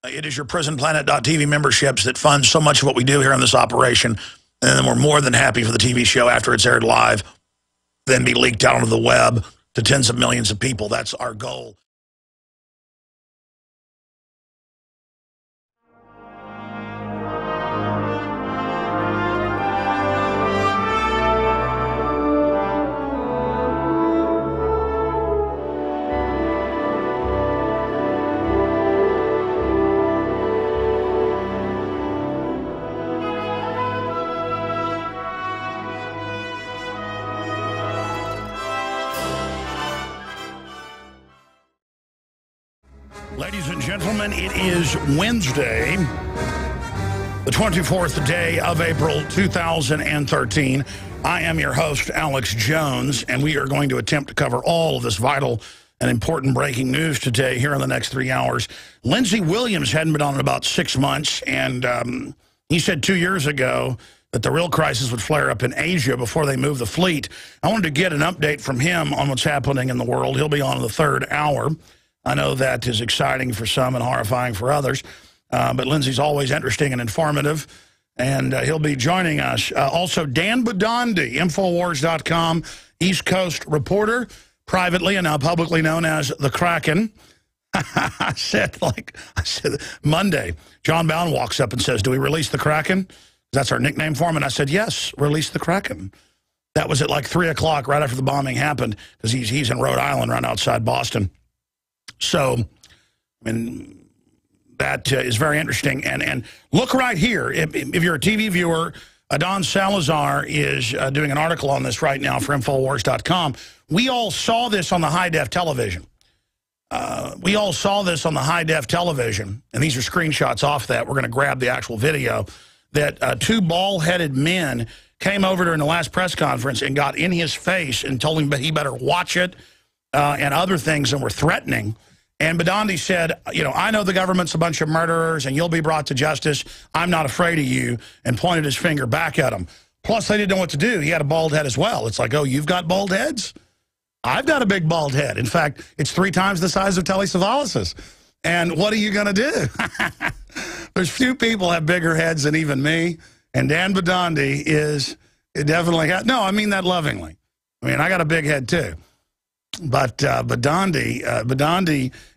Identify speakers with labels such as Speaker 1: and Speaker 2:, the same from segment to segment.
Speaker 1: It is your prisonplanet.tv memberships that fund so much of what we do here in this operation. And then we're more than happy for the TV show after it's aired live, then be leaked out onto the web to tens of millions of people. That's our goal. Ladies and gentlemen, it is Wednesday, the 24th day of April, 2013. I am your host, Alex Jones, and we are going to attempt to cover all of this vital and important breaking news today here in the next 3 hours. Lindsey Williams hadn't been on in about 6 months, and he said 2 years ago that the real crisis would flare up in Asia before they move the fleet. I wanted to get an update from him on what's happening in the world. He'll be on in the third hour. I know that is exciting for some and horrifying for others, but Lindsey's always interesting and informative, and he'll be joining us. Also, Dan Budandi, Infowars.com, East Coast reporter, privately and now publicly known as the Kraken. I said Monday, John Bound walks up and says, "Do we release the Kraken?" That's our nickname for him. And I said, "Yes, release the Kraken." That was at like 3 o'clock right after the bombing happened, because he's in Rhode Island right outside Boston. So, I mean, that is very interesting. And look right here. If you're a TV viewer, Don Salazar is doing an article on this right now for Infowars.com. We all saw this on the high-def television. We all saw this on the high-def television, and these are screenshots off that. We're going to grab the actual video, that two bald-headed men came over during the last press conference and got in his face and told him he better watch it and other things, and were threatening. And Budandi said, you know, "I know the government's a bunch of murderers and you'll be brought to justice. I'm not afraid of you," and pointed his finger back at him. Plus, they didn't know what to do. He had a bald head as well. It's like, oh, you've got bald heads? I've got a big bald head. In fact, it's 3 times the size of Telly Savalas's. And what are you going to do? There's few people have bigger heads than even me. And Dan Budandi is definitely, no, I mean that lovingly. I mean, I got a big head too. But Budandi,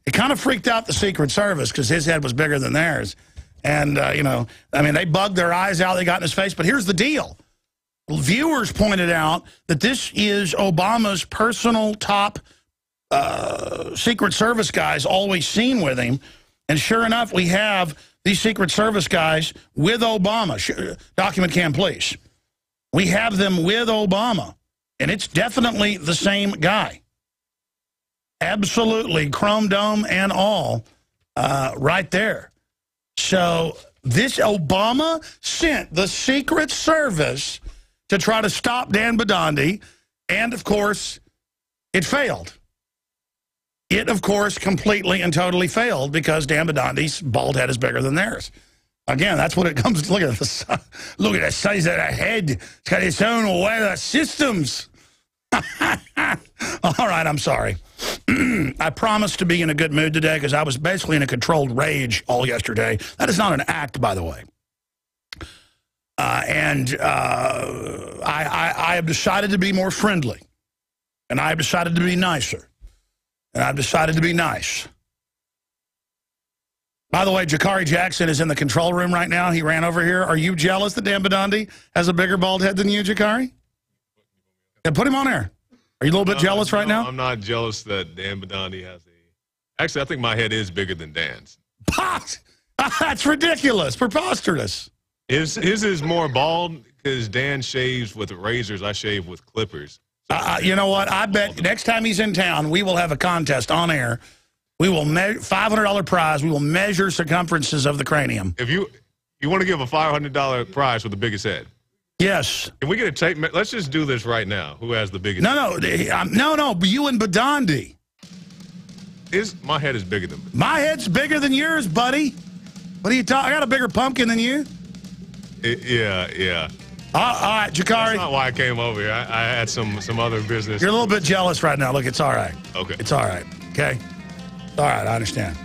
Speaker 1: it kind of freaked out the Secret Service because his head was bigger than theirs. And, you know, I mean, they bugged their eyes out. They got in his face. But here's the deal. Viewers pointed out that this is Obama's personal top Secret Service guys always seen with him. And sure enough, we have these Secret Service guys with Obama. Document cam, please. We have them with Obama. And it's definitely the same guy. Absolutely, chrome dome and all, right there. So this Obama sent the Secret Service to try to stop Dan Budandi, and of course, it failed. It, of course, completely and totally failed because Dan Budandi's bald head is bigger than theirs. Again, that's what it comes to. Look at the size of the head. It's got its own weather systems. All right, I'm sorry. I promised to be in a good mood today because I was basically in a controlled rage all yesterday. That is not an act, by the way. I have decided to be more friendly. And I have decided to be nicer. And I've decided to be nice. By the way, Jakari Jackson is in the control room right now. He ran over here. Are you jealous that Dan Budandi has a bigger bald head than you, Jakari? Yeah, put him on air. Are you a little bit jealous right now?
Speaker 2: I'm not jealous that Dan Budandi has a... Actually, I think my head is bigger than Dan's.
Speaker 1: That's ridiculous. Preposterous.
Speaker 2: His is more bald because Dan shaves with razors. I shave with clippers.
Speaker 1: You know what? I bet next time he's in town, we will have a contest on air. We will $500 prize. We will measure circumferences of the cranium.
Speaker 2: If you want to give a $500 prize for the biggest head.
Speaker 1: Yes.
Speaker 2: Can we get a tape? Let's just do this right now. Who has the biggest?
Speaker 1: No. You and Budandi.
Speaker 2: My head is bigger than.
Speaker 1: My head's bigger than yours, buddy. What are you talking? I got a bigger pumpkin than you.
Speaker 2: Yeah.
Speaker 1: All right, Jakari.
Speaker 2: That's not why I came over here. I had some other business.
Speaker 1: You're a little bit jealous right now. Look, it's all right.
Speaker 2: Okay.
Speaker 1: It's all right. Okay. All right, I understand.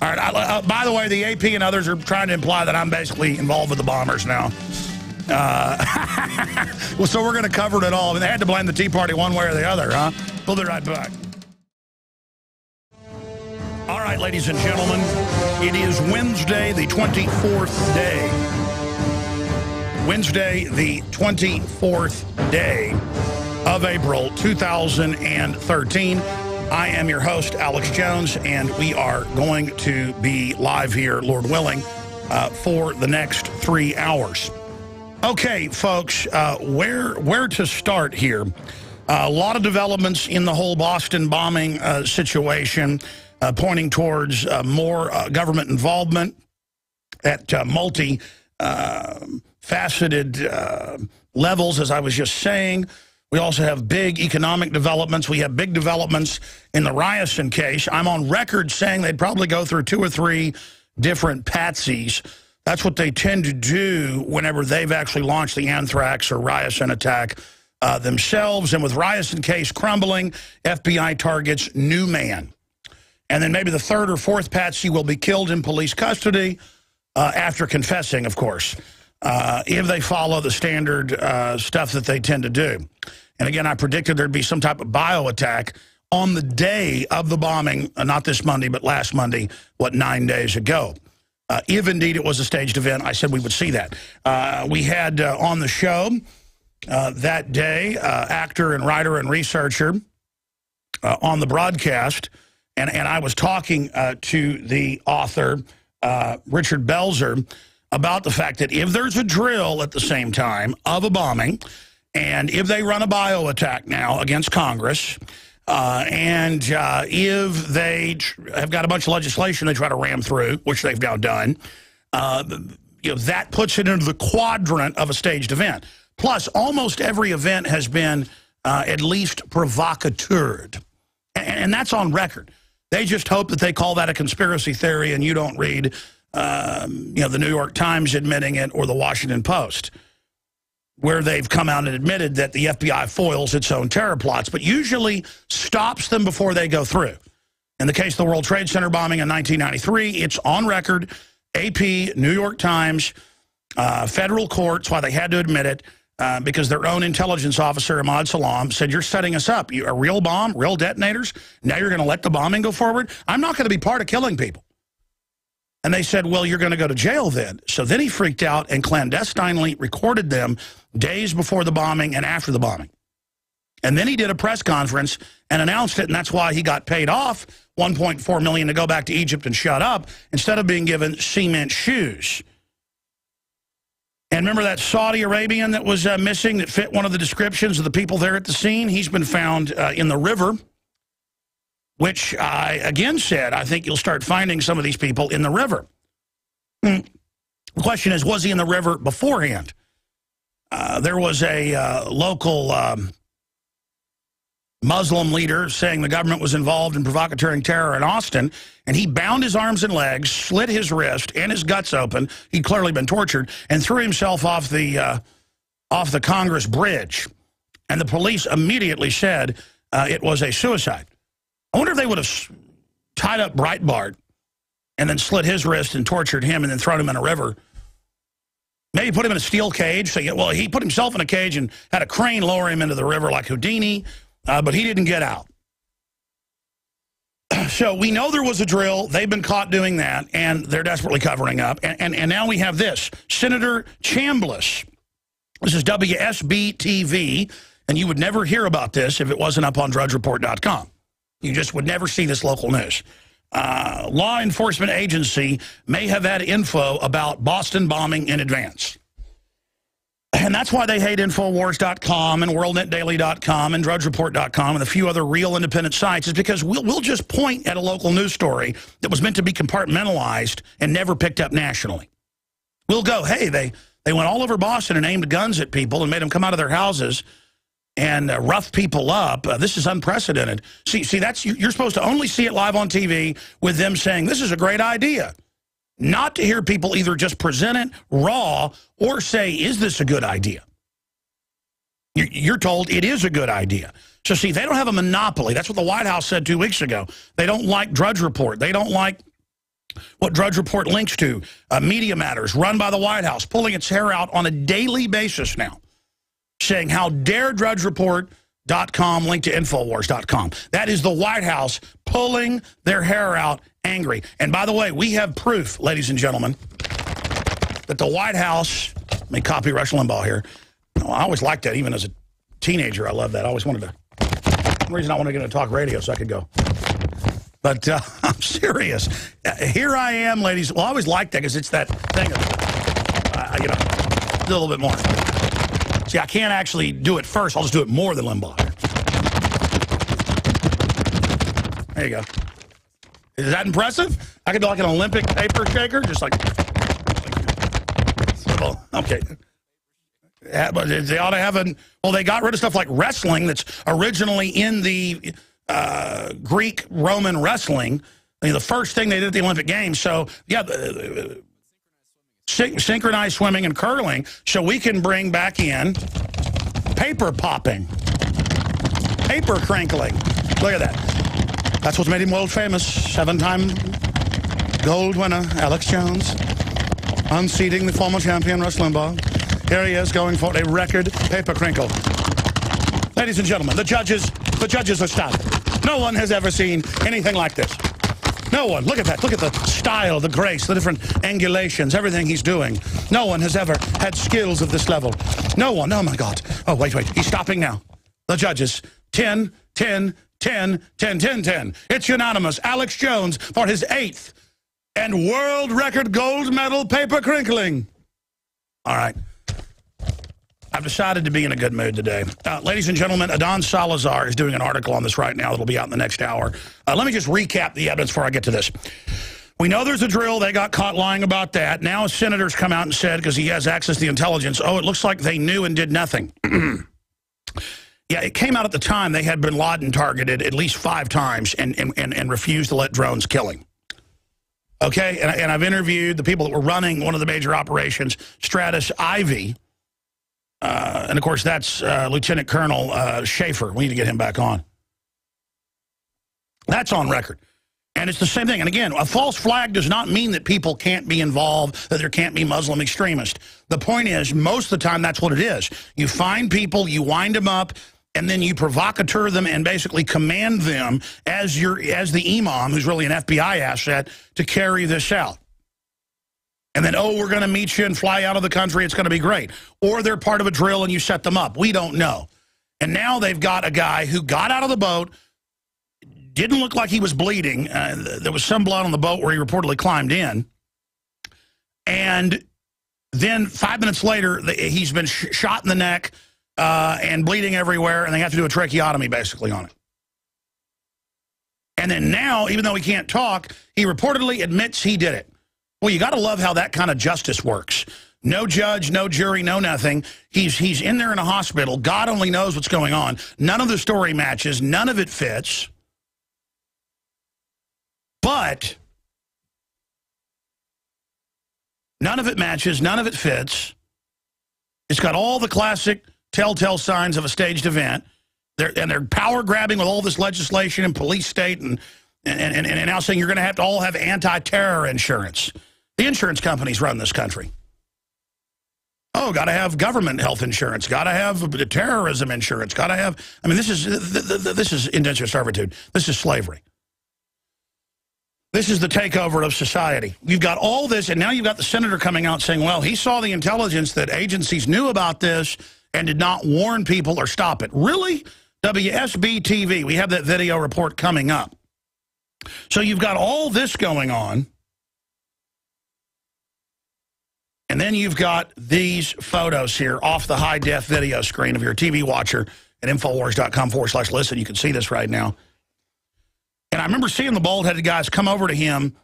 Speaker 1: All right. By the way, the AP and others are trying to imply that I'm basically involved with the bombers now. Well, so we're going to cover it all. I mean, they had to blame the Tea Party one way or the other, huh? We'll be right back. All right, ladies and gentlemen, it is Wednesday, the 24th day. Wednesday, the 24th day of April 2013. I am your host, Alex Jones, and we are going to be live here, Lord willing, for the next 3 hours. Okay, folks, where to start here? A lot of developments in the whole Boston bombing situation, pointing towards more government involvement at multi-faceted levels, as I was just saying. We also have big economic developments. We have big developments in the Ryerson case. I'm on record saying they'd probably go through 2 or 3 different patsies. That's what they tend to do whenever they've actually launched the anthrax or Ryerson attack themselves. And with Ryerson case crumbling, FBI targets new man. And then maybe the 3rd or 4th patsy will be killed in police custody after confessing, of course, if they follow the standard stuff that they tend to do. And again, I predicted there'd be some type of bio attack on the day of the bombing, not this Monday, but last Monday, 9 days ago. If indeed it was a staged event, I said we would see that. We had on the show that day, actor and writer and researcher on the broadcast, and I was talking to the author, Richard Belzer, about the fact that if there's a drill at the same time of a bombing, and if they run a bio attack now against Congress, and if they have got a bunch of legislation they try to ram through, which they've now done, that puts it into the quadrant of a staged event. Plus, almost every event has been at least provocateured, and that's on record. They just hope that they call that a conspiracy theory and you don't read, the New York Times admitting it or the Washington Post, where they've come out and admitted that the FBI foils its own terror plots, but usually stops them before they go through. In the case of the World Trade Center bombing in 1993, it's on record, AP, New York Times, federal courts, why they had to admit it, because their own intelligence officer, Ahmad Salam, said, you're setting us up. A real bomb, real detonators? Now you're going to let the bombing go forward? I'm not going to be part of killing people. And they said, well, you're going to go to jail then. So then he freaked out and clandestinely recorded them days before the bombing and after the bombing. And then he did a press conference and announced it, and that's why he got paid off $1.4 million to go back to Egypt and shut up instead of being given cement shoes. And remember that Saudi Arabian that was missing that fit one of the descriptions of the people there at the scene? He's been found in the river, which I, again, said, I think you'll start finding some of these people in the river. The question is, was he in the river beforehand? There was a local Muslim leader saying the government was involved in provocateuring terror in Austin, and he bound his arms and legs, slit his wrist and his guts open, he'd clearly been tortured, and threw himself off the Congress bridge. And the police immediately said it was a suicide. I wonder if they would have tied up Breitbart and then slit his wrist and tortured him and then thrown him in a river. Maybe put him in a steel cage. So, well, he put himself in a cage and had a crane lower him into the river like Houdini, but he didn't get out. So we know there was a drill. They've been caught doing that, and they're desperately covering up. And now we have this. Senator Chambliss. This is WSB-TV, and you would never hear about this if it wasn't up on drudgereport.com. You just would never see this local news. Law enforcement agency may have had info about Boston bombing in advance. And that's why they hate Infowars.com and WorldNetDaily.com and DrudgeReport.com and a few other real independent sites, is because we'll just point at a local news story that was meant to be compartmentalized and never picked up nationally. We'll go, hey, they went all over Boston and aimed guns at people and made them come out of their houses and rough people up. This is unprecedented. See, that's you're supposed to only see it live on TV with them saying, this is a great idea. Not to hear people either just present it raw or say, is this a good idea? You're told it is a good idea. So, see, they don't have a monopoly. That's what the White House said 2 weeks ago. They don't like Drudge Report. They don't like What Drudge Report links to, Media Matters, run by the White House, pulling its hair out on a daily basis now, saying, how dare DrudgeReport.com link to Infowars.com. That is the White House pulling their hair out angry. And by the way, we have proof, ladies and gentlemen, that the White House, let me copy Rush Limbaugh here. I always liked that, even as a teenager. I love that. I always wanted to, the reason I wanted to get into talk radio so I could go. But I'm serious. Here I am, ladies. Well, I always liked that because it's that thing of, you know, do a little bit more. See, I can't actually do it first. I'll just do it more than Limbaugh. There you go. Is that impressive? I could do like an Olympic paper shaker, just like okay. Yeah, but they ought to have well, they got rid of stuff like wrestling that's originally in the Greek Roman wrestling. I mean, the first thing they did at the Olympic Games. So, yeah, synchronized swimming and curling. So we can bring back in paper popping, paper crinkling. Look at that. That's what's made him world famous. 7-time gold winner, Alex Jones, unseating the former champion, Rush Limbaugh. Here he is going for a record paper crinkle. Ladies and gentlemen, the judges are stunned. No one has ever seen anything like this. No one. Look at that. Look at the style, the grace, the different angulations, everything he's doing. No one has ever had skills of this level. No one. Oh, my God. Oh, wait. He's stopping now. The judges. 10, 10, 10, 10, 10, 10. It's unanimous. Alex Jones for his 8th and world record gold medal paper crinkling. All right. I've decided to be in a good mood today. Ladies and gentlemen, Adon Salazar is doing an article on this right now that'll be out in the next hour. Let me just recap the evidence before I get to this. We know there's a drill. They got caught lying about that. Now a senator's come out and said, because he has access to the intelligence, oh, it looks like they knew and did nothing. Yeah, it came out at the time they had bin Laden targeted at least 5 times and refused to let drones kill him. Okay, and I've interviewed the people that were running one of the major operations, Stratus Ivy. And, of course, that's Lieutenant Colonel Schaefer. We need to get him back on. That's on record. And it's the same thing. And, again, a false flag does not mean that people can't be involved, that there can't be Muslim extremists. The point is, most of the time, that's what it is. You find people, you wind them up, and then you provocateur them and basically command them as the imam, who's really an FBI asset, to carry this out. And then, oh, we're going to meet you and fly out of the country. It's going to be great. Or they're part of a drill and you set them up. We don't know. And now they've got a guy who got out of the boat, didn't look like he was bleeding. There was some blood on the boat where he reportedly climbed in. And then 5 minutes later, he's been shot in the neck and bleeding everywhere, and they have to do a tracheotomy basically on it. And then now, even though he can't talk, he reportedly admits he did it. Well, you got to love how that kind of justice works. No judge, no jury, no nothing. He's in there in a hospital. God only knows what's going on. None of the story matches. None of it fits. But none of it matches. None of it fits. It's got all the classic telltale signs of a staged event. They're power grabbing with all this legislation and police state and now saying you're going to have to all have anti-terror insurance. The insurance companies run this country. Oh, got to have government health insurance. Got to have terrorism insurance. Got to have. I mean, this is indentured servitude. This is slavery. This is the takeover of society. You've got all this, and now you've got the senator coming out saying, well, he saw the intelligence that agencies knew about this and did not warn people or stop it. Really? WSB-TV. We have that video report coming up. So you've got all this going on. And then you've got these photos here off the high-def video screen of your TV watcher at Infowars.com/listen. You can see this right now. And I remember seeing the bald-headed guys come over to him,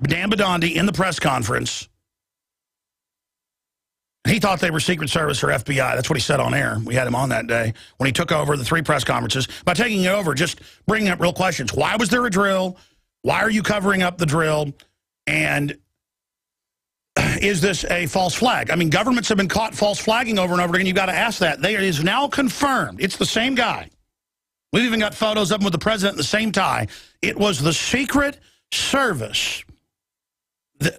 Speaker 1: Dan Bidandi, in the press conference. He thought they were Secret Service or FBI. That's what he said on air. We had him on that day when he took over the 3 press conferences. By taking it over, just bringing up real questions. Why was there a drill? Why are you covering up the drill? And is this a false flag? I mean, governments have been caught false flagging over and over again. You've got to ask that. It is now confirmed. It's the same guy. We've even got photos of him with the president in the same tie. It was the secret service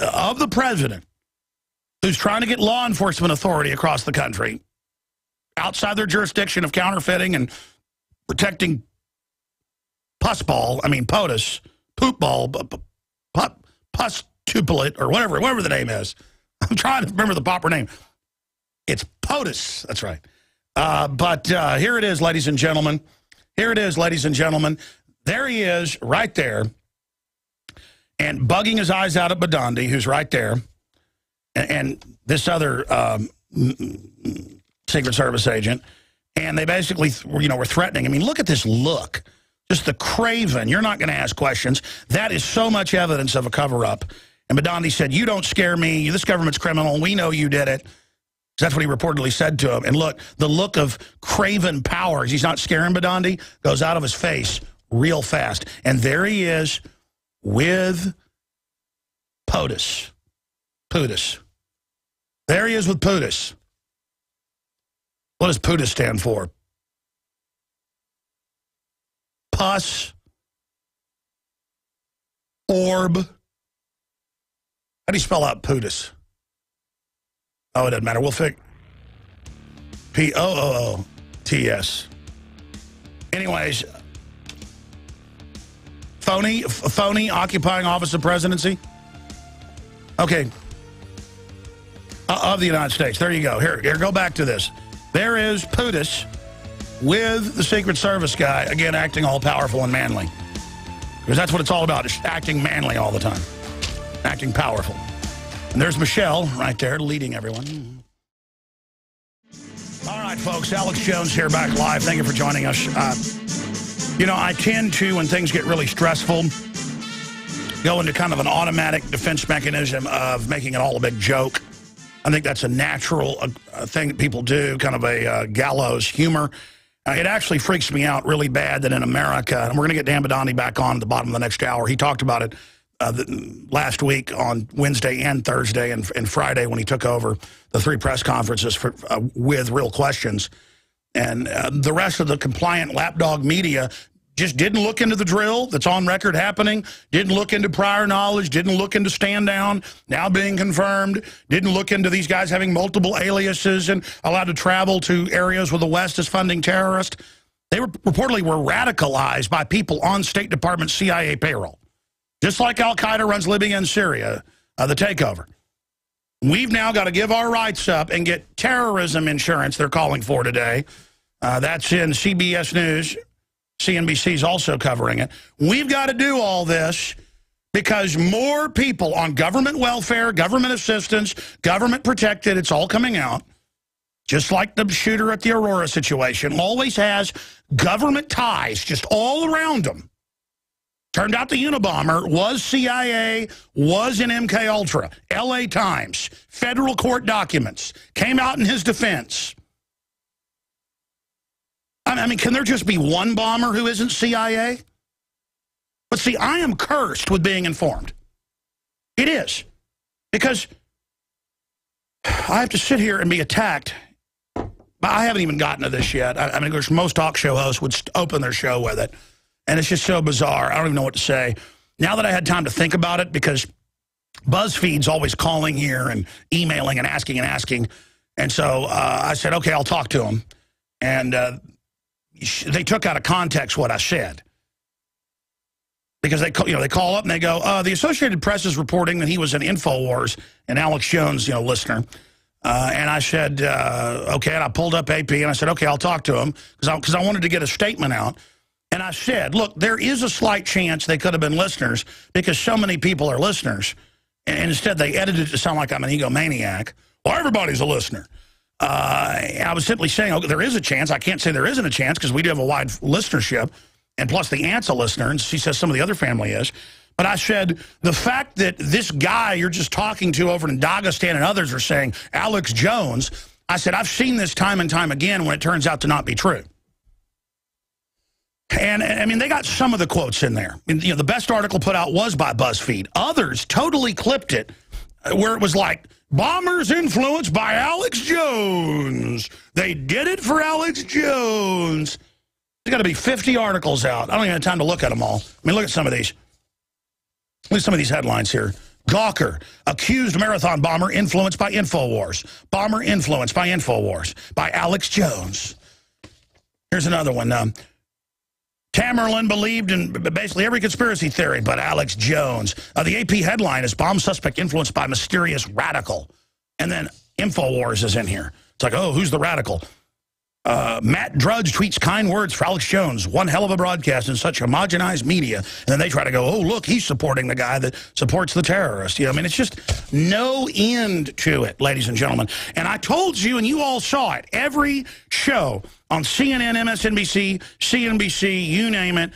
Speaker 1: of the president, who's trying to get law enforcement authority across the country outside their jurisdiction of counterfeiting and protecting POTUS, poop ball, pus tupulate, or whatever the name is. I'm trying to remember the proper name. It's POTUS. That's right. But here it is, ladies and gentlemen. Here it is, ladies and gentlemen. There he is, right there, and bugging his eyes out at Badandi, who's right there, and this other Secret Service agent, and they basically, were threatening. I mean, look at this look. Just the craven. You're not going to ask questions. That is so much evidence of a cover-up. And Badandi said, you don't scare me. This government's criminal. We know you did it. That's what he reportedly said to him. And look, the look of craven power, he's not scaring Badandi, goes out of his face real fast. And there he is with POTUS. POTUS. There he is with POTUS. What does POTUS stand for? Pus. Orb. How do you spell out POTUS? Oh, it doesn't matter. We'll fix POOOTS. Anyways, phony occupying office of presidency. Okay. Of the United States. There you go. Here, go back to this. There is POTUS with the Secret Service guy, again, acting all powerful and manly. Because that's what it's all about, is acting manly all the time. Acting powerful. And there's Michelle right there leading everyone. All right, folks, Alex Jones here, back live. Thank you for joining us. I tend to, when things get really stressful, go into kind of an automatic defense mechanism of making it all a big joke. I think that's a natural thing that people do, kind of a gallows humor. It actually freaks me out really bad that in America, and we're going to get Dan Badandi back on at the bottom of the next hour. He talked about it last week on Wednesday and Thursday and Friday when he took over the 3 press conferences with real questions. And the rest of the compliant lapdog media just didn't look into the drill that's on record happening, didn't look into prior knowledge, didn't look into stand down, now being confirmed, didn't look into these guys having multiple aliases and allowed to travel to areas where the West is funding terrorists. They reportedly were radicalized by people on State Department CIA payroll. Just like Al-Qaeda runs Libya and Syria, the takeover. We've now got to give our rights up and get terrorism insurance they're calling for today. That's in CBS News. CNBC's also covering it. We've got to do all this because more people on government welfare, government assistance, government protected, it's all coming out. Just like the shooter at the Aurora situation, always has government ties just all around them. Turned out the Unabomber was CIA, was in MKUltra, LA Times, federal court documents, came out in his defense. I mean, can there just be one bomber who isn't CIA? But see, I am cursed with being informed. It is. Because I have to sit here and be attacked. I haven't even gotten to this yet. I mean, of course, most talk show hosts would open their show with it. And it's just so bizarre. I don't even know what to say. Now that I had time to think about it, because BuzzFeed's always calling here and emailing and asking. And so I said, okay, I'll talk to them. And they took out of context what I said. Because they call up and they go, the Associated Press is reporting that he was in Infowars, an Alex Jones, listener. And I said, okay, and I pulled up AP and I said, okay, I'll talk to him because I wanted to get a statement out. And I said, look, there is a slight chance they could have been listeners because so many people are listeners. And instead they edited it to sound like I'm an egomaniac. Well, everybody's a listener. And I was simply saying, okay, there is a chance. I can't say there isn't a chance because we do have a wide listenership. And plus the aunt's a listener, and she says some of the other family is. But I said, the fact that this guy you're just talking to over in Dagestan and others are saying, Alex Jones, I said, I've seen this time and time again when it turns out to not be true. And, I mean, they got some of the quotes in there. The best article put out was by BuzzFeed. Others totally clipped it where it was like, bombers influenced by Alex Jones. They did it for Alex Jones. There's got to be 50 articles out. I don't even have time to look at them all. I mean, look at some of these. Look at some of these headlines here. Gawker, accused marathon bomber influenced by Infowars. Bomber influenced by Infowars by Alex Jones. Here's another one. Tamerlan believed in basically every conspiracy theory but Alex Jones. The AP headline is bomb suspect influenced by mysterious radical. And then Infowars is in here. It's like, oh, who's the radical? Matt Drudge tweets kind words for Alex Jones. One hell of a broadcast in such homogenized media. And then they try to go, oh, look, he's supporting the guy that supports the terrorist. You know, I mean, it's just no end to it, ladies and gentlemen. And I told you, and you all saw it, every show on CNN, MSNBC, CNBC, you name it,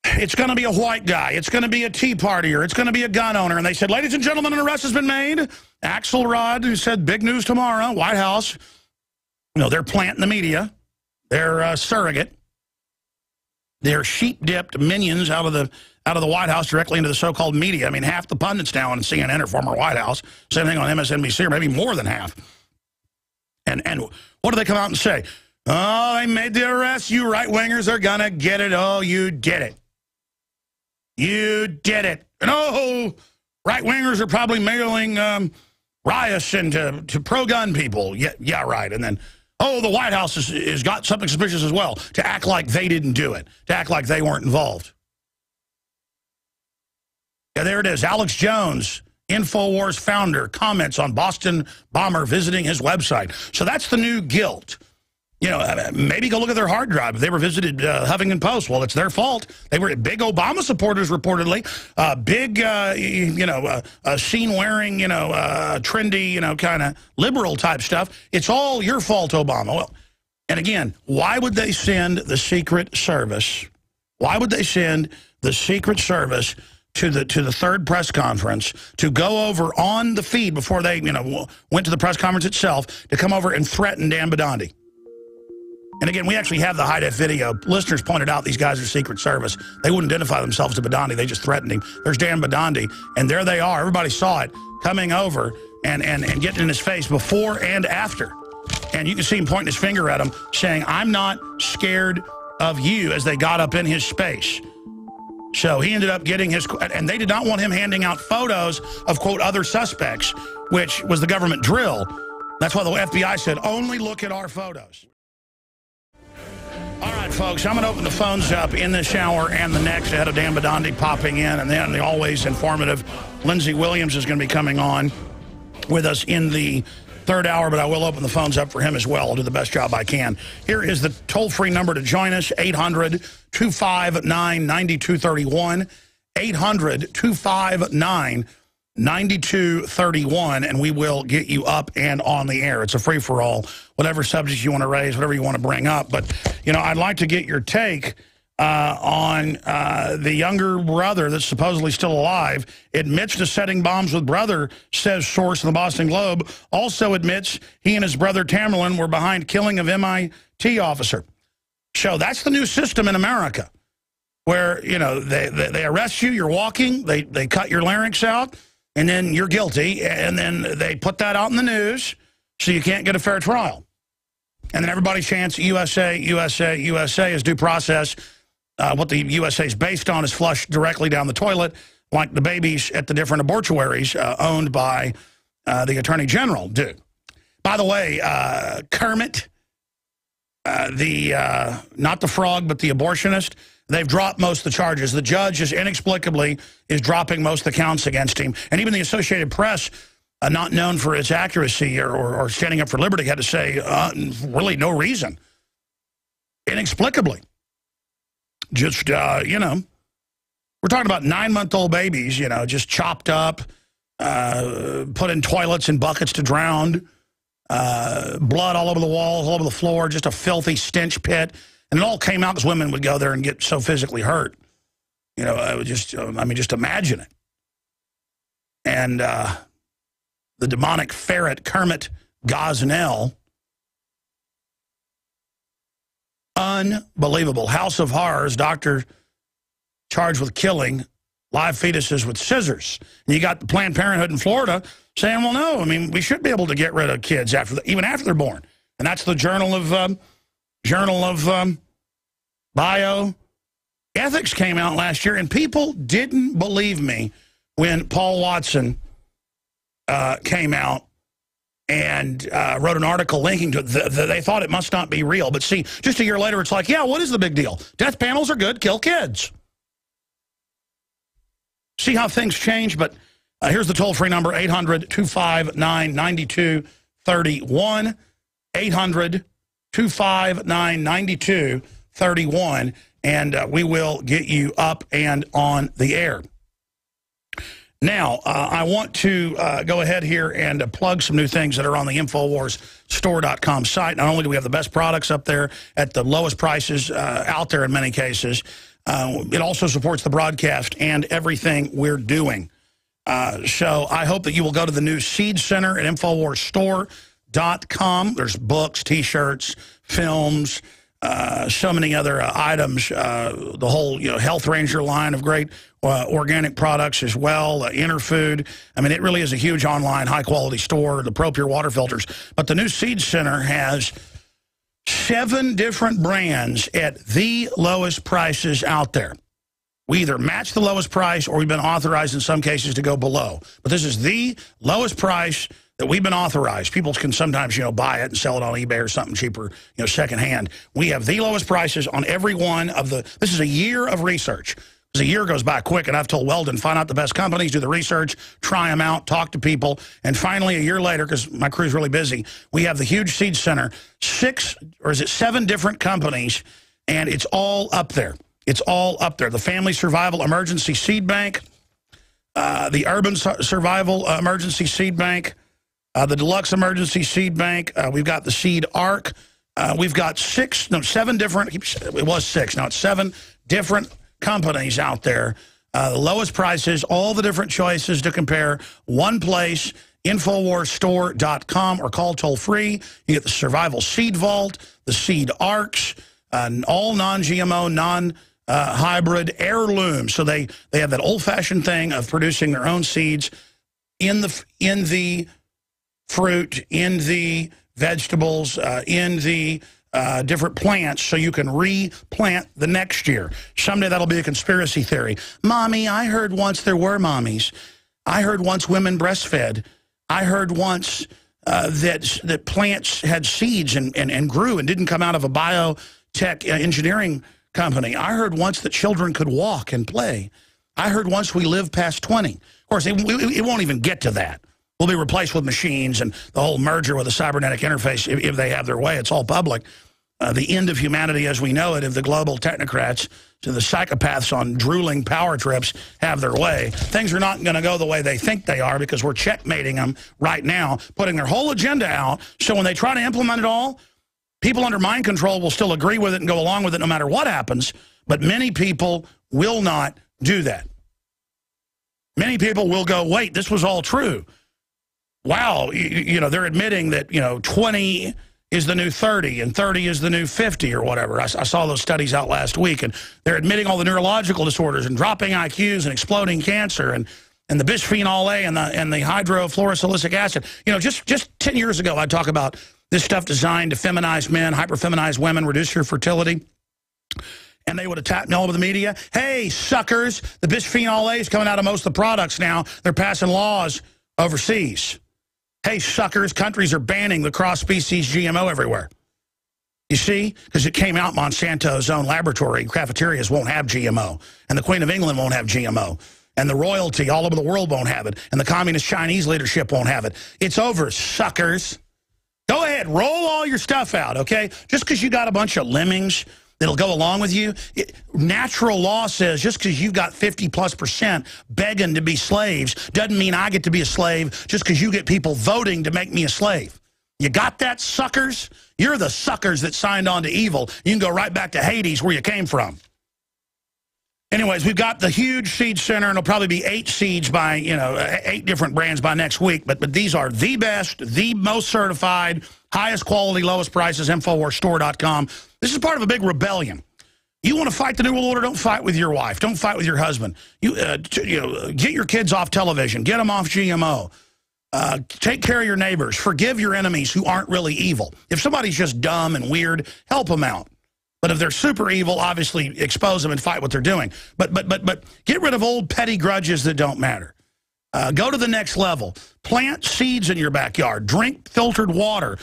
Speaker 1: it's going to be a white guy. It's going to be a Tea Partier. It's going to be a gun owner. And they said, ladies and gentlemen, an arrest has been made. Axelrod, who said big news tomorrow, White House. You know, they're planting the media. They're surrogate. They're sheep-dipped minions out of the White House directly into the so-called media. I mean, half the pundits now on CNN are former White House. Same thing on MSNBC, or maybe more than half. And what do they come out and say? Oh, they made the arrest. You right-wingers are going to get it. Oh, you did it. You did it. And oh, right-wingers are probably mailing riots to pro-gun people. Yeah, right. And then, oh, the White House has got something suspicious as well, to act like they didn't do it, to act like they weren't involved. Yeah, there it is. Alex Jones, Infowars founder, comments on Boston bomber visiting his website. So that's the new guilt. You know, maybe go look at their hard drive. If they were visited Huffington Post, well, it's their fault. They were big Obama supporters, reportedly. Big, scene-wearing, trendy, kind of liberal-type stuff. It's all your fault, Obama. Well, and again, why would they send the Secret Service? Why would they send the Secret Service to the third press conference to go over on the feed before they, went to the press conference itself to come over and threaten Dan Bidandi? And again, we actually have the high-def video. Listeners pointed out these guys are Secret Service. They wouldn't identify themselves to Bidandi. They just threatened him. There's Dan Bidandi, and there they are. Everybody saw it coming over and getting in his face before and after. And you can see him pointing his finger at him, saying, I'm not scared of you, as they got up in his space. So he ended up getting his, and they did not want him handing out photos of, quote, other suspects, which was the government drill. That's why the FBI said, only look at our photos. All right, folks, I'm going to open the phones up in this hour and the next ahead of Dan Bidandi popping in, and then the always informative Lindsey Williams is going to be coming on with us in the third hour, but I will open the phones up for him as well. I'll do the best job I can. Here is the toll-free number to join us, 800-259-9231, 800-259-9231, and we will get you up and on the air. It's a free-for-all, whatever subjects you want to raise, whatever you want to bring up. But, I'd like to get your take on the younger brother that's supposedly still alive, admits to setting bombs with brother, says source in the Boston Globe, also admits he and his brother Tamerlan were behind killing of MIT officer. So that's the new system in America, where, they arrest you, you're walking, they cut your larynx out, and then you're guilty, and then they put that out in the news so you can't get a fair trial. And then everybody chants USA, USA, USA as due process. What the USA is based on is flushed directly down the toilet, like the babies at the different abortuaries owned by the Attorney General do. By the way, Kermit, not the frog, but the abortionist, they've dropped most of the charges. The judge is inexplicably dropping most of the counts against him. And even the Associated Press, not known for its accuracy or standing up for liberty, had to say really no reason. Inexplicably. Just, we're talking about 9-month-old babies, just chopped up, put in toilets and buckets to drown, blood all over the walls, all over the floor, just a filthy stench pit. And it all came out because women would go there and get so physically hurt. Just imagine it. And the demonic ferret, Kermit Gosnell, unbelievable. House of Horrors, doctor charged with killing live fetuses with scissors. And you got the Planned Parenthood in Florida saying, well, no, we should be able to get rid of kids even after they're born. And that's the Journal of Bioethics. ethics came out last year, and people didn't believe me when Paul Watson came out and wrote an article linking to it. They thought it must not be real. But see, just a year later, it's like, yeah, what is the big deal? Death panels are good, kill kids. See how things change? But here's the toll-free number, 800-259-9231, 800-259-9231, and we will get you up and on the air. Now, I want to go ahead here and plug some new things that are on the InfoWarsStore.com site. Not only do we have the best products up there at the lowest prices out there in many cases, it also supports the broadcast and everything we're doing. So I hope that you will go to the new Seed Center at InfoWarsStore.com. There's books, T-shirts, films, so many other items, the whole Health Ranger line of great organic products as well, Interfood. I mean, it really is a huge online, high-quality store, the Pro Pure water filters. But the new Seed Center has 7 different brands at the lowest prices out there. We either match the lowest price or we've been authorized in some cases to go below. But this is the lowest price that we've been authorized. People can sometimes, buy it and sell it on eBay or something cheaper, secondhand. We have the lowest prices on every one of the, this is a year of research. Because a year goes by quick, and I've told Weldon, find out the best companies, do the research, try them out, talk to people. And finally, a year later, because my crew's really busy, we have the huge Seed Center, 7 different companies, and it's all up there. It's all up there. The Family Survival Emergency Seed Bank, the Urban Survival Emergency Seed Bank, the Deluxe Emergency Seed Bank. We've got the Seed Arc. We've got 7 different, it was 6, now it's 7 different companies out there. The lowest prices, all the different choices to compare. One place, InfoWarsStore.com, or call toll-free. You get the Survival Seed Vault, the Seed Arcs, all non-GMO, non-hybrid heirlooms. So they have that old-fashioned thing of producing their own seeds in the fruit, in the vegetables, in the different plants, so you can replant the next year. Someday that'll be a conspiracy theory. Mommy, I heard once there were mommies. I heard once women breastfed. I heard once that plants had seeds and grew and didn't come out of a biotech engineering company. I heard once that children could walk and play. I heard once we lived past 20. Of course, it won't even get to that. We'll be replaced with machines and the whole merger with a cybernetic interface if they have their way. It's all public. The end of humanity as we know it, if the global technocrats to the psychopaths on drooling power trips have their way. Things are not going to go the way they think they are because we're checkmating them right now, putting their whole agenda out. So when they try to implement it all, people under mind control will still agree with it and go along with it no matter what happens. But many people will not do that. Many people will go, wait, this was all true. Wow, they're admitting that, 20 is the new 30 and 30 is the new 50 or whatever. I saw those studies out last week, and they're admitting all the neurological disorders and dropping IQs and exploding cancer and the bisphenol A and the hydrofluorosilicic acid. Just 10 years ago, I'd talk about this stuff designed to feminize men, hyperfeminize women, reduce your fertility. And they would attack me all over the media. Hey, suckers, the bisphenol A is coming out of most of the products now. They're passing laws overseas. Hey, suckers, countries are banning the cross-species GMO everywhere. You see? Because it came out Monsanto's own laboratory. Cafeterias won't have GMO. And the Queen of England won't have GMO. And the royalty all over the world won't have it. And the communist Chinese leadership won't have it. It's over, suckers. Go ahead, roll all your stuff out, okay? Just because you got a bunch of lemmings that'll go along with you. Natural law says just because you've got 50+% begging to be slaves doesn't mean I get to be a slave just because you get people voting to make me a slave. You got that, suckers? You're the suckers that signed on to evil. You can go right back to Hades where you came from. Anyways, we've got the huge seed center, and it'll probably be 8 seeds by, 8 different brands by next week. But these are the best, the most certified, highest quality, lowest prices, InfoWarsStore.com. This is part of a big rebellion. You want to fight the New World Order? Don't fight with your wife. Don't fight with your husband. Get your kids off television. Get them off GMO. Take care of your neighbors. Forgive your enemies who aren't really evil. If somebody's just dumb and weird, help them out. But if they're super evil, obviously expose them and fight what they're doing. But get rid of old petty grudges that don't matter. Go to the next level. Plant seeds in your backyard. Drink filtered water.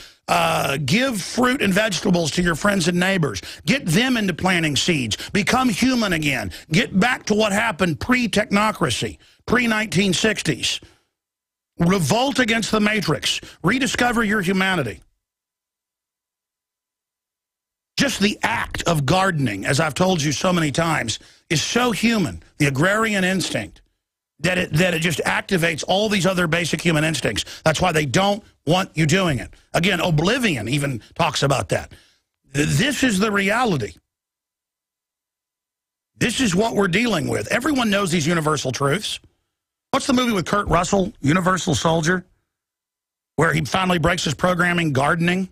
Speaker 1: Give fruit and vegetables to your friends and neighbors. Get them into planting seeds. Become human again. Get back to what happened pre-technocracy, pre-1960s. Revolt against the matrix. Rediscover your humanity. Just the act of gardening, as I've told you so many times, is so human, the agrarian instinct, that it just activates all these other basic human instincts. That's why they don't want you doing it. Again, Oblivion even talks about that. This is the reality. This is what we're dealing with. Everyone knows these universal truths. What's the movie with Kurt Russell, Universal Soldier, where he finally breaks his programming, gardening?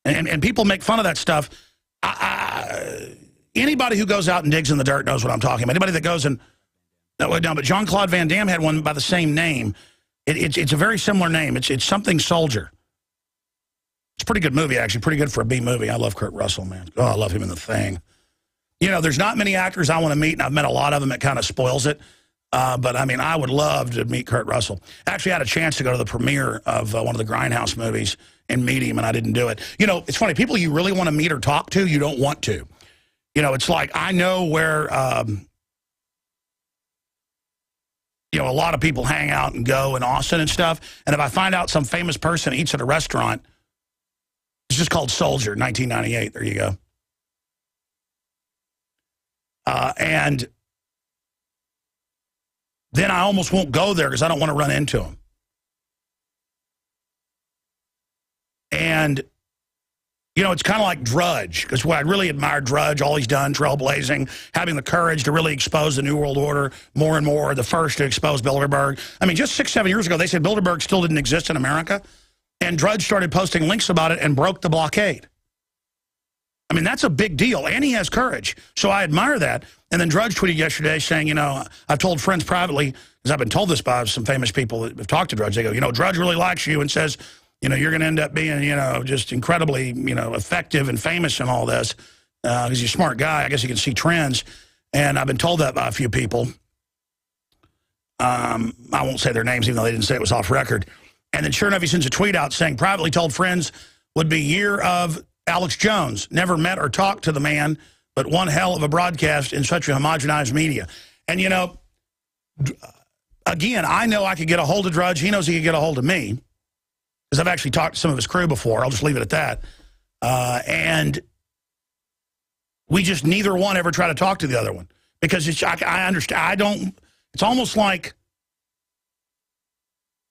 Speaker 1: And people make fun of that stuff. Anybody who goes out and digs in the dirt knows what I'm talking about. Anybody that goes and... No, but Jean-Claude Van Damme had one by the same name. It's a very similar name. It's something Soldier. It's a pretty good movie, actually. Pretty good for a B movie. I love Kurt Russell, man. Oh, I love him in The Thing. You know, there's not many actors I want to meet, and I've met a lot of them. It kind of spoils it. But, I mean, I would love to meet Kurt Russell. Actually, I had a chance to go to the premiere of one of the Grindhouse movies and meet him, and I didn't do it. You know, it's funny. People you really want to meet or talk to, you don't want to. You know, it's like I know where... you know, a lot of people hang out and go in Austin and stuff. And if I find out some famous person eats at a restaurant, it's just called Soldier, 1998. There you go. And then I almost won't go there because I don't want to run into him. And, you know, it's kind of like Drudge, because what I really admire Drudge, all he's done, trailblazing, having the courage to really expose the New World Order more and more, the first to expose Bilderberg. I mean, just 6, 7 years ago, they said Bilderberg still didn't exist in America, and Drudge started posting links about it and broke the blockade. I mean, that's a big deal, and he has courage, so I admire that. And then Drudge tweeted yesterday saying, you know, I've told friends privately, because I've been told this by some famous people that have talked to Drudge, they go, you know, Drudge really likes you and says, you know, you're going to end up being, you know, just incredibly, you know, effective and famous in all this because you're a smart guy. I guess you can see trends. And I've been told that by a few people. I won't say their names, even though they didn't say it was off record. And then sure enough, he sends a tweet out saying, privately told friends would be year of Alex Jones. Never met or talked to the man, but one hell of a broadcast in such a homogenized media. And, you know, again, I know I could get a hold of Drudge. He knows he could get a hold of me. Because I've actually talked to some of his crew before. I'll just leave it at that. And we just neither one ever try to talk to the other one. Because it's, I understand. I don't, it's almost like,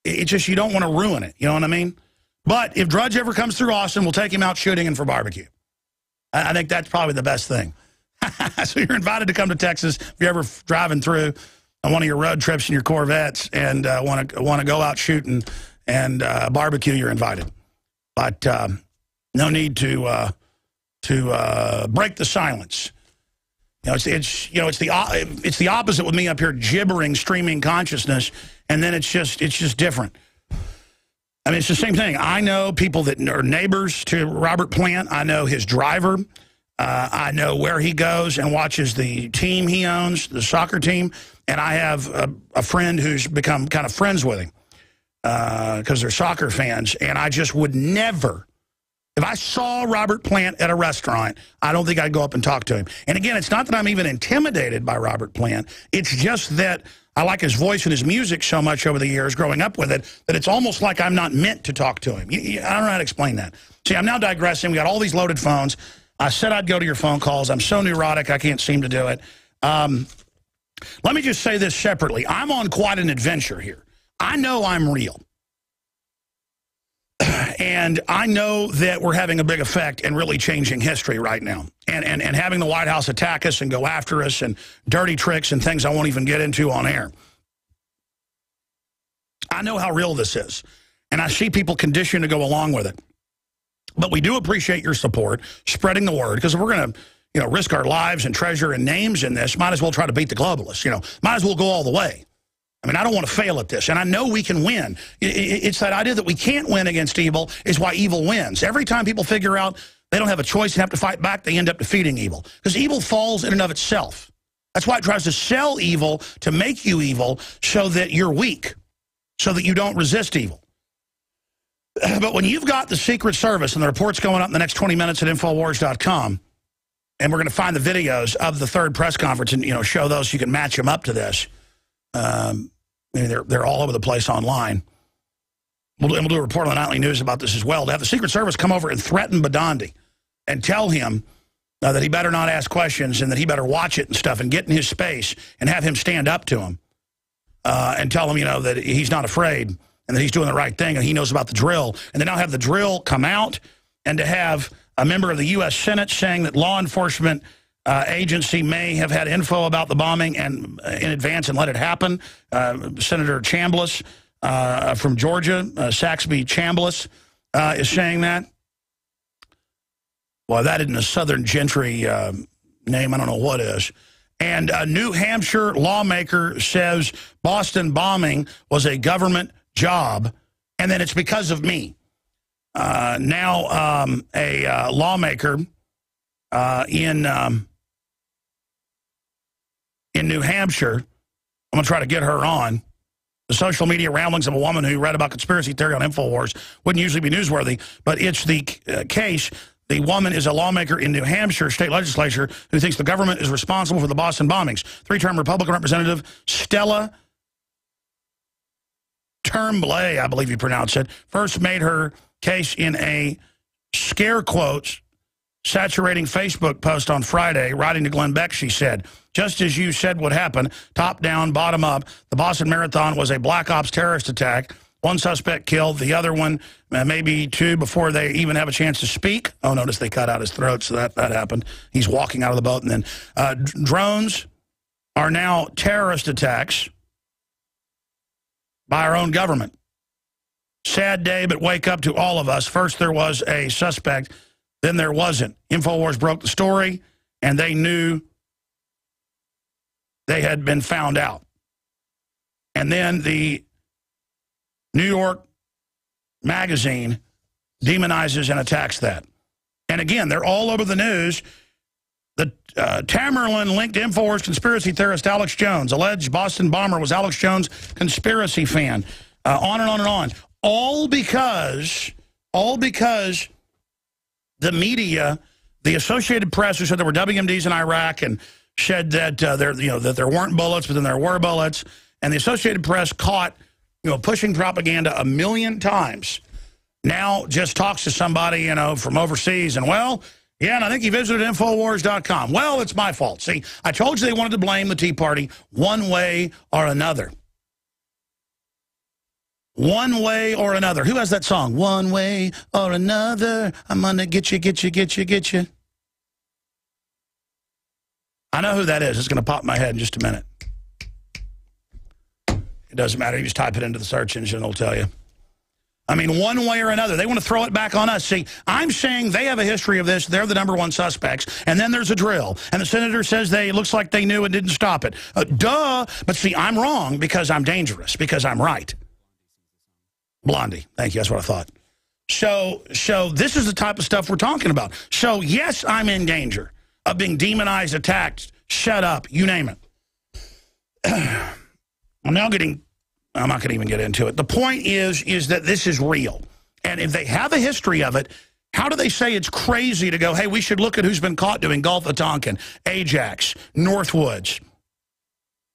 Speaker 1: it's just you don't want to ruin it. You know what I mean? But if Drudge ever comes through Austin, we'll take him out shooting and for barbecue. I think that's probably the best thing. So you're invited to come to Texas if you're ever driving through on one of your road trips in your Corvettes and want to go out shooting and barbecue, you're invited. But no need to break the silence. You know, it's the opposite with me up here gibbering, streaming consciousness, and then it's just different. I mean, it's the same thing. I know people that are neighbors to Robert Plant. I know his driver. I know where he goes and watches the team he owns, the soccer team. And I have a friend who's become kind of friends with him because they're soccer fans. And I just would never, if I saw Robert Plant at a restaurant, I don't think I'd go up and talk to him. And again, it's not that I'm even intimidated by Robert Plant. It's just that I like his voice and his music so much over the years, growing up with it, that it's almost like I'm not meant to talk to him. I don't know how to explain that. See, I'm now digressing. We got all these loaded phones. I said I'd go to your phone calls. I'm so neurotic, I can't seem to do it. Let me just say this separately. I'm on quite an adventure here. I know I'm real. And I know that we're having a big effect and really changing history right now. And having the White House attack us and go after us and dirty tricks and things I won't even get into on air. I know how real this is. And I see people conditioned to go along with it. But we do appreciate your support, spreading the word, because if we're going to, risk our lives and treasure and names in this, might as well try to beat the globalists. Might as well go all the way. I mean, I don't want to fail at this, and I know we can win. It's that idea that we can't win against evil is why evil wins. Every time people figure out They don't have a choice and have to fight back. They end up defeating evil. Because evil falls in and of itself. That's why it tries to sell evil to make you evil so that you're weak, so that you don't resist evil. But when you've got the Secret Service, and the report's going up in the next 20 minutes at Infowars.com, and we're going to find the videos of the third press conference and, show those so you can match them up to this. They're all over the place online. We'll do a report on the Nightly News about this as well. To have the Secret Service come over and threaten Badandi and tell him that he better not ask questions and that he better watch it and stuff and get in his space and have him stand up to him and tell him, that he's not afraid and that he's doing the right thing and he knows about the drill. And then now have the drill come out, and to have a member of the U.S. Senate saying that law enforcement agency may have had info about the bombing and in advance and let it happen. Senator Chambliss from Georgia, Saxby Chambliss, is saying that. Well, that isn't a Southern gentry name. I don't know what is. And a New Hampshire lawmaker says Boston bombing was a government job, and then it's because of me. Now a lawmaker in New Hampshire, I'm going to try to get her on. The social media ramblings of a woman who read about conspiracy theory on Infowars wouldn't usually be newsworthy, but it's the case. The woman is a lawmaker in New Hampshire state legislature who thinks the government is responsible for the Boston bombings. Three-term Republican Representative Stella Turnblay, I believe you pronounce it, first made her case in a scare quotes saturating Facebook post on Friday. Writing to Glenn Beck, she said, "Just as you said would happen, top down, bottom up, the Boston Marathon was a black ops terrorist attack. One suspect killed, the other one, maybe two, before they even have a chance to speak." Oh, notice they cut out his throat, so that happened. He's walking out of the boat. And then drones are now terrorist attacks by our own government. Sad day, but wake up to all of us. First there was a suspect, then there wasn't. Infowars broke the story, and they knew they had been found out. And then the New York Magazine demonizes and attacks that. And again, they're all over the news. The Tamerlan linked Infowars conspiracy theorist Alex Jones. Alleged Boston bomber was Alex Jones conspiracy fan. On and on and on. All because the media, the Associated Press, who said there were WMDs in Iraq and said that that there weren't bullets, but then there were bullets, and the Associated Press caught pushing propaganda 1 million times. Now just talks to somebody from overseas, and yeah, and I think he visited Infowars.com. Well, it's my fault. See, I told you they wanted to blame the Tea Party one way or another. One way or another. Who has that song? One way or another, I'm gonna get you, get you, get you, get you. I know who that is. It's going to pop in my head in just a minute. It doesn't matter. You just type it into the search engine, it'll tell you. I mean, one way or another. They want to throw it back on us. See, I'm saying they have a history of this. They're the #1 suspects. And then there's a drill. And the senator says it looks like they knew and didn't stop it. Duh. But see, I'm wrong because I'm dangerous, because I'm right. Blondie. Thank you. That's what I thought. So this is the type of stuff we're talking about. So, yes, I'm in danger of being demonized, attacked, shut up, you name it. I'm not going to even get into it. The point is that this is real. And if they have a history of it, how do they say it's crazy to go, hey, we should look at who's been caught doing Gulf of Tonkin, Ajax, Northwoods.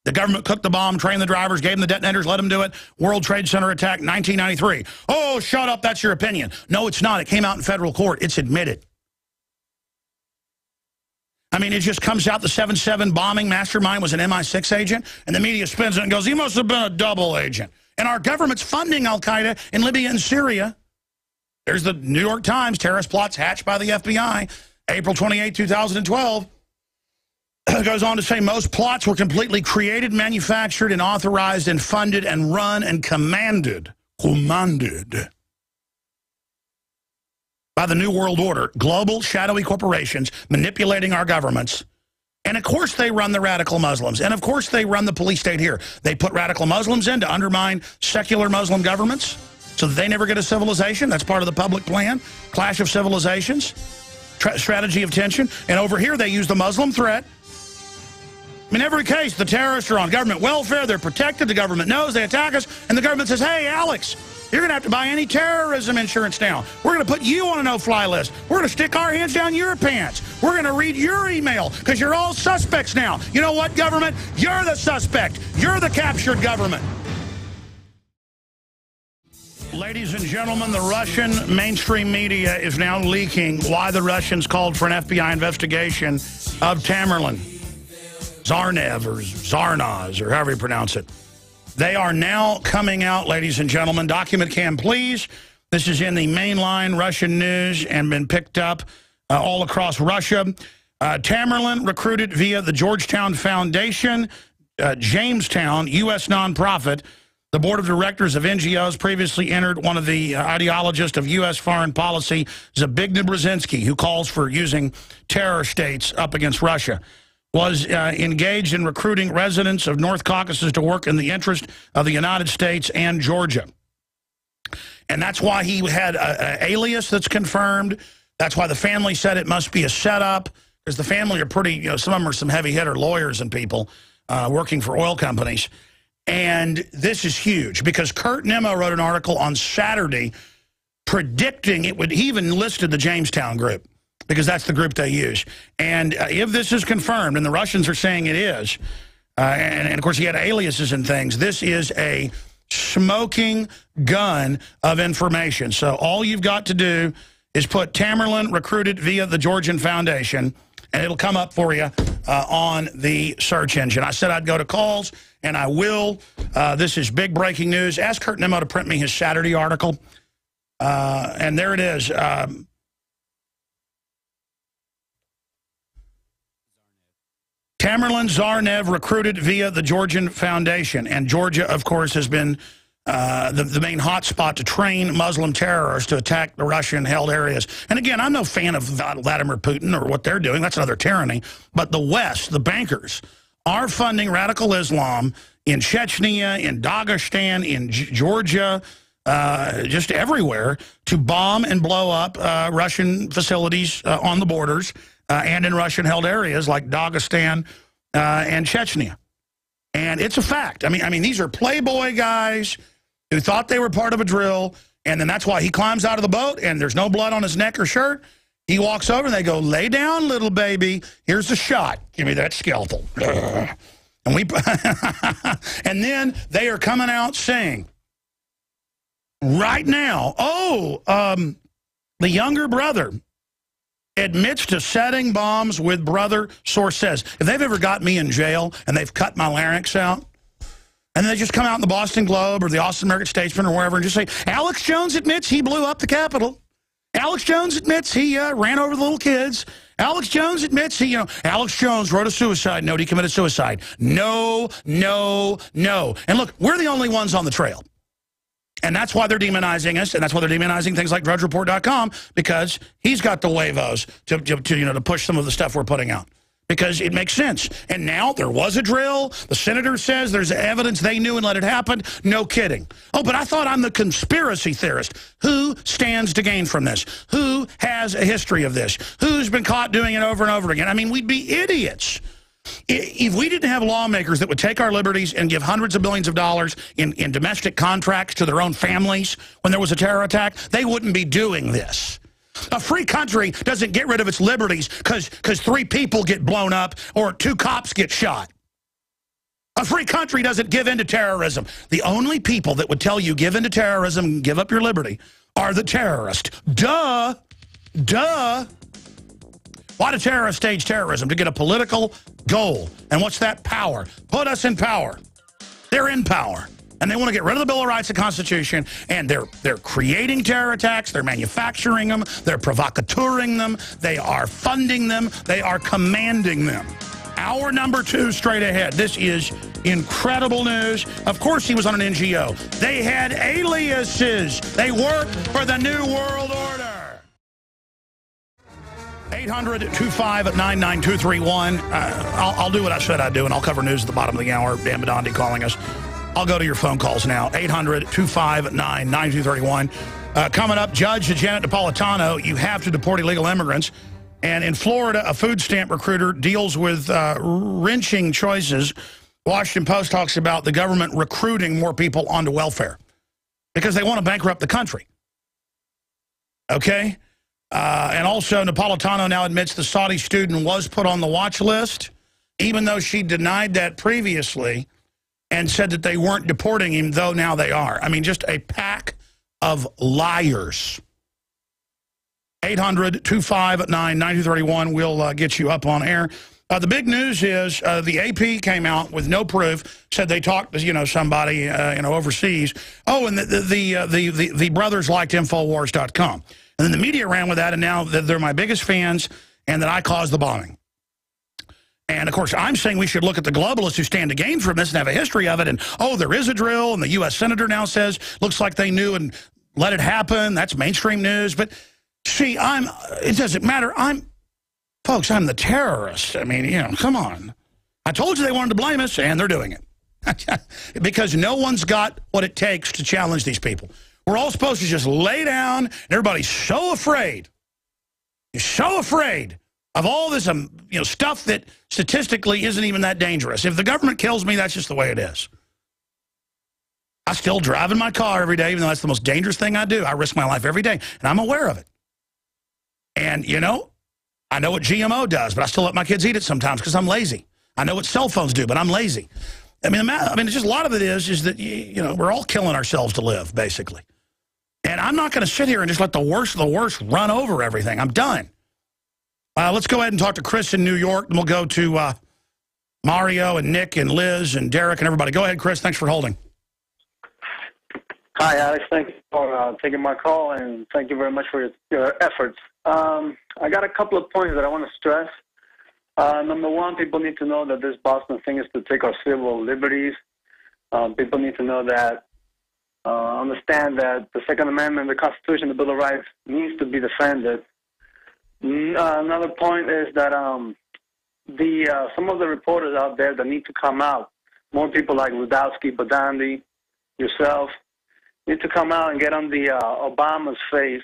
Speaker 1: The government cooked the bomb, trained the drivers, gave them the detonators, let them do it. World Trade Center attack, 1993. Oh, shut up, that's your opinion. No, it's not. It came out in federal court. It's admitted. I mean, it just comes out the 7/7 bombing mastermind was an MI6 agent, and the media spins it and goes, he must have been a double agent. And our government's funding al-Qaeda in Libya and Syria. There's the New York Times, terrorist plots hatched by the FBI, April 28, 2012. It goes on to say most plots were completely created, manufactured, and authorized, and funded, and run, and commanded by the New World Order, global shadowy corporations manipulating our governments. And, of course, they run the radical Muslims. And, of course, they run the police state here. They put radical Muslims in to undermine secular Muslim governments so that they never get a civilization. That's part of the public plan, clash of civilizations. strategy of tension. And over here, they use the Muslim threat. In every case, the terrorists are on government welfare. They're protected. The government knows they attack us. And the government says, hey, Alex, you're going to have to buy anti-terrorism insurance now. We're going to put you on a no-fly list. We're going to stick our hands down your pants. We're going to read your email because you're all suspects now. You know what, government? You're the suspect. You're the captured government. Ladies and gentlemen, the Russian mainstream media is now leaking why the Russians called for an FBI investigation of Tamerlan Tsarnaev or Tsarnaev or however you pronounce it. They are now coming out, ladies and gentlemen. Document cam, please. This is in the mainline Russian news and been picked up all across Russia. Tamerlan recruited via the Georgetown Foundation, Jamestown, U.S. nonprofit. The board of directors of NGOs previously entered one of the ideologists of U.S. foreign policy, Zbigniew Brzezinski, who calls for using terror states up against Russia, was engaged in recruiting residents of North Caucasus to work in the interest of the United States and Georgia. And that's why he had an alias that's confirmed. That's why the family said it must be a setup, because the family are pretty, you know, some of them are some heavy-hitter lawyers and people working for oil companies. And this is huge, because Kurt Nimmo wrote an article on Saturday predicting it would, he even listed the Jamestown group, because that's the group they use. And if this is confirmed, and the Russians are saying it is, and of course he had aliases and things, this is a smoking gun of information. So all you've got to do is put Tamerlan recruited via the Georgian Foundation, and it'll come up for you on the search engine. I said I'd go to calls, and I will. This is big breaking news. Ask Kurt Nimmo to print me his Saturday article. And there it is. Tamerlan Tsarnaev recruited via the Georgian Foundation. And Georgia, of course, has been the main hotspot to train Muslim terrorists to attack the Russian-held areas. And again, I'm no fan of Vladimir Putin or what they're doing. That's another tyranny. But the West, the bankers, are funding radical Islam in Chechnya, in Dagestan, in Georgia, just everywhere, to bomb and blow up Russian facilities on the borders and in Russian-held areas like Dagestan and Chechnya. And it's a fact. I mean, these are playboy guys who thought they were part of a drill, and then that's why he climbs out of the boat, and there's no blood on his neck or shirt. He walks over, and they go, lay down, little baby. Here's the shot. Give me that scalpel. And and then they are coming out saying, right now, the younger brother admits to setting bombs with brother, source says. If they've ever got me in jail and they've cut my larynx out, and they just come out in the Boston Globe or the Austin American Statesman or wherever and just say, Alex Jones admits he blew up the Capitol. Alex Jones admits he ran over the little kids. Alex Jones admits he, Alex Jones wrote a suicide note. He committed suicide. No, no, no. And look, we're the only ones on the trail. And that's why they're demonizing us, and that's why they're demonizing things like DrudgeReport.com, because he's got the huevos to push some of the stuff we're putting out. Because it makes sense. And now there was a drill. The senator says there's evidence they knew and let it happen. No kidding. Oh, but I thought I'm the conspiracy theorist. Who stands to gain from this? Who has a history of this? Who's been caught doing it over and over again? I mean, we'd be idiots if we didn't have lawmakers that would take our liberties and give hundreds of billions of dollars in domestic contracts to their own families when there was a terror attack. They wouldn't be doing this. A free country doesn't get rid of its liberties because 3 people get blown up or 2 cops get shot. A free country doesn't give in to terrorism. The only people that would tell you give in to terrorism and give up your liberty are the terrorists. Duh. Duh. Why do terrorists stage terrorism? To get a political goal. And what's that? Power. Put us in power. They're in power. And they want to get rid of the Bill of Rights and Constitution, and they're creating terror attacks, they're manufacturing them, they're provocateuring them, they are funding them, they are commanding them. Hour number 2 straight ahead. This is incredible news. Of course he was on an NGO. They had aliases. They worked for the New World Order. 800-259-9231. I'll do what I said I'd do, and I'll cover news at the bottom of the hour. Dan Badandi calling us. I'll go to your phone calls now. 800-259-9231. Coming up, Judge Janet Napolitano, you have to deport illegal immigrants. And in Florida, a food stamp recruiter deals with wrenching choices. Washington Post talks about the government recruiting more people onto welfare because they want to bankrupt the country. Okay? And also, Napolitano now admits the Saudi student was put on the watch list, even though she denied that previously and said that they weren't deporting him, though now they are. I mean, just a pack of liars. 800-259-9231. We'll get you up on air. The big news is the AP came out with no proof, said they talked to, somebody, overseas. Oh, and the brothers liked Infowars.com. And then the media ran with that, and now they're my biggest fans, and that I caused the bombing. And, of course, I'm saying we should look at the globalists who stand to gain from this and have a history of it. And, oh, there is a drill, and the U.S. Senator now says, looks like they knew and let it happen. That's mainstream news. But, see, it doesn't matter. Folks, I'm the terrorist. I mean, come on. I told you they wanted to blame us, and they're doing it. Because no one's got what it takes to challenge these people. We're all supposed to just lay down, and everybody's so afraid. You're so afraid of all this stuff that statistically isn't even that dangerous. If the government kills me, that's just the way it is. I still drive in my car every day, even though that's the most dangerous thing I do. I risk my life every day, and I'm aware of it. And, I know what GMO does, but I still let my kids eat it sometimes because I'm lazy. I know what cell phones do, but I'm lazy. It's just a lot of it is that, we're all killing ourselves to live, basically. And I'm not going to sit here and just let the worst of the worst run over everything. I'm done. Let's go ahead and talk to Chris in New York, and we'll go to Mario and Nick and Liz and Derek and everybody. Go ahead, Chris. Thanks for holding.
Speaker 3: Hi, Alex. Thank you for taking my call, and thank you very much for your efforts. I got a couple of points that I want to stress. Number one, people need to know that this Boston thing is to take our civil liberties. People need to know that, understand that the Second Amendment, the Constitution, the Bill of Rights needs to be defended. Another point is that some of the reporters out there that need to come out, more people like Rudowski, Badandi, yourself, need to come out and get on the Obama's face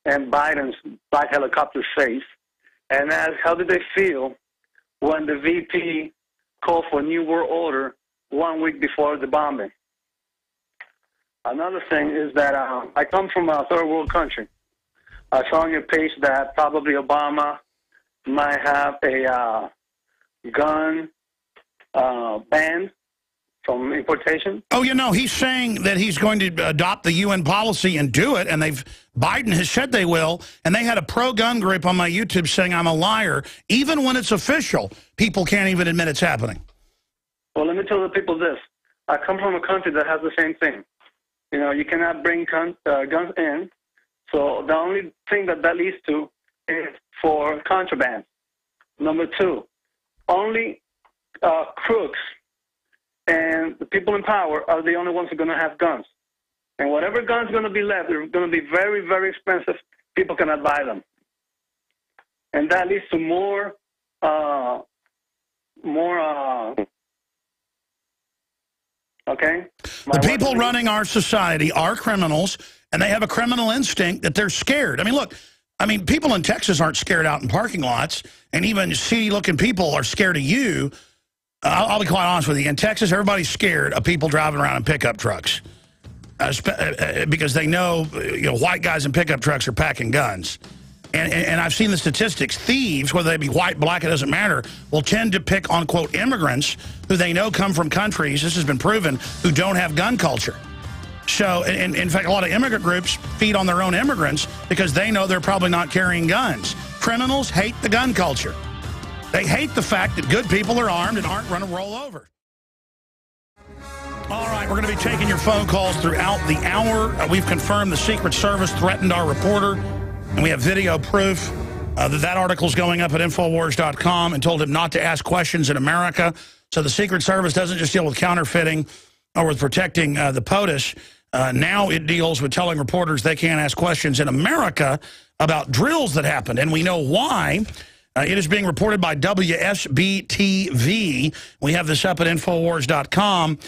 Speaker 3: and Biden's black helicopter's face and ask how did they feel when the VP called for a new world order 1 week before the bombing. Another thing is that I come from a third world country. I saw on your page that probably Obama might have a gun ban from importation. Oh,
Speaker 1: he's saying that he's going to adopt the UN policy and do it, and Biden has said they will, and they had a pro-gun group on my YouTube saying I'm a liar. Even when it's official, people can't even admit it's happening.
Speaker 3: Well, let me tell the people this. I come from a country that has the same thing. You cannot bring guns in, so the only thing that leads to is for contraband. Number two, only crooks and the people in power are the only ones who are going to have guns. And whatever guns are going to be left, they're going to be very, very expensive. People cannot buy them. And that leads to more, okay?
Speaker 1: The people running our society are criminals, and they have a criminal instinct that they're scared. Look, people in Texas aren't scared out in parking lots, and even seedy-looking people are scared of you. I'll be quite honest with you. In Texas, everybody's scared of people driving around in pickup trucks because they know, white guys in pickup trucks are packing guns. And I've seen the statistics. Thieves, whether they be white, black, it doesn't matter, will tend to pick on, quote, immigrants who they know come from countries, this has been proven, who don't have gun culture. So, in fact, a lot of immigrant groups feed on their own immigrants because they know they're probably not carrying guns. Criminals hate the gun culture. They hate the fact that good people are armed and aren't going to roll over. All right, we're going to be taking your phone calls throughout the hour. We've confirmed the Secret Service threatened our reporter, and we have video proof that article is going up at Infowars.com and told him not to ask questions in America. So the Secret Service doesn't just deal with counterfeiting or with protecting the POTUS. Now it deals with telling reporters they can't ask questions in America about drills that happened. And we know why. It is being reported by WSB-TV. We have this up at Infowars.com.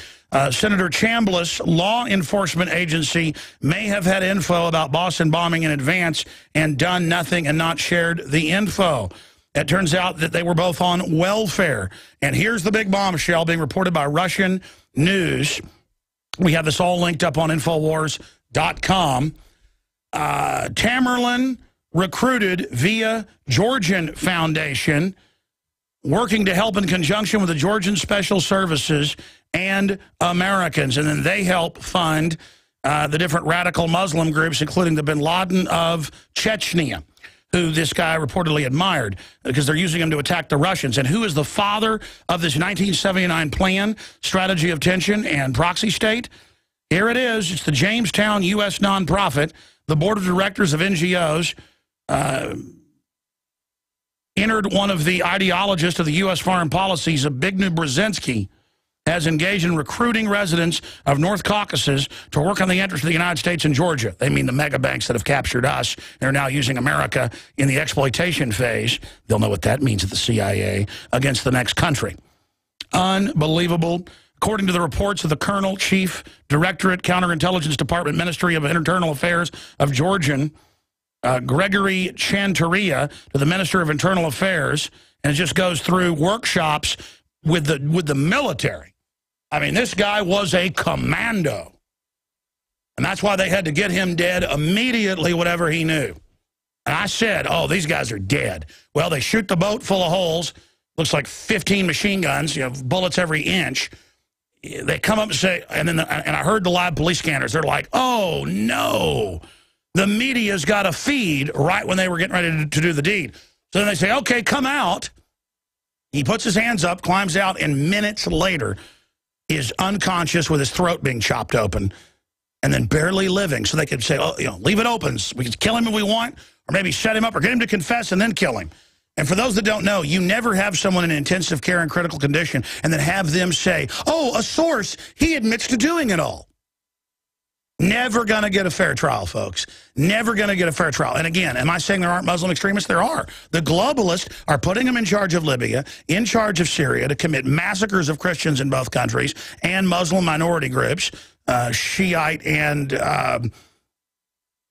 Speaker 1: Senator Chambliss' law enforcement agency may have had info about Boston bombing in advance and done nothing and not shared the info. It turns out that they were both on welfare. And here's the big bombshell being reported by Russian news. We have this all linked up on Infowars.com. Tamerlan recruited via Georgian Foundation, working to help in conjunction with the Georgian Special Services and Americans. And then they help fund the different radical Muslim groups, including the bin Laden of Chechnya, who this guy reportedly admired because they're using him to attack the Russians. And who is the father of this 1979 plan, strategy of tension and proxy state? Here it is. It's the Jamestown U.S. nonprofit. The board of directors of NGOs entered one of the ideologists of the U.S. foreign policies, Zbigniew Brzezinski, has engaged in recruiting residents of North Caucasus to work on the interests of the United States and Georgia. They mean the mega banks that have captured us and are now using America in the exploitation phase. They'll know what that means at the CIA against the next country. Unbelievable. According to the reports of the Colonel, Chief Directorate, Counterintelligence Department, Ministry of Internal Affairs of Georgian, Gregory Chanteria, to the Minister of Internal Affairs, and it just goes through workshops with the military. I mean, this guy was a commando. And that's why they had to get him dead immediately, whatever he knew. And I said, oh, these guys are dead. Well, they shoot the boat full of holes. Looks like 15 machine guns, bullets every inch. They come up and say, and I heard the live police scanners. They're like, oh, no. The media's got a feed right when they were getting ready to do the deed. So then they say, okay, come out. He puts his hands up, climbs out, and minutes later is unconscious with his throat being chopped open and then barely living. So they could say, oh, leave it open. We can kill him if we want, or maybe set him up or get him to confess and then kill him. And for those that don't know, you never have someone in intensive care and critical condition and then have them say, oh, a source, he admits to doing it all. Never going to get a fair trial, folks. Never going to get a fair trial. And again, am I saying there aren't Muslim extremists? There are. The globalists are putting them in charge of Libya, in charge of Syria, to commit massacres of Christians in both countries and Muslim minority groups, Shiite and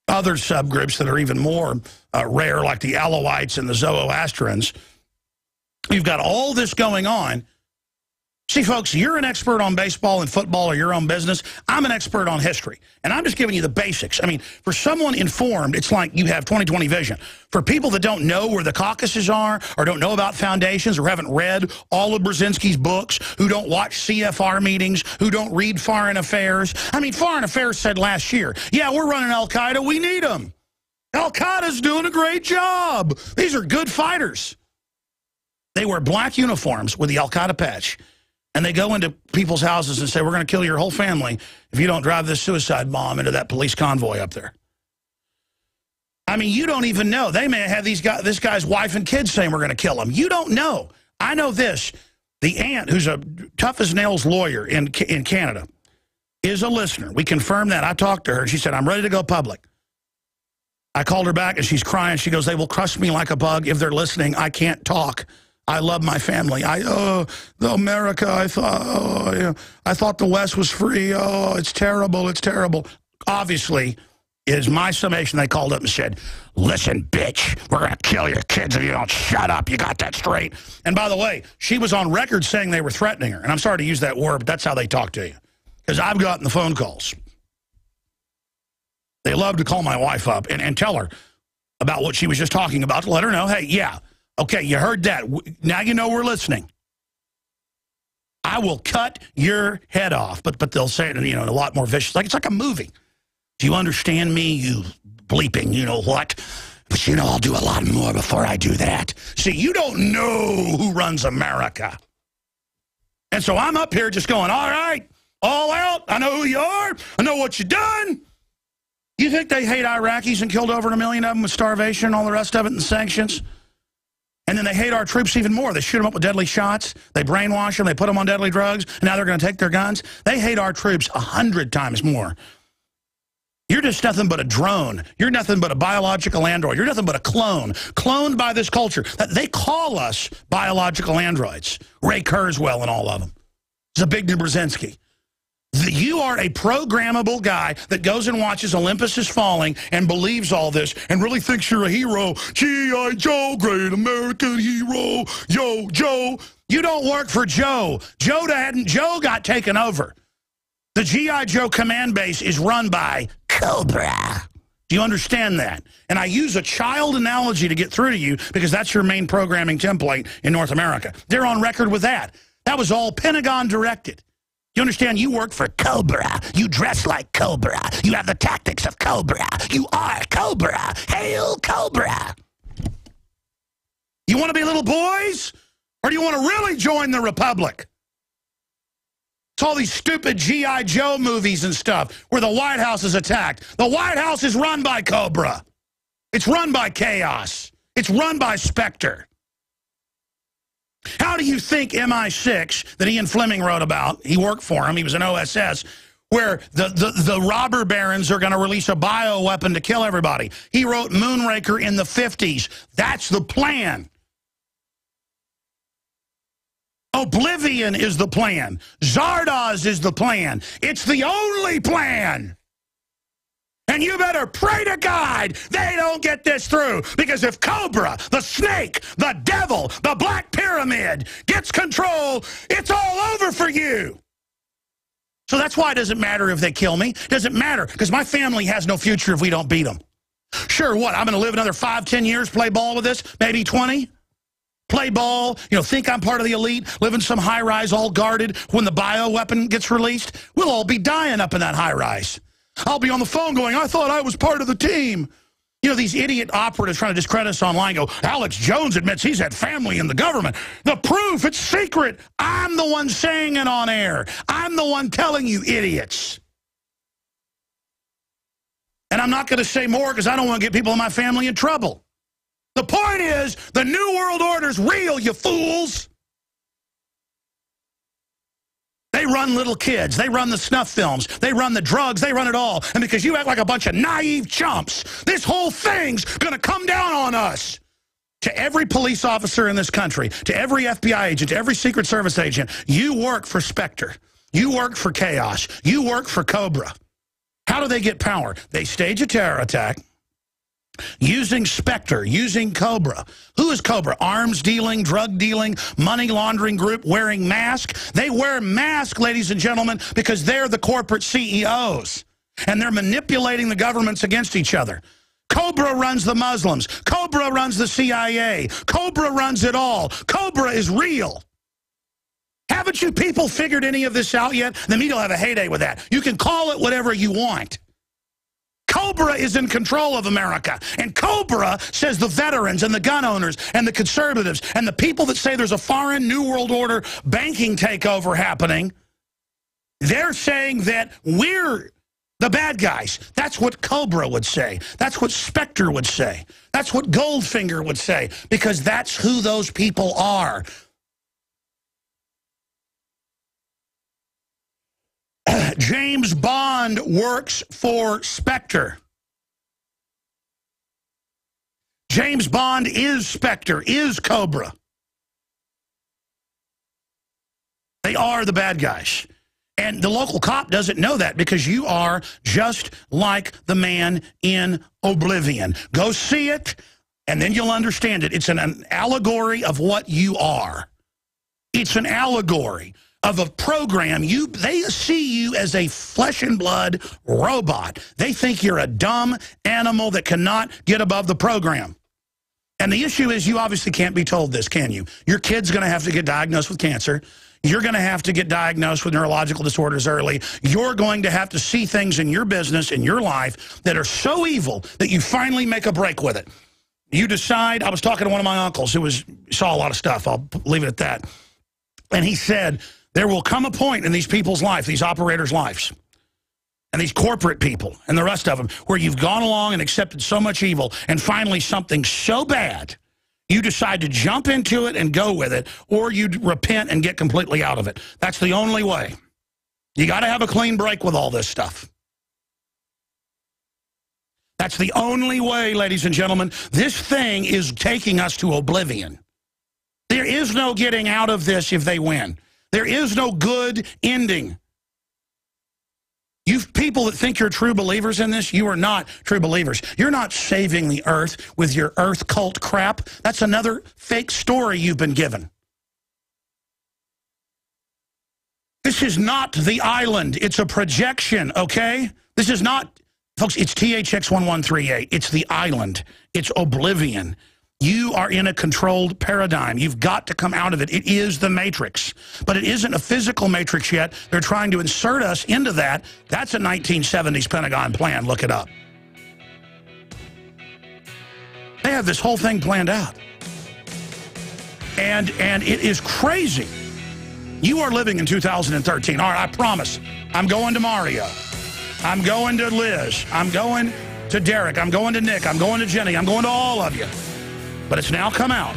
Speaker 1: other subgroups that are even more rare, like the Alawites and the Zoroastrians. You've got all this going on. See, folks, you're an expert on baseball and football or your own business. I'm an expert on history, and I'm just giving you the basics. I mean, for someone informed, it's like you have 20/20 vision. For people that don't know where the Caucasus are or don't know about foundations or haven't read all of Brzezinski's books, who don't watch CFR meetings, who don't read Foreign Affairs. I mean, Foreign Affairs said last year, yeah, we're running Al-Qaeda. We need them. Al-Qaeda's doing a great job. These are good fighters. They wear black uniforms with the Al-Qaeda patch. And they go into people's houses and say, we're going to kill your whole family if you don't drive this suicide bomb into that police convoy up there. I mean, you don't even know. They may have this guy's wife and kids saying we're going to kill him. You don't know. I know this. The aunt, who's a tough-as-nails lawyer in Canada, is a listener. We confirmed that. I talked to her. She said, I'm ready to go public. I called her back, and she's crying. She goes, they will crush me like a bug if they're listening. I can't talk. I love my family. The America, I thought the West was free. Oh, it's terrible. It's terrible. Obviously, it is my summation. They called up and said, listen, bitch, we're going to kill your kids if you don't shut up. You got that straight. And by the way, she was on record saying they were threatening her. And I'm sorry to use that word, but that's how they talk to you. Because I've gotten the phone calls. They love to call my wife up and tell her about what she was just talking about to let her know, hey, yeah. Okay, you heard that. Now you know we're listening. I will cut your head off. But they'll say it in a lot more vicious. It's like a movie. Do you understand me, you bleeping, you know what? But I'll do a lot more before I do that. See, you don't know who runs America. And so I'm up here just going, all right, all out. I know who you are. I know what you've done. You think they hate Iraqis and killed over 1 million of them with starvation and all the rest of it and sanctions? And then they hate our troops even more. They shoot them up with deadly shots. They brainwash them. They put them on deadly drugs. And now they're going to take their guns. They hate our troops 100 times more You're just nothing but a drone. You're nothing but a biological android. You're nothing but a clone, cloned by this culture. They call us biological androids. Ray Kurzweil and all of them. Zbigniew Brzezinski. You are a programmable guy that goes and watches Olympus Is Falling and believes all this and really thinks you're a hero. G.I. Joe, great American hero. Yo, Joe. You don't work for Joe. Joe got taken over. The G.I. Joe command base is run by Cobra. Do you understand that? And I use a child analogy to get through to you because that's your main programming template in North America. They're on record with that. That was all Pentagon directed. You understand? You work for Cobra. You dress like Cobra. You have the tactics of Cobra. You are Cobra. Hail Cobra. You want to be little boys? Or do you want to really join the Republic? It's all these stupid G.I. Joe movies and stuff where the White House is attacked. The White House is run by Cobra. It's run by Chaos. It's run by Spectre. How do you think MI6 that Ian Fleming wrote about, he worked for him, he was an OSS, where the robber barons are going to release a bioweapon to kill everybody? He wrote Moonraker in the 50s. That's the plan. Oblivion is the plan. Zardoz is the plan. It's the only plan. And you better pray to God they don't get this through. Because if Cobra, the snake, the devil, the Black Pyramid gets control, it's all over for you. So that's why it doesn't matter if they kill me. It doesn't matter because my family has no future if we don't beat them. Sure, what? I'm going to live another 5, 10 years, play ball with this, maybe 20? Play ball, think I'm part of the elite, live in some high-rise all guarded when the bioweapon gets released? We'll all be dying up in that high-rise. I'll be on the phone going, I thought I was part of the team. These idiot operatives trying to discredit us online go, Alex Jones admits he's had family in the government. The proof, it's secret. I'm the one saying it on air. I'm the one telling you, idiots. And I'm not going to say more because I don't want to get people in my family in trouble. The point is, the New World Order's real, you fools. They run little kids. They run the snuff films. They run the drugs. They run it all. And because you act like a bunch of naive chumps, this whole thing's going to come down on us. To every police officer in this country, to every FBI agent, to every Secret Service agent, you work for Spectre. You work for Chaos. You work for Cobra. How do they get power? They stage a terror attack. Using Spectre, using Cobra. Who is Cobra? Arms dealing, drug dealing, money laundering group wearing masks. They wear masks, ladies and gentlemen, because they're the corporate CEOs. And they're manipulating the governments against each other. Cobra runs the Muslims. Cobra runs the CIA. Cobra runs it all. Cobra is real. Haven't you people figured any of this out yet? The media will have a heyday with that. You can call it whatever you want. Cobra is in control of America. And Cobra says the veterans and the gun owners and the conservatives and the people that say there's a foreign New World Order banking takeover happening, they're saying that we're the bad guys. That's what Cobra would say. That's what Spectre would say. That's what Goldfinger would say, because that's who those people are. James Bond works for Spectre. James Bond is Spectre, is Cobra. They are the bad guys. And the local cop doesn't know that because you are just like the man in Oblivion. Go see it, and then you'll understand it. It's an allegory of what you are. It's an allegory of a program. They see you as a flesh and blood robot. They think you're a dumb animal that cannot get above the program. And the issue is you obviously can't be told this, can you? Your kid's going to have to get diagnosed with cancer. You're going to have to get diagnosed with neurological disorders early. You're going to have to see things in your business, in your life, that are so evil that you finally make a break with it. You decide, I was talking to one of my uncles who saw a lot of stuff. I'll leave it at that. And he said, there will come a point in these people's life, these operators' lives, and these corporate people and the rest of them, where you've gone along and accepted so much evil, and finally something so bad, you decide to jump into it and go with it, or you repent and get completely out of it. That's the only way. You got to have a clean break with all this stuff. That's the only way, ladies and gentlemen. This thing is taking us to oblivion. There is no getting out of this if they win. There is no good ending. You people that think you're true believers in this, you are not true believers. You're not saving the earth with your earth cult crap. That's another fake story you've been given. This is not the island. It's a projection, okay? This is not, folks, it's THX1138. It's the island. It's oblivion. You are in a controlled paradigm. You've got to come out of it. It is the Matrix. But it isn't a physical Matrix yet. They're trying to insert us into that. That's a 1970s Pentagon plan. Look it up. They have this whole thing planned out. And it is crazy. You are living in 2013. All right, I promise. I'm going to Mario. I'm going to Liz. I'm going to Derek. I'm going to Nick. I'm going to Jenny. I'm going to all of you. But it's now come out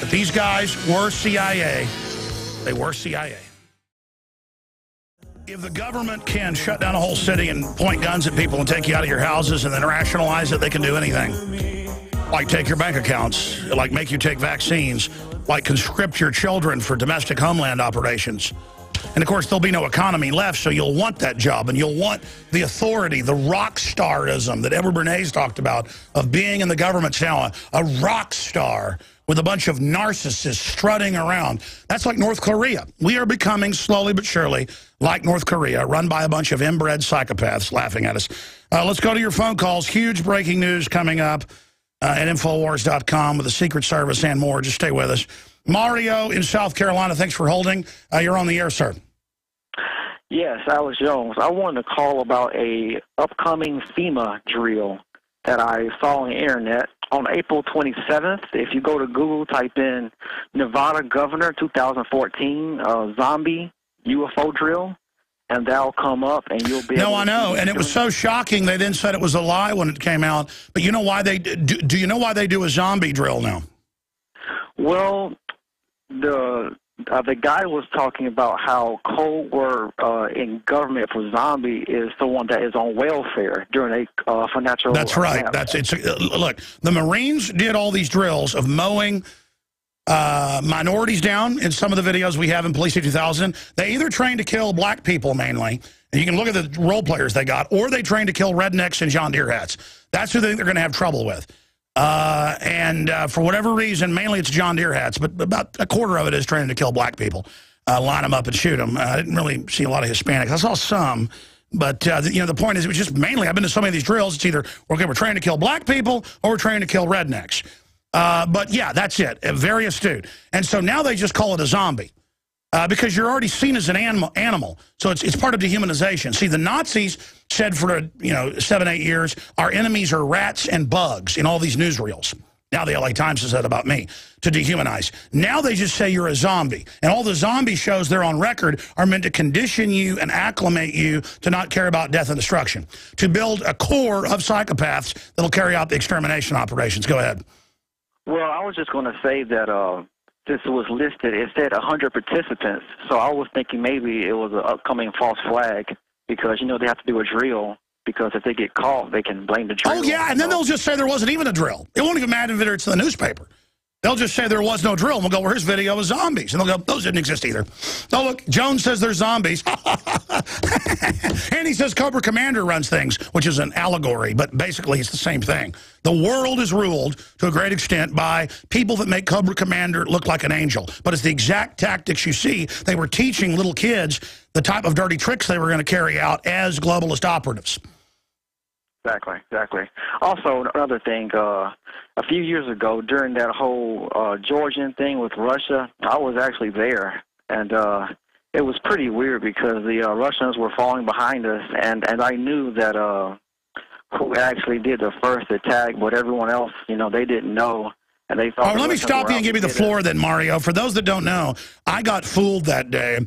Speaker 1: that these guys were CIA. They were CIA. If the government can shut down a whole city and point guns at people and take you out of your houses and then rationalize it, they can do anything. Like take your bank accounts, like make you take vaccines, like conscript your children for domestic homeland operations. And, of course, there'll be no economy left, so you'll want that job, and you'll want the authority, the rock starism that Edward Bernays talked about of being in the government now, a rock star with a bunch of narcissists strutting around. That's like North Korea. We are becoming, slowly but surely, like North Korea, run by a bunch of inbred psychopaths laughing at us. Let's go to your phone calls. Huge breaking news coming up at Infowars.com with the Secret Service and more. Just stay with us. Mario in South Carolina, thanks for holding. You're on the air, sir.
Speaker 4: Yes, Alex Jones. I wanted to call about a upcoming FEMA drill that I saw on the internet on April 27th. If you go to Google, type in Nevada Governor 2014 zombie UFO drill, and that'll come up, and you'll be able to...
Speaker 1: No, I know, and it was so shocking they then said it was a lie when it came out. But you know why they do you know why they do a zombie drill now?
Speaker 4: Well, the guy was talking about how code word in government for zombie is someone that is on welfare during a financial...
Speaker 1: That's right. Look, the Marines did all these drills of mowing minorities down in some of the videos we have in Police 2000. They either trained to kill black people mainly, and you can look at the role players they got, or they trained to kill rednecks and John Deere hats. That's who they think they're going to have trouble with. For whatever reason, mainly it's John Deere hats, but about a quarter of it is training to kill black people, line them up and shoot them. I didn't really see a lot of Hispanics. I saw some, but the point is, it was just mainly, I've been to so many of these drills, it's either, okay, we're trying to kill black people or we're trying to kill rednecks. But yeah, that's it. Very astute. And so now they just call it a zombie. Because you're already seen as an animal. So it's part of dehumanization. See, the Nazis said for 7-8 years, our enemies are rats and bugs in all these newsreels. Now the LA Times has said about me, to dehumanize. Now they just say you're a zombie. And all the zombie shows they're on record are meant to condition you and acclimate you to not care about death and destruction. To build a core of psychopaths that'll carry out the extermination operations. Go ahead.
Speaker 4: Well, I was just going to say that... Since it was listed, it said 100 participants. So I was thinking maybe it was an upcoming false flag because, they have to do a drill because if they get caught, they can blame the drill.
Speaker 1: Oh, yeah, and then they'll just say there wasn't even a drill. It won't even matter if it's in the newspaper. They'll just say there was no drill, and we'll go, well, here's video of zombies. And they'll go, those didn't exist either. Oh, look, Jones says there's zombies. And he says Cobra Commander runs things, which is an allegory, but basically it's the same thing. The world is ruled, to a great extent, by people that make Cobra Commander look like an angel. But it's the exact tactics you see. They were teaching little kids the type of dirty tricks they were going to carry out as globalist operatives.
Speaker 4: Exactly. Also, another thing, a few years ago, during that whole Georgian thing with Russia, I was actually there, and it was pretty weird because the Russians were falling behind us, and I knew that who actually did the first attack, but everyone else, they didn't know, and they thought...
Speaker 1: Oh, let me stop you and give you the floor then, Mario. For those that don't know, I got fooled that day.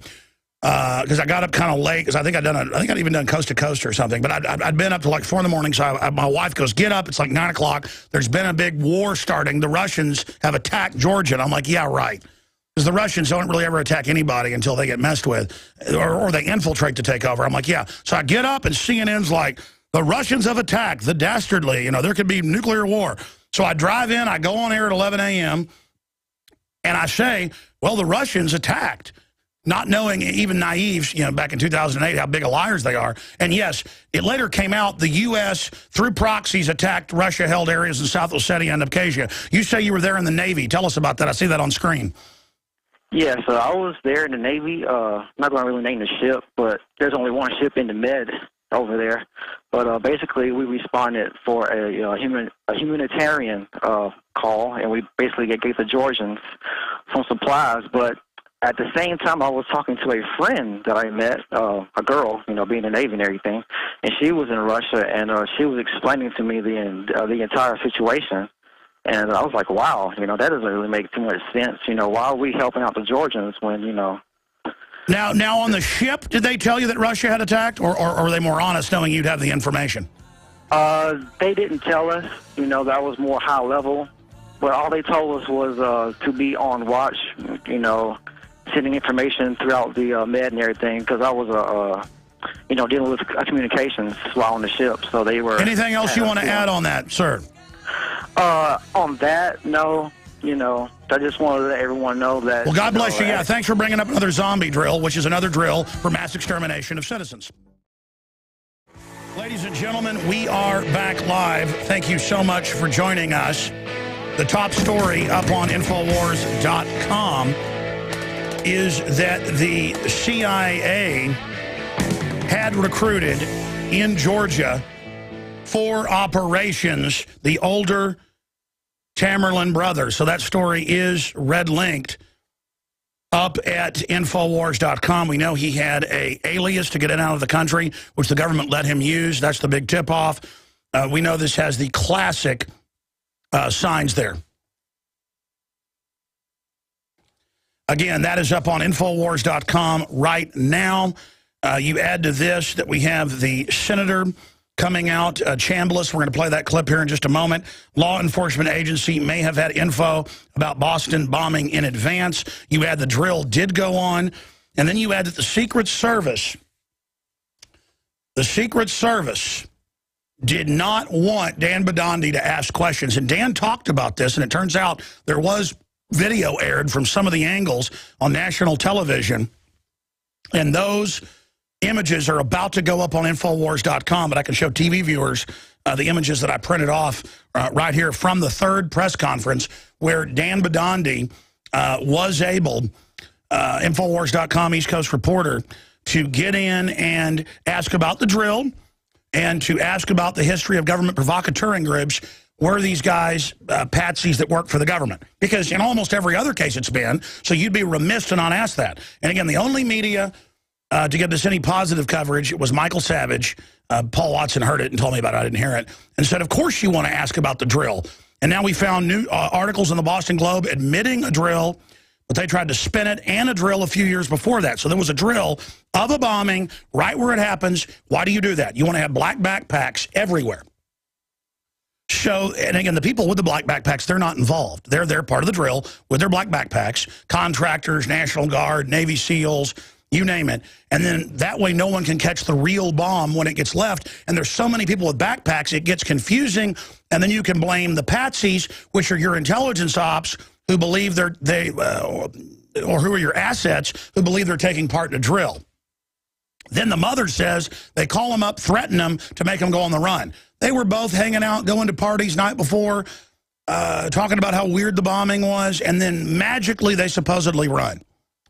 Speaker 1: Because I got up kind of late, because I think I'd even done coast to coast or something. But I'd been up to like 4 in the morning, so my wife goes, get up, it's like 9 o'clock. There's been a big war starting. The Russians have attacked Georgia. And I'm like, yeah, right. Because the Russians don't really ever attack anybody until they get messed with, or they infiltrate to take over. I'm like, yeah. So I get up, and CNN's like, The Russians have attacked, the dastardly, there could be nuclear war. So I drive in, I go on air at 11 a.m., and I say, well, the Russians attacked, not knowing, even naives, back in 2008, how big of liars they are. And yes, it later came out the U.S., through proxies, attacked Russia-held areas in South Ossetia and Abkhazia. You say you were there in the Navy. Tell us about that. I see that on screen.
Speaker 4: Yeah, so I was there in the Navy. I'm not going to really name the ship, but there's only one ship in the Med over there. But basically, we responded for a humanitarian call, and we basically gave the Georgians some supplies. But at the same time, I was talking to a friend that I met, a girl, being in the Navy and everything, and she was in Russia, and she was explaining to me the entire situation. And I was like, wow, that doesn't really make too much sense. Why are we helping out the Georgians when,
Speaker 1: Now on the ship, did they tell you that Russia had attacked, or were they more honest knowing you'd have the information?
Speaker 4: They didn't tell us. That was more high level. But all they told us was to be on watch, sending information throughout the Med and everything, because I was, dealing with communications while on the ship. So they were... Anything
Speaker 1: else you want to add on that, sir?
Speaker 4: On that, no. I just wanted to let everyone know that...
Speaker 1: Well, God bless you. Yeah, thanks for bringing up another zombie drill, which is another drill for mass extermination of citizens. Ladies and gentlemen, we are back live. Thank you so much for joining us. The top story up on Infowars.com is that the CIA had recruited in Georgia for operations the older Tamerlan brothers. So that story is red-linked up at Infowars.com. We know he had an alias to get in and out of the country, which the government let him use. That's the big tip-off. We know this has the classic signs there. Again, that is up on Infowars.com right now. You add to this that we have the senator coming out, Chambliss. We're going to play that clip here in just a moment. Law enforcement agency may have had info about Boston bombing in advance. You add the drill did go on. And then you add that the Secret Service did not want Dan Bidandi to ask questions. And Dan talked about this, and it turns out there was video aired from some of the angles on national television. And those images are about to go up on Infowars.com, but I can show TV viewers the images that I printed off right here from the third press conference where Dan Bidandi was able, Infowars.com East Coast reporter, to get in and ask about the drill and to ask about the history of government provocateuring groups. Were these guys patsies that work for the government? Because in almost every other case it's been, so you'd be remiss to not ask that. And again, the only media to give us any positive coverage, it was Michael Savage. Paul Watson heard it and told me about it. I didn't hear it. And said, of course you want to ask about the drill. And now we found new articles in the Boston Globe admitting a drill, but they tried to spin it and a drill a few years before that. So there was a drill of a bombing right where it happens. Why do you do that? You want to have black backpacks everywhere. So, and again, the people with the black backpacks, they're not involved. They're part of the drill with their black backpacks, contractors, National Guard, Navy SEALs, you name it. And then that way no one can catch the real bomb when it gets left. And there's so many people with backpacks, it gets confusing. And then you can blame the patsies, which are your intelligence ops, who believe or who are your assets, who believe they're taking part in a drill. Then the mother says they call them up, threaten them to make them go on the run. They were both hanging out, going to parties night before, talking about how weird the bombing was, and then magically they supposedly run.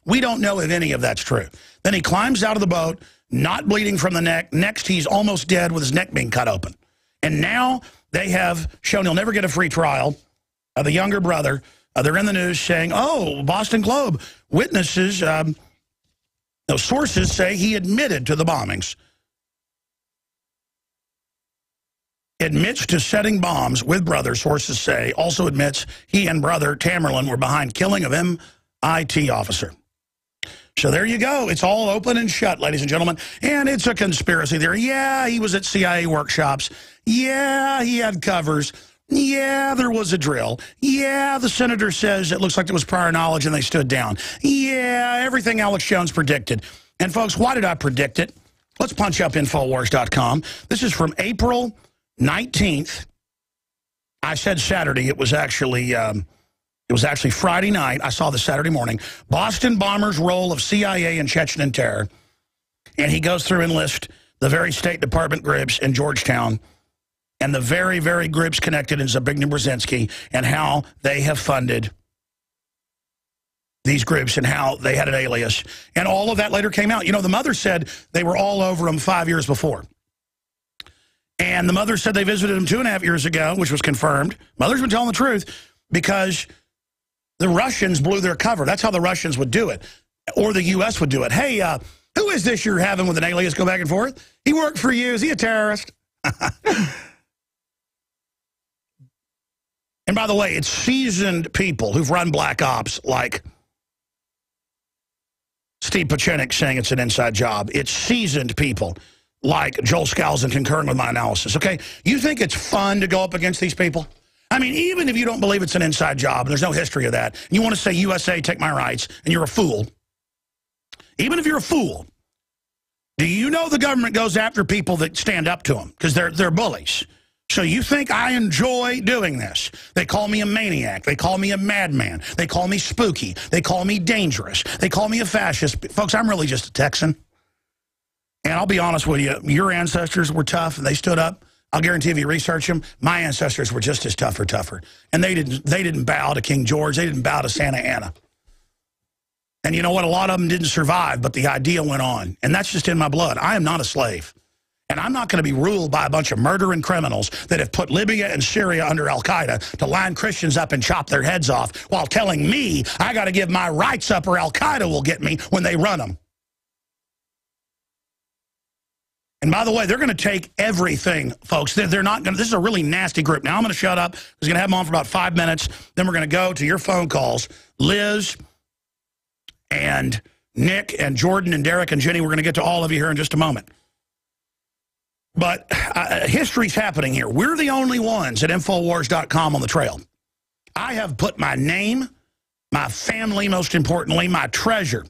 Speaker 1: We don't know if any of that's true. Then he climbs out of the boat, not bleeding from the neck. Next, he's almost dead with his neck being cut open. And now they have shown he'll never get a free trial. The younger brother, they're in the news saying, oh, Boston Globe witnesses, sources say he admitted to the bombings. Admits to setting bombs with brother, sources say. Also admits he and brother Tamerlan were behind killing of MIT officer. So there you go. It's all open and shut, ladies and gentlemen. And it's a conspiracy theory. Yeah, he was at CIA workshops. Yeah, he had covers. Yeah, there was a drill. Yeah, the senator says it looks like there was prior knowledge and they stood down. Yeah, everything Alex Jones predicted. And folks, why did I predict it? Let's punch up Infowars.com. This is from April 19th. I said Saturday. It was actually Friday night. I saw this Saturday morning. Boston bombers' role of CIA in Chechen terror. And he goes through and lists the very State Department groups in Georgetown and the very, very groups connected in Zbigniew Brzezinski and how they have funded these groups and how they had an alias. And all of that later came out. You know, the mother said they were all over them 5 years before. And the mother said they visited him 2.5 years ago, which was confirmed. Mother's been telling the truth because the Russians blew their cover. That's how the Russians would do it. Or the U.S. would do it. Hey, who is this you're having with an alias go back and forth? He worked for you. Is he a terrorist? And by the way, it's seasoned people who've run black ops like Steve Pachenik saying it's an inside job. It's seasoned people like Joel Skousen concurring with my analysis, okay? You think it's fun to go up against these people? I mean, even if you don't believe it's an inside job, and there's no history of that, and you want to say, USA, take my rights, and you're a fool, even if you're a fool, do you know the government goes after people that stand up to them because they're bullies? So you think I enjoy doing this? They call me a maniac. They call me a madman. They call me spooky. They call me dangerous. They call me a fascist. Folks, I'm really just a Texan. And I'll be honest with you, your ancestors were tough and they stood up. I'll guarantee if you research them, my ancestors were just as tough or tougher. And they didn't bow to King George. They didn't bow to Santa Anna. And you know what? A lot of them didn't survive, but the idea went on. And that's just in my blood. I am not a slave. And I'm not going to be ruled by a bunch of murdering criminals that have put Libya and Syria under al-Qaeda to line Christians up and chop their heads off while telling me I got to give my rights up or al-Qaeda will get me when they run them. And by the way, they're going to take everything, folks. They're not going to. This is a really nasty group. Now I'm going to shut up. I was going to have them on for about 5 minutes. Then we're going to go to your phone calls. Liz and Nick and Jordan and Derek and Jenny, we're going to get to all of you here in just a moment. But history's happening here. We're the only ones at Infowars.com on the trail. I have put my name, my family, most importantly, my treasure,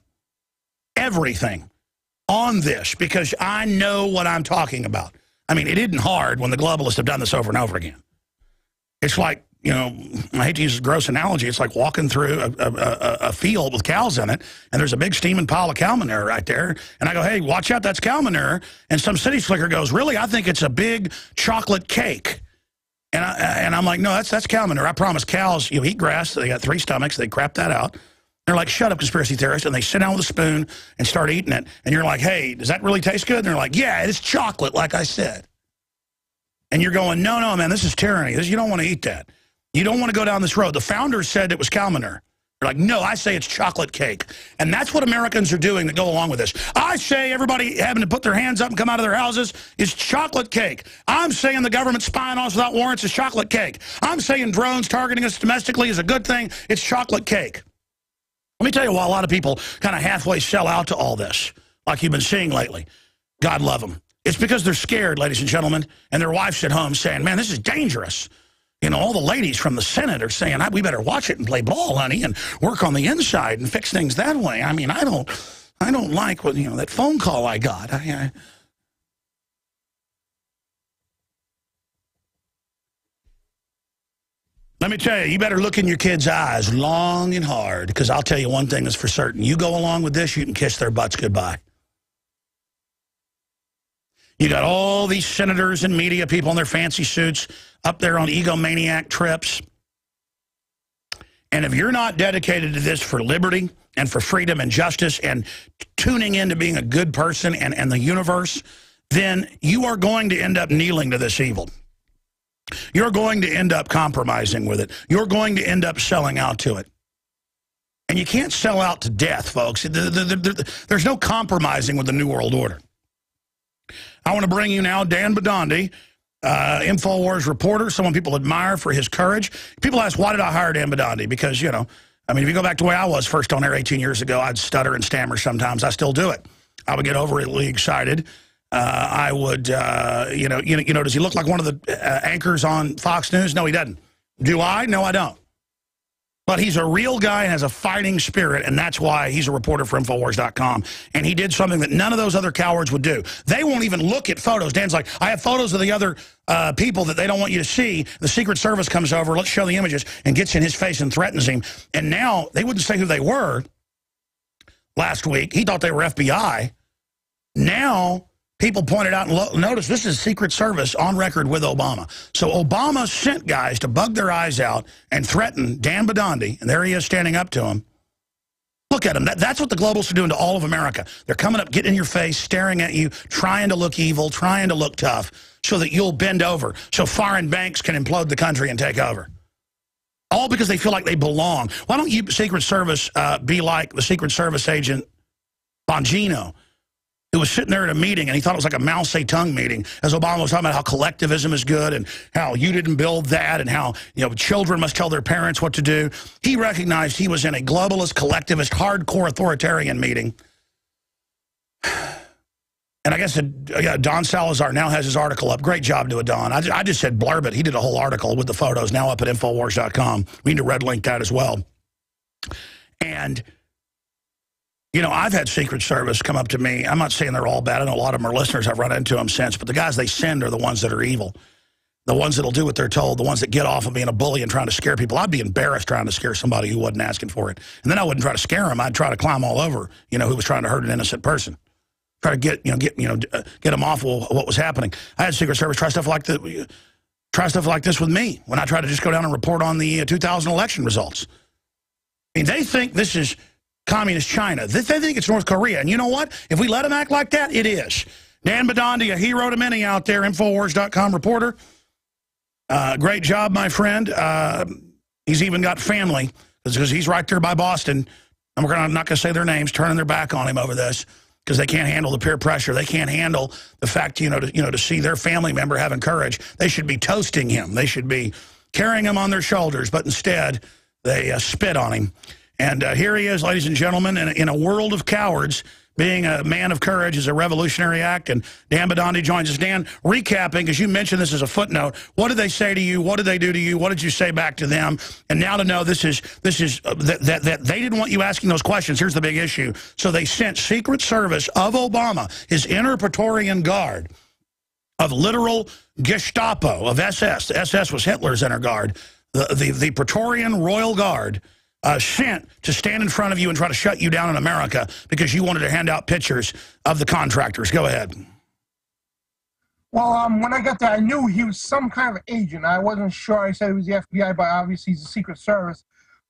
Speaker 1: everything on this because I know what I'm talking about. I mean, it isn't hard when the globalists have done this over and over again. It's like, you know, I hate to use a gross analogy. It's like walking through a field with cows in it, and there's a big steaming pile of cow manure right there. And I go, hey, watch out, that's cow manure. And some city slicker goes, really? I think it's a big chocolate cake. And I'm like, no, that's cow manure. I promise cows, you eat grass. They got 3 stomachs. They crap that out. They're like, shut up, conspiracy theorists. And they sit down with a spoon and start eating it. And you're like, hey, does that really taste good? And they're like, yeah, it's chocolate, like I said. And you're going, no, man, this is tyranny. You don't want to eat that. You don't want to go down this road. The founders said it was cow manure. They're like, no, I say it's chocolate cake. And that's what Americans are doing that go along with this. I say everybody having to put their hands up and come out of their houses is chocolate cake. I'm saying the government spying on us without warrants is chocolate cake. I'm saying drones targeting us domestically is a good thing. It's chocolate cake. Let me tell you why a lot of people kind of halfway sell out to all this, like you've been seeing lately. God love them. It's because they're scared, ladies and gentlemen, and their wives at home saying, man, this is dangerous. You know, all the ladies from the Senate are saying, we better watch it and play ball, honey, and work on the inside and fix things that way. I mean, I don't like what, you know, that phone call I got. Let me tell you, you better look in your kids' eyes long and hard, because I'll tell you one thing is for certain. You go along with this, you can kiss their butts goodbye. You got all these senators and media people in their fancy suits up there on egomaniac trips. And if you're not dedicated to this for liberty and for freedom and justice and tuning into being a good person and the universe, then you are going to end up kneeling to this evil. You're going to end up compromising with it. You're going to end up selling out to it. And you can't sell out to death, folks. There's no compromising with the New World Order. I want to bring you now Dan Badandi, Infowars reporter, someone people admire for his courage. People ask, why did I hire Dan Badandi? Because, you know, I mean, if you go back to the way I was first on air 18 years ago, I'd stutter and stammer sometimes. I still do it. I would get overly excited. I would, you know, does he look like one of the anchors on Fox News? No, he doesn't. Do I? No, I don't. But he's a real guy and has a fighting spirit, and that's why he's a reporter for Infowars.com. And he did something that none of those other cowards would do. They won't even look at photos. Dan's like, I have photos of the other people that they don't want you to see. The Secret Service comes over, let's show the images, and gets in his face and threatens him. And now, they wouldn't say who they were last week. He thought they were FBI. Now, people pointed out and notice this is Secret Service on record with Obama. So Obama sent guys to bug their eyes out and threaten Dan Bidandi, and there he is standing up to him. Look at him. That's what the globalists are doing to all of America. They're coming up, getting in your face, staring at you, trying to look evil, trying to look tough, so that you'll bend over, so foreign banks can implode the country and take over. All because they feel like they belong. Why don't you, Secret Service, be like the Secret Service agent Bongino, who was sitting there at a meeting, and he thought it was like a Mao Zedong meeting, as Obama was talking about how collectivism is good and how you didn't build that and how, you know, children must tell their parents what to do. He recognized he was in a globalist, collectivist, hardcore authoritarian meeting. And I guess Don Salazar now has his article up. Great job to a Don. I just said blurb it. He did a whole article with the photos now up at Infowars.com. We need to red link that as well. And you know, I've had Secret Service come up to me. I'm not saying they're all bad. I know a lot of them are listeners. I've run into them since. But the guys they send are the ones that are evil. The ones that'll do what they're told. The ones that get off of being a bully and trying to scare people. I'd be embarrassed trying to scare somebody who wasn't asking for it. And then I wouldn't try to scare them. I'd try to climb all over, you know, who was trying to hurt an innocent person. Try to get them off of what was happening. I had Secret Service try stuff like this with me when I tried to just go down and report on the 2000 election results. I mean, they think this is Communist China. They think it's North Korea. And you know what? If we let them act like that, it is. Dan Bidandi, a hero to many out there, Infowars.com reporter. Great job, my friend. He's even got family, because he's right there by Boston. I'm not going to say their names, turning their back on him over this, because they can't handle the peer pressure. They can't handle the fact, to see their family member having courage. They should be toasting him. They should be carrying him on their shoulders, but instead they spit on him. And here he is, ladies and gentlemen, in a world of cowards. Being a man of courage is a revolutionary act, and Dan Bidandi joins us. Dan, recapping, because you mentioned this as a footnote, what did they say to you? What did they do to you? What did you say back to them? And now to know that they didn't want you asking those questions. Here's the big issue. So they sent Secret Service of Obama, his inner Praetorian Guard, of literal Gestapo, of SS. The SS was Hitler's inner guard. The Praetorian Royal Guard, sent to stand in front of you and try to shut you down in America because you wanted to hand out pictures of the contractors. Go ahead.
Speaker 5: Well, when I got there, I knew he was some kind of agent. I wasn't sure. I said it was the FBI, but obviously he's the Secret Service.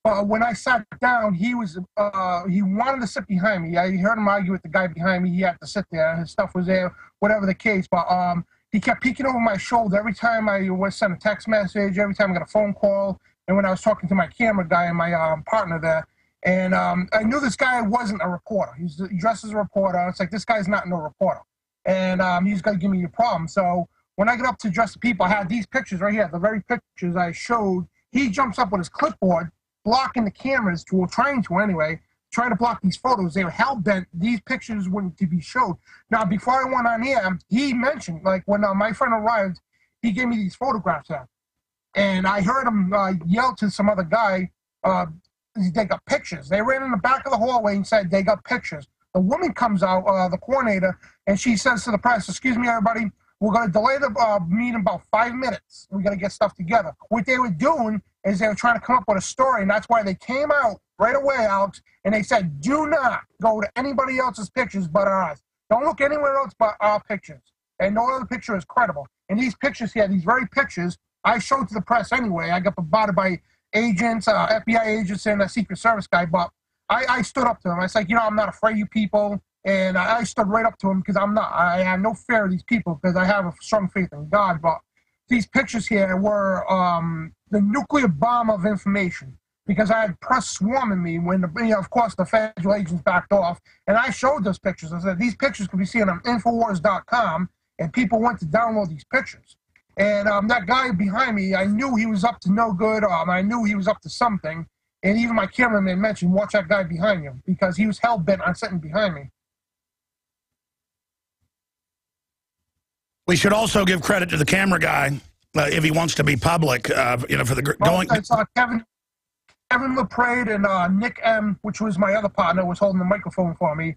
Speaker 5: But when I sat down, he wanted to sit behind me. I heard him argue with the guy behind me. He had to sit there. His stuff was there, whatever the case. But he kept peeking over my shoulder every time I was sent a text message, every time I got a phone call. And when I was talking to my camera guy and my partner there, and I knew this guy wasn't a reporter. He dressed as a reporter. It's like, this guy's not no reporter. And he's going to give me a problem. So when I get up to address the people, I had these pictures right here, the very pictures I showed. He jumps up with his clipboard, blocking the cameras, trying to block these photos. They were hell-bent. These pictures wouldn't be showed. Now, before I went on air, he mentioned, like, when my friend arrived, he gave me these photographs out. And I heard him yell to some other guy, they got pictures. They ran in the back of the hallway and said, they got pictures. The woman comes out, the coordinator, and she says to the press, excuse me, everybody, we're going to delay the meeting about 5 minutes. We're going to get stuff together. What they were doing is they were trying to come up with a story, and that's why they came out right away, Alex, and they said, do not go to anybody else's pictures but ours. Don't look anywhere else but our pictures. And no other picture is credible. And these pictures here, these very pictures, I showed to the press anyway. I got bombarded by agents, FBI agents, and a Secret Service guy. But I stood up to them. I said, I'm not afraid of you people. And I stood right up to them because I have no fear of these people because I have a strong faith in God. But these pictures here were the nuclear bomb of information because I had press swarming me when, of course, the federal agents backed off. And I showed those pictures. I said, these pictures can be seen on Infowars.com, and people went to download these pictures. And that guy behind me, I knew he was up to no good. I knew he was up to something. And even my cameraman mentioned, watch that guy behind you, because he was hell-bent on sitting behind me.
Speaker 1: We should also give credit to the camera guy if he wants to be public, for the going.
Speaker 5: Kevin LaPrade and Nick M., which was my other partner, was holding the microphone for me.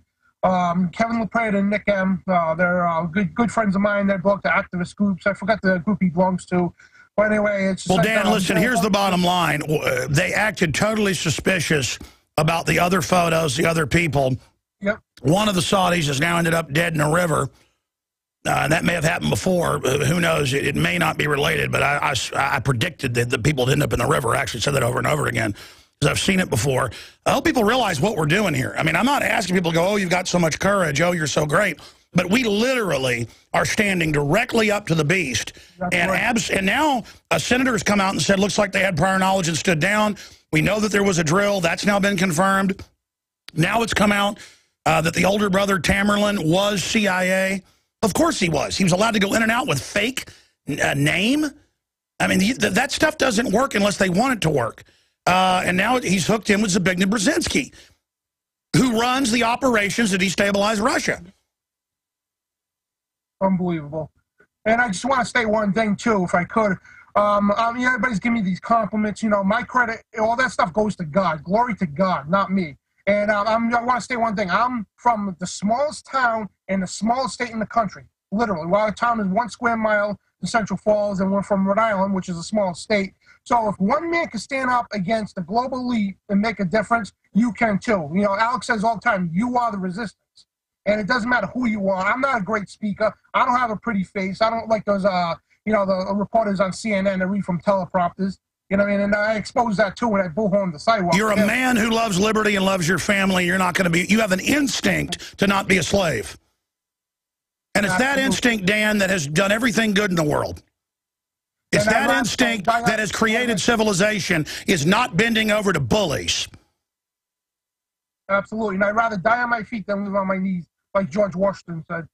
Speaker 5: Kevin LaPrade and Nick M., they're good friends of mine. They belong to activist groups. I forgot the group he belongs to. But anyway, it's just
Speaker 1: well,
Speaker 5: like,
Speaker 1: Dan, listen, here's the bottom line. They acted totally suspicious about the other photos, the other people.
Speaker 5: Yep.
Speaker 1: One of the Saudis has now ended up dead in a river. That may have happened before. Who knows? It may not be related, but I predicted that the people would end up in the river. I actually said that over and over again because I've seen it before. I hope people realize what we're doing here. I mean, I'm not asking people to go, oh, you've got so much courage. Oh, you're so great. But we literally are standing directly up to the beast. And, right. And now a senator has come out and said, looks like they had prior knowledge and stood down. We know that there was a drill. That's now been confirmed. Now it's come out that the older brother, Tamerlan, was CIA. Of course he was. He was allowed to go in and out with fake name. I mean, that stuff doesn't work unless they want it to work. And now he's hooked in with Zbigniew Brzezinski, who runs the operations to destabilize Russia.
Speaker 5: Unbelievable. And I just want to state one thing, too, if I could. I mean, everybody's giving me these compliments. You know, my credit, all that stuff goes to God. Glory to God, not me. And I want to say one thing. I'm from the smallest town in the smallest state in the country, literally. Well, our town is 1 square mile in Central Falls, and we're from Rhode Island, which is a small state. So if one man can stand up against the global elite and make a difference, you can too. You know, Alex says all the time, you are the resistance. And it doesn't matter who you are. I'm not a great speaker. I don't have a pretty face. I don't like those, you know, the reporters on CNN that read from teleprompters. You know what I mean? And I expose that, too, when I bullhorn the sidewalk.
Speaker 1: You're a man who loves liberty and loves your family. You're not going to be, you have an instinct to not be a slave. And it's that instinct, Dan, that has done everything good in the world. It's that instinct that has created civilization, is not bending over to bullies.
Speaker 5: Absolutely. And I'd rather die on my feet than live on my knees, like George Washington said.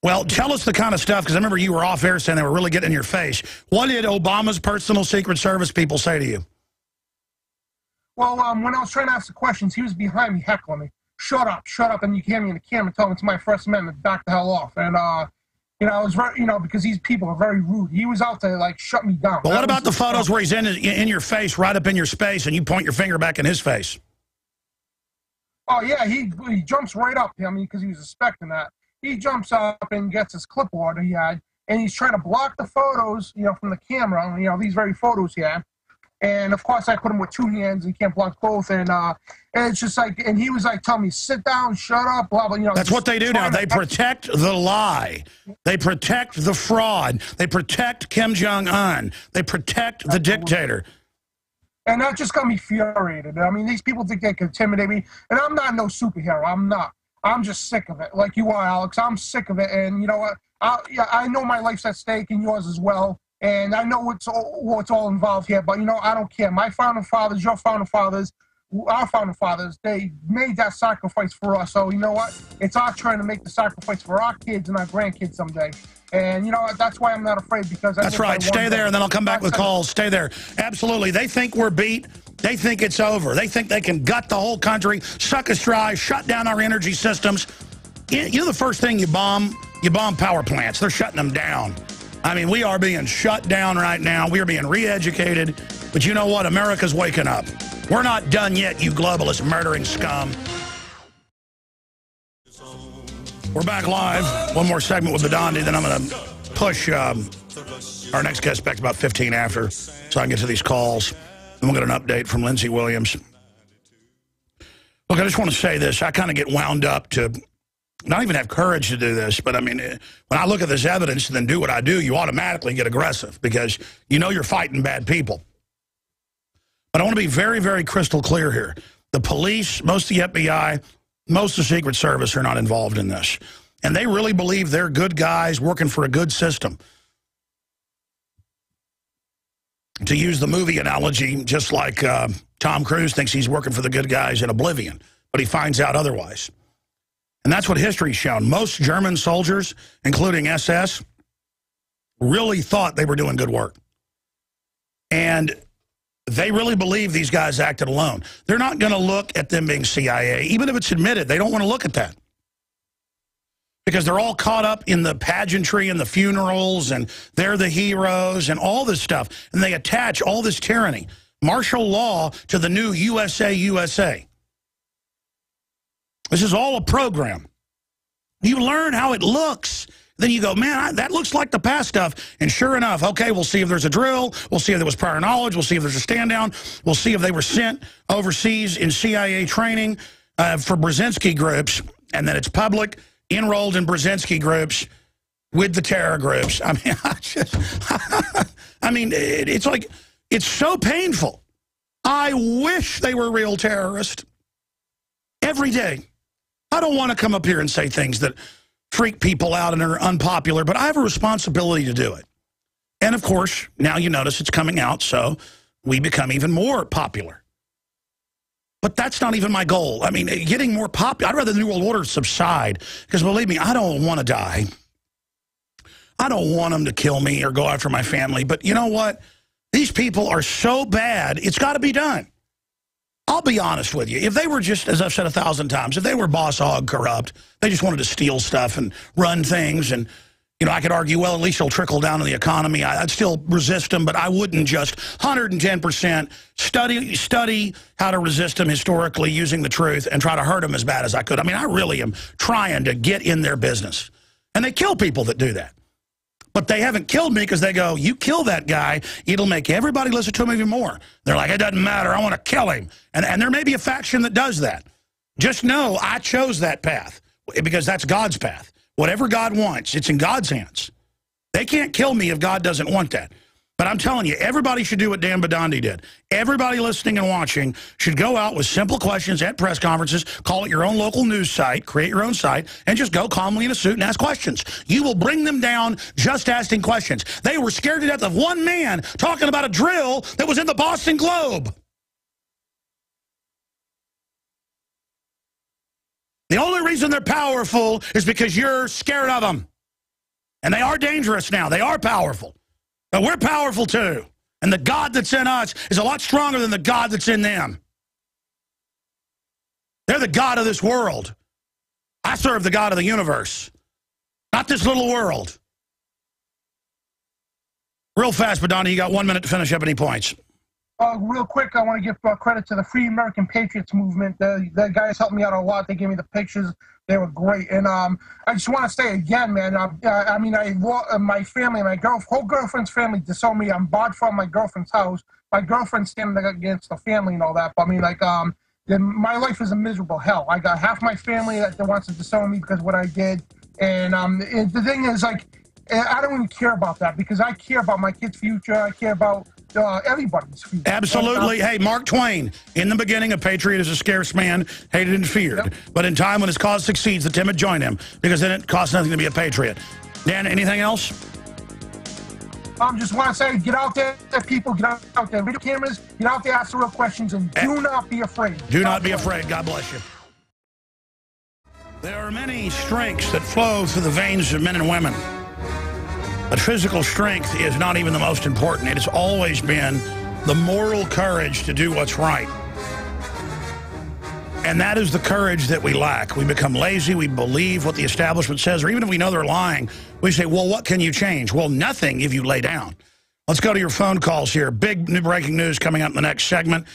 Speaker 1: Well, tell us the kind of stuff, because I remember you were off air saying they were really getting in your face. What did Obama's personal Secret Service people say to you?
Speaker 5: Well, when I was trying to ask the questions, he was behind me heckling me. Shut up, and you can hear me in the camera telling it's my First Amendment, back the hell off. And, you know, I was very, you know, because these people are very rude. He was out to, like, shut me down.
Speaker 1: But what about the photos where he's in your face, right up in your space, and you point your finger back in his face?
Speaker 5: Oh, yeah, he jumps right up, I mean, because he was expecting that. He jumps up and gets his clipboard he had, and he's trying to block the photos, you know, from the camera, you know, these very photos he had. And, of course, I put him with 2 hands. He can't block both. And it's just like, and he was like, telling me, sit down, shut up, blah, blah, you know.
Speaker 1: That's what they do now. They protect the lie. They protect the fraud. They protect Kim Jong-un. They protect the dictator.
Speaker 5: And that just got me infuriated. I mean, these people think they can intimidate me. And I'm not no superhero. I'm not. I'm just sick of it, like you are, Alex. I'm sick of it, and you know what? I know my life's at stake, and yours as well, and I know what's all involved here, but, you know, I don't care. My founding fathers, your founding fathers, our founding fathers, they made that sacrifice for us, so you know what? It's our turn to make the sacrifice for our kids and our grandkids someday. And, you know, that's why I'm not afraid, because...
Speaker 1: That's right. Stay there, and then I'll come back with calls. Stay there. Absolutely. They think we're beat. They think it's over. They think they can gut the whole country, suck us dry, shut down our energy systems. You know the first thing you bomb power plants. They're shutting them down. I mean, we are being shut down right now. We are being re-educated. But you know what? America's waking up. We're not done yet, you globalist murdering scum. We're back live. One more segment with Badandi, then I'm going to push our next guest back to about 15 after so I can get to these calls. And we'll get an update from Lindsey Williams. Look, I just want to say this. I kind of get wound up to not even have courage to do this, but I mean, when I look at this evidence and then do what I do, you automatically get aggressive because you know you're fighting bad people. But I want to be very, very crystal clear here. The police, most of the FBI, most of the Secret Service are not involved in this. And they really believe they're good guys working for a good system. To use the movie analogy, just like Tom Cruise thinks he's working for the good guys in Oblivion, but he finds out otherwise. And that's what history's shown. Most German soldiers, including SS, really thought they were doing good work. And they really believe these guys acted alone. They're not going to look at them being CIA. Even if it's admitted, they don't want to look at that. Because they're all caught up in the pageantry and the funerals, and they're the heroes and all this stuff. And they attach all this tyranny. Martial law to the new USA. This is all a program. You learn how it looks. Then you go, man, that looks like the past stuff. And sure enough, okay, we'll see if there's a drill. We'll see if there was prior knowledge. We'll see if there's a stand down. We'll see if they were sent overseas in CIA training for Brzezinski groups. And then it's public, enrolled in Brzezinski groups with the terror groups. I mean, it's like, it's so painful. I wish they were real terrorists every day. I don't want to come up here and say things that freak people out and are unpopular, but I have a responsibility to do it. And, of course, now you notice it's coming out, so we become even more popular. But that's not even my goal. I mean, getting more popular, I'd rather the New World Order subside, because, believe me, I don't want to die. I don't want them to kill me or go after my family. But you know what? These people are so bad, it's got to be done. I'll be honest with you. If they were just, as I've said 1,000 times, if they were boss hog corrupt, they just wanted to steal stuff and run things, and, you know, I could argue, well, at least it'll trickle down to the economy. I'd still resist them, but I wouldn't just 110% study how to resist them historically using the truth and try to hurt them as bad as I could. I mean, I really am trying to get in their business. And they kill people that do that. But they haven't killed me because they go, you kill that guy, it'll make everybody listen to him even more. They're like, it doesn't matter, I want to kill him. And there may be a faction that does that. Just know I chose that path because that's God's path. Whatever God wants, it's in God's hands. They can't kill me if God doesn't want that. But I'm telling you, everybody should do what Dan Badandi did. Everybody listening and watching should go out with simple questions at press conferences, call it your own local news site, create your own site, and just go calmly in a suit and ask questions. You will bring them down just asking questions. They were scared to death of one man talking about a drill that was in the Boston Globe. The only reason they're powerful is because you're scared of them. And they are dangerous now. They are powerful. But we're powerful too. And the God that's in us is a lot stronger than the God that's in them. They're the God of this world. I serve the God of the universe, not this little world. Real fast, Badani, you got 1 minute to finish up any points.
Speaker 5: Real quick, I want to give credit to the Free American Patriots movement. The guys helped me out a lot. They gave me the pictures. They were great. And I just want to say again, man, my family, whole girlfriend's family disowned me. I'm barred from my girlfriend's house. My girlfriend's standing against the family and all that. But I mean, like, my life is a miserable hell. I got half my family that wants to disown me because of what I did. And the thing is, like, I don't even care about that because I care about my kid's future. I care about everybody's future.
Speaker 1: Absolutely. Hey, Mark Twain, in the beginning, a patriot is a scarce man, hated and feared. Yep. But in time when his cause succeeds, the timid join him because then it costs nothing to be a patriot. Dan, anything else?
Speaker 5: Just want to say, get out there, people, get out there, video cameras, get out there, ask the real questions, and do not be afraid.
Speaker 1: Do not be afraid. God bless you. There are many strengths that flow through the veins of men and women. But physical strength is not even the most important. It has always been the moral courage to do what's right. And that is the courage that we lack. We become lazy. We believe what the establishment says, or even if we know they're lying, we say, well, what can you change? Well, nothing if you lay down. Let's go to your phone calls here. Big new breaking news coming up in the next segment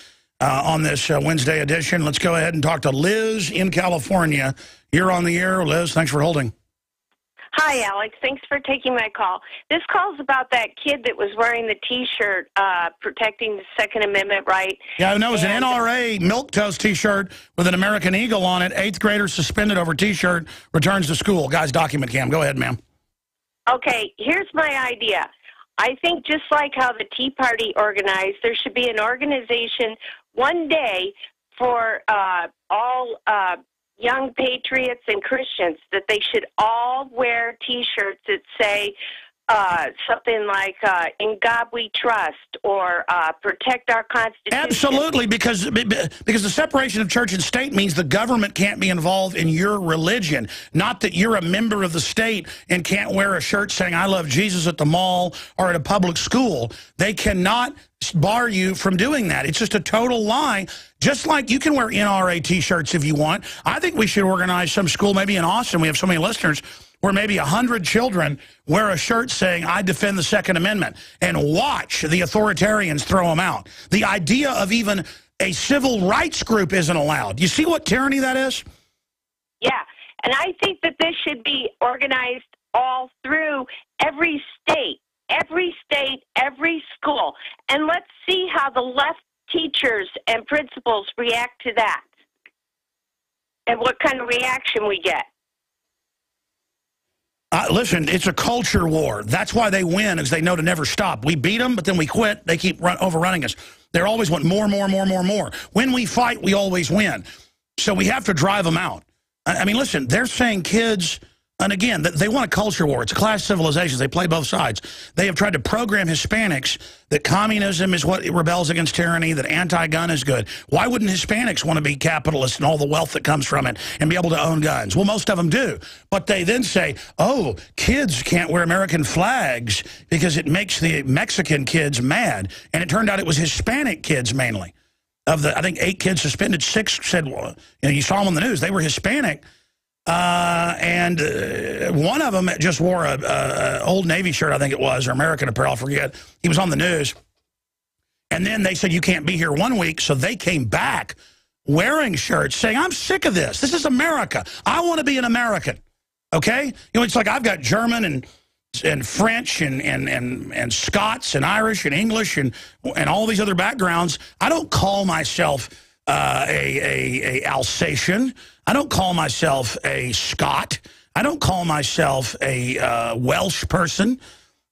Speaker 1: on this Wednesday edition. Let's go ahead and talk to Liz in California. You're on the air. Liz, thanks for holding.
Speaker 6: Hi, Alex. Thanks for taking my call. This call's about that kid that was wearing the T-shirt protecting the Second Amendment right.
Speaker 1: Yeah, no, it was an NRA milquetoast T-shirt with an American Eagle on it. 8th grader suspended over T-shirt, returns to school. Guys, document cam. Go ahead, ma'am.
Speaker 6: Okay, here's my idea. I think just like how the Tea Party organized, there should be an organization one day for all young patriots and Christians, that they should all wear T-shirts that say something like "In God We Trust" or "Protect Our Constitution."
Speaker 1: Absolutely, because the separation of church and state means the government can't be involved in your religion. Not that you're a member of the state and can't wear a shirt saying "I love Jesus" at the mall or at a public school. They cannot bar you from doing that. It's just a total lie. Just like you can wear NRA T-shirts if you want. I think we should organize some school, maybe in Austin. We have so many listeners, where maybe 100 children wear a shirt saying, I defend the Second Amendment, and watch the authoritarians throw them out. The idea of even a civil rights group isn't allowed. You see what tyranny that is?
Speaker 6: Yeah, and I think that this should be organized all through every state, every school. And let's see how the left teachers and principals react to that and what kind of reaction we get.
Speaker 1: Listen, it's a culture war. That's why they win, is they know to never stop. We beat them, but then we quit. They keep overrunning us. They always want more. When we fight, we always win. So we have to drive them out. I mean, listen, they're saying kids, and again, they want a culture war. It's a class of civilizations. They play both sides. They have tried to program Hispanics that communism is what rebels against tyranny, that anti-gun is good. Why wouldn't Hispanics want to be capitalists and all the wealth that comes from it and be able to own guns? Well, most of them do. But they then say, oh, kids can't wear American flags because it makes the Mexican kids mad. And it turned out it was Hispanic kids mainly. Of the, I think 8 kids suspended, 6 said, well, you saw them on the news, they were Hispanic. And one of them just wore a Old Navy shirt, I think it was, or American Apparel, I forget. He was on the news. And then they said, you can't be here 1 week. So they came back wearing shirts saying, I'm sick of this. This is America. I want to be an American. Okay? You know, it's like I've got German and French and Scots and Irish and English and all these other backgrounds. I don't call myself a Alsatian. I don't call myself a Scot. I don't call myself a Welsh person.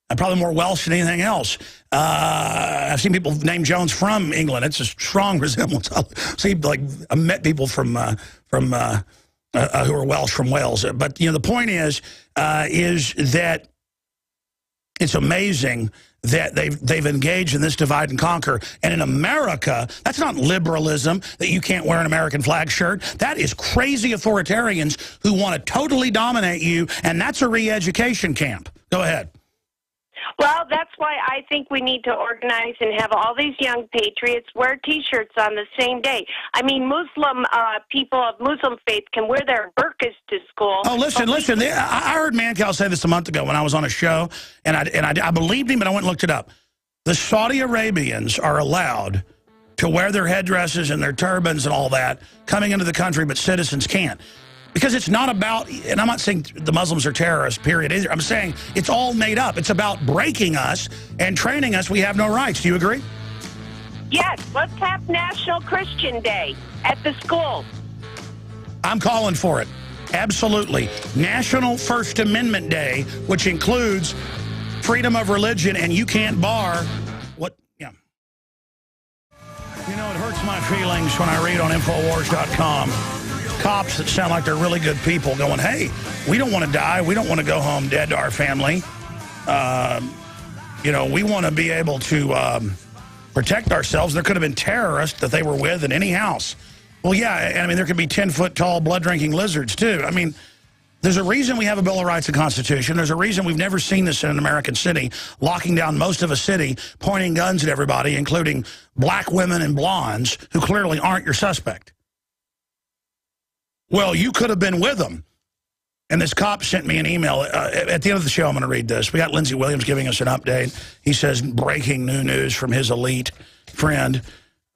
Speaker 1: I'm probably more Welsh than anything else. I've seen people named Jones from England. It's a strong resemblance. I've met people from who are Welsh from Wales. But you know, the point is that it's amazing that they've engaged in this divide and conquer. And in America, that's not liberalism, that you can't wear an American flag shirt. That is crazy authoritarians who want to totally dominate you, and that's a re-education camp. Go ahead.
Speaker 6: Well, that's why I think we need to organize and have all these young patriots wear T-shirts on the same day. I mean, Muslim people of Muslim faith can wear their burqas to school.
Speaker 1: Oh, listen. I heard Mancow say this a month ago when I was on a show, and I believed him, but I went and looked it up. The Saudi Arabians are allowed to wear their headdresses and their turbans and all that coming into the country, but citizens can't. Because it's not about, and I'm not saying the Muslims are terrorists, period, either. I'm saying it's all made up. It's about breaking us and training us. We have no rights. Do you agree?
Speaker 6: Yes, let's have National Christian Day at the schools.
Speaker 1: I'm calling for it. Absolutely. National First Amendment Day, which includes freedom of religion, and you can't bar what, yeah. You know, it hurts my feelings when I read on Infowars.com cops that sound like they're really good people going, hey, we don't want to die. We don't want to go home dead to our family. You know, we want to be able to protect ourselves. There could have been terrorists that they were with in any house. Well, yeah, and I mean, there could be 10-foot-tall blood-drinking lizards, too. I mean, there's a reason we have a Bill of Rights and Constitution. There's a reason we've never seen this in an American city, locking down most of a city, pointing guns at everybody, including black women and blondes who clearly aren't your suspect. Well, you could have been with them. And this cop sent me an email. At the end of the show, I'm going to read this. We got Lindsey Williams giving us an update. He says, breaking new news from his elite friend.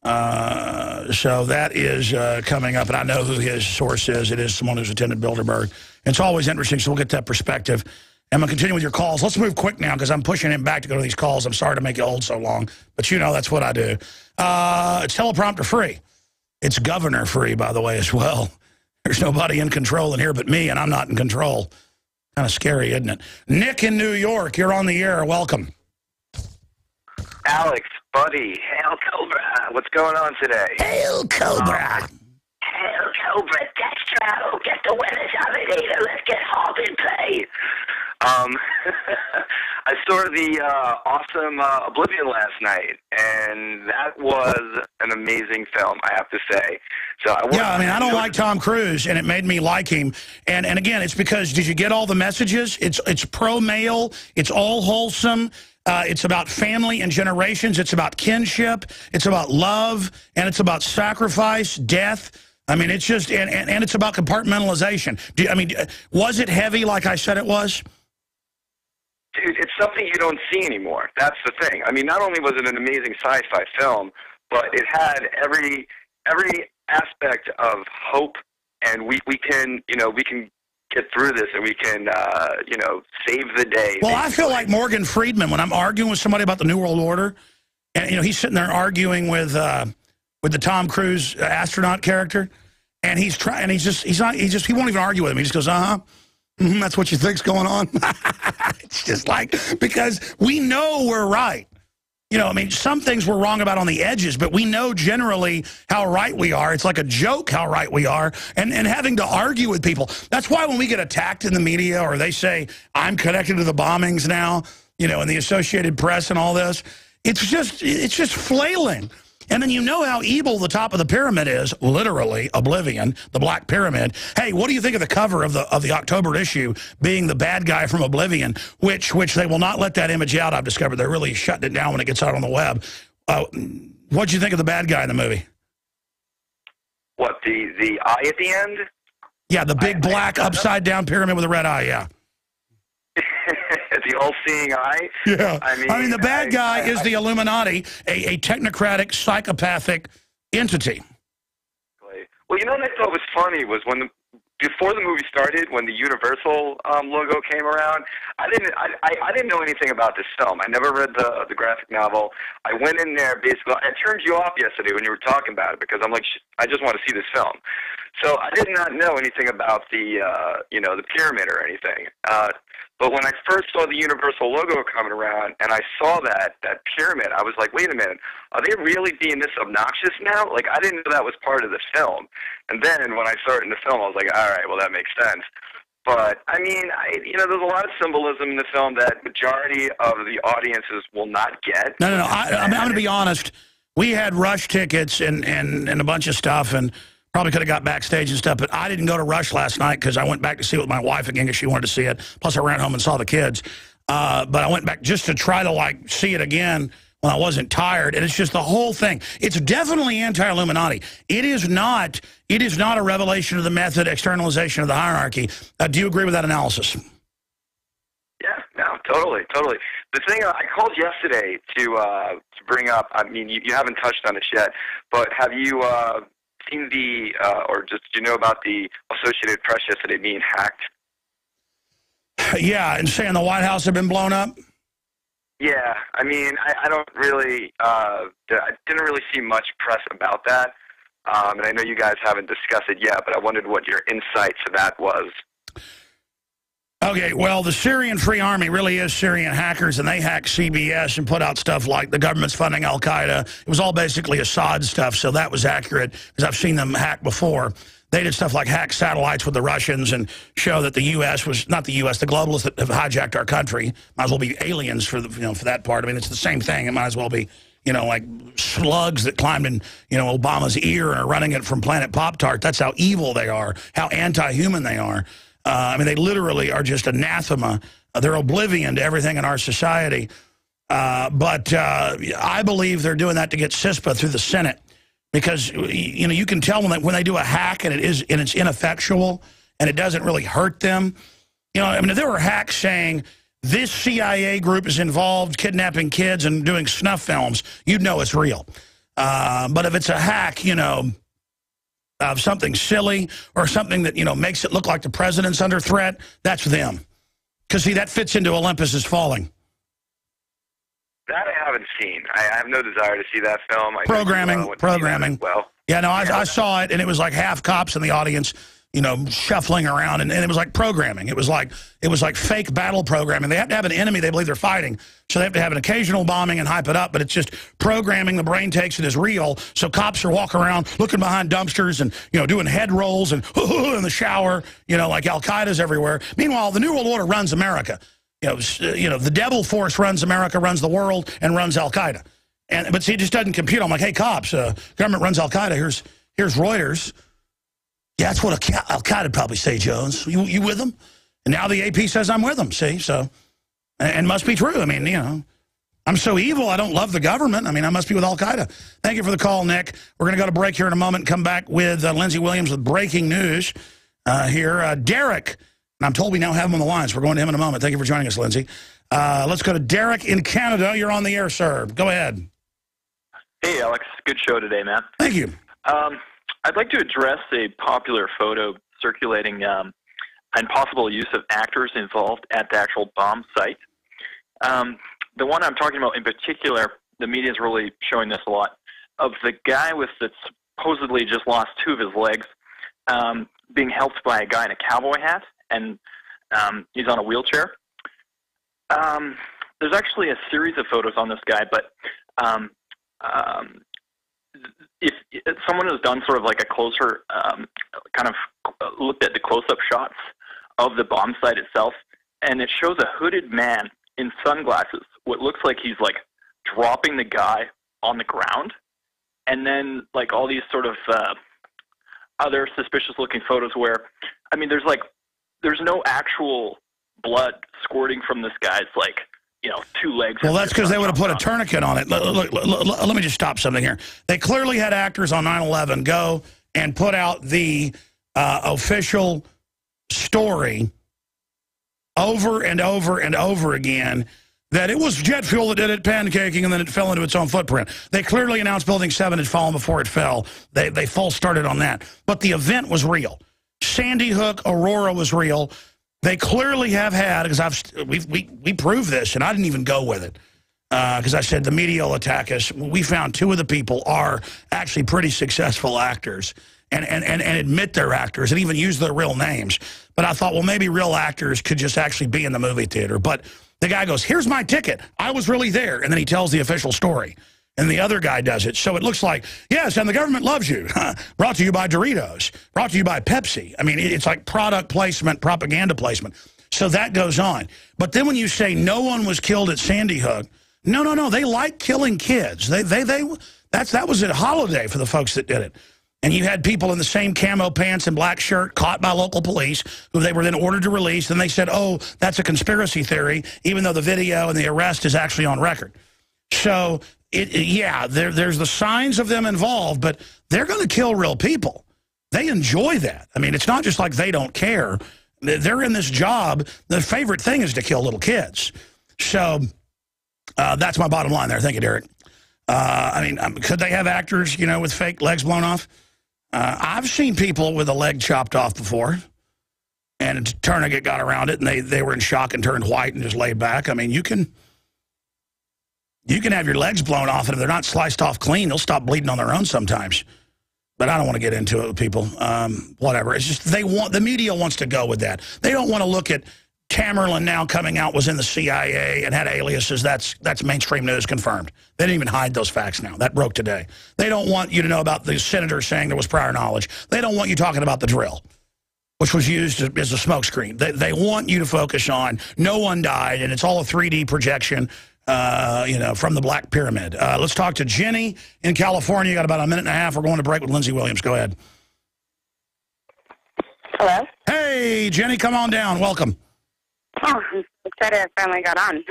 Speaker 1: So that is coming up. And I know who his source is. It is someone who's attended Bilderberg. It's always interesting, so we'll get that perspective. I'm going to continue with your calls. Let's move quick now because I'm pushing him back to go to these calls. I'm sorry to make you hold so long. But you know that's what I do. It's teleprompter free. It's governor free, by the way, as well. There's nobody in control in here but me, and I'm not in control. Kind of scary, isn't it? Nick in New York, you're on the air. Welcome.
Speaker 7: Alex, buddy, Hail Cobra. What's going on today?
Speaker 1: Hail Cobra.
Speaker 7: Hail Cobra, Dextro. Get the winners out of here. Let's get home and play. I saw the awesome Oblivion last night, and that was an amazing film, I have to say. So
Speaker 1: I don't like Tom Cruise, and it made me like him. And again, it's because, did you get all the messages? It's pro-male. It's all wholesome. It's about family and generations. It's about kinship. It's about love, and it's about sacrifice, death, I mean, it's just, and it's about compartmentalization. Was it heavy like I said it was?
Speaker 7: Dude, it's something you don't see anymore. That's the thing. I mean, not only was it an amazing sci-fi film, but it had every aspect of hope, and we can get through this, and we can save the day.
Speaker 1: Well, I feel like Morgan Freeman when I'm arguing with somebody about the New World Order, and he's sitting there arguing with the Tom Cruise astronaut character, and he won't even argue with him. He just goes, that's what you think's going on. It's just like, because we know we're right. Some things we're wrong about on the edges, but we know generally how right we are. It's like a joke how right we are, and having to argue with people. That's why when we get attacked in the media, or they say, I'm connected to the bombings now, in the Associated Press and all this, it's just flailing. And then you know how evil the top of the pyramid is, literally, Oblivion, the Black Pyramid. Hey, what do you think of the cover of the October issue being the bad guy from Oblivion, which they will not let that image out, I've discovered. They're really shutting it down when it gets out on the web. What'd you think of the bad guy in the movie?
Speaker 7: What, the eye at the end?
Speaker 1: Yeah, the big black upside-down pyramid with a red eye, yeah.
Speaker 7: The all-seeing eye?
Speaker 1: Yeah. I mean the bad guy is the Illuminati, a technocratic, psychopathic entity.
Speaker 7: Well, what I thought was funny was before the movie started, when the Universal logo came around, I didn't know anything about this film. I never read the graphic novel. I went in there basically. I turned you off yesterday when you were talking about it because I'm like, I just want to see this film. So I did not know anything about the pyramid or anything. But when I first saw the Universal logo coming around and I saw that pyramid, I was like, wait a minute, are they really being this obnoxious now? Like, I didn't know that was part of the film. And then when I saw it in the film, I was like, all right, well, that makes sense. But, I mean, there's a lot of symbolism in the film that majority of the audiences will not get.
Speaker 1: No. I'm going to be honest. We had rush tickets and a bunch of stuff, and probably could have got backstage and stuff, but I didn't go to Rush last night because I went back to see it with my wife again because she wanted to see it. Plus, I ran home and saw the kids. But I went back just to try to, see it again when I wasn't tired. And it's just the whole thing. It's definitely anti-Illuminati. It is not a revelation of the method, externalization of the hierarchy. Do you agree with that analysis?
Speaker 7: Yeah, no, totally. The thing I called yesterday to bring up, I mean, you haven't touched on it yet, but have you seen or just do you know about the Associated Press yesterday being hacked?
Speaker 1: Yeah, and saying the White House had been blown up?
Speaker 7: Yeah, I mean, I don't really, I didn't really see much press about that, and I know you guys haven't discussed it yet, but I wondered what your insight to that was.
Speaker 1: Okay, well, the Syrian Free Army really is Syrian hackers, and they hacked CBS and put out stuff like the government's funding al-Qaeda. It was all basically Assad stuff, so that was accurate, because I've seen them hack before. They did stuff like hack satellites with the Russians and show that the U.S. was, not the U.S., the globalists that have hijacked our country. Might as well be aliens for for that part. I mean, it's the same thing. It might as well be, like slugs that climbed in, Obama's ear and are running it from Planet Pop-Tart. That's how evil they are, how anti-human they are. I mean, they literally are just anathema. They're oblivion to everything in our society. But I believe they're doing that to get CISPA through the Senate. Because, you can tell when they do a hack and it's ineffectual and it doesn't really hurt them. If there were hacks saying this CIA group is involved kidnapping kids and doing snuff films, you'd know it's real. But if it's a hack, of something silly or something that, makes it look like the president's under threat, that's them. Because, see, that fits into Olympus is Falling.
Speaker 7: That I haven't seen. I have no desire to see that film.
Speaker 1: Programming.
Speaker 7: Well,
Speaker 1: yeah, no, I saw it, and it was like half cops in the audience, shuffling around, and it was like programming. It was like fake battle programming. They have to have an enemy they believe they're fighting, so they have to have an occasional bombing and hype it up, but it's just programming. The brain takes it as real, so cops are walking around looking behind dumpsters and, doing head rolls and in the shower, like Al-Qaeda's everywhere. Meanwhile, the New World Order runs America. The devil force runs America, runs the world, and runs Al-Qaeda. But see, it just doesn't compute. I'm like, hey, cops, government runs Al-Qaeda. Here's Reuters. Yeah, that's what Al-Qaeda would probably say, Jones. You with them? And now the AP says I'm with them, see? So, and must be true. I mean, I'm so evil, I don't love the government. I mean, I must be with Al-Qaeda. Thank you for the call, Nick. We're going to go to break here in a moment and come back with Lindsey Williams with breaking news here. Derek, and I'm told we now have him on the line, so we're going to him in a moment. Thank you for joining us, Lindsey. Let's go to Derek in Canada. You're on the air, sir. Go ahead.
Speaker 8: Hey, Alex. Good show today, man.
Speaker 1: Thank you.
Speaker 8: I'd like to address a popular photo circulating and possible use of actors involved at the actual bomb site. The one I'm talking about in particular, the media is really showing this a lot, of the guy with the supposedly just lost 2 of his legs being helped by a guy in a cowboy hat, and he's on a wheelchair. There's actually a series of photos on this guy, but if someone has done sort of like a closer kind of looked at the close-up shots of the bomb site itself, and it shows a hooded man in sunglasses, what looks like he's like dropping the guy on the ground, and then like all these sort of other suspicious-looking photos where, I mean, there's no actual blood squirting from this guy's, like, 2 legs.
Speaker 1: Well, that's because they would have put a tourniquet on it. Look, let me just stop something here. They clearly had actors on 9/11 go and put out the official story over and over and over again that it was jet fuel that did it, pancaking, and then it fell into its own footprint. They clearly announced Building 7 had fallen before it fell. They false started on that. But the event was real. Sandy Hook, Aurora was real. They clearly have had, because we proved this, and I didn't even go with it, because I said the media will attack us. We found 2 of the people are actually pretty successful actors and admit they're actors and even use their real names. But I thought, well, maybe real actors could just actually be in the movie theater. But the guy goes, here's my ticket. I was really there. And then he tells the official story. And the other guy does it. So it looks like, yes, and the government loves you. Brought to you by Doritos. Brought to you by Pepsi. I mean, it's like product placement, propaganda placement. So that goes on. But then when you say no one was killed at Sandy Hook, no. They like killing kids. That was a holiday for the folks that did it. And you had people in the same camo pants and black shirt caught by local police who they were then ordered to release. And they said, oh, that's a conspiracy theory, even though the video and the arrest is actually on record. So, there's the signs of them involved, but they're going to kill real people. They enjoy that. I mean, it's not just like they don't care. They're in this job. Their favorite thing is to kill little kids. So that's my bottom line there. Thank you, Derek. I mean, could they have actors, with fake legs blown off? I've seen people with a leg chopped off before, and a tourniquet got around it, and they were in shock and turned white and just laid back. I mean, you can have your legs blown off, and if they're not sliced off clean, they'll stop bleeding on their own sometimes. But I don't want to get into it with people. Whatever. It's just the media wants to go with that. They don't want to look at Tamerlan now coming out was in the CIA and had aliases. That's mainstream news confirmed. They didn't even hide those facts now. That broke today. They don't want you to know about the senator saying there was prior knowledge. They don't want you talking about the drill, which was used as a smokescreen. They want you to focus on no one died, and it's all a 3D projection, from the Black Pyramid. Let's talk to Jenny in California. Got about a minute and a half. We're going to break with Lindsey Williams. Go ahead.
Speaker 9: Hello?
Speaker 1: Hey, Jenny, come on down. Welcome.
Speaker 9: Oh, I'm excited I finally got on.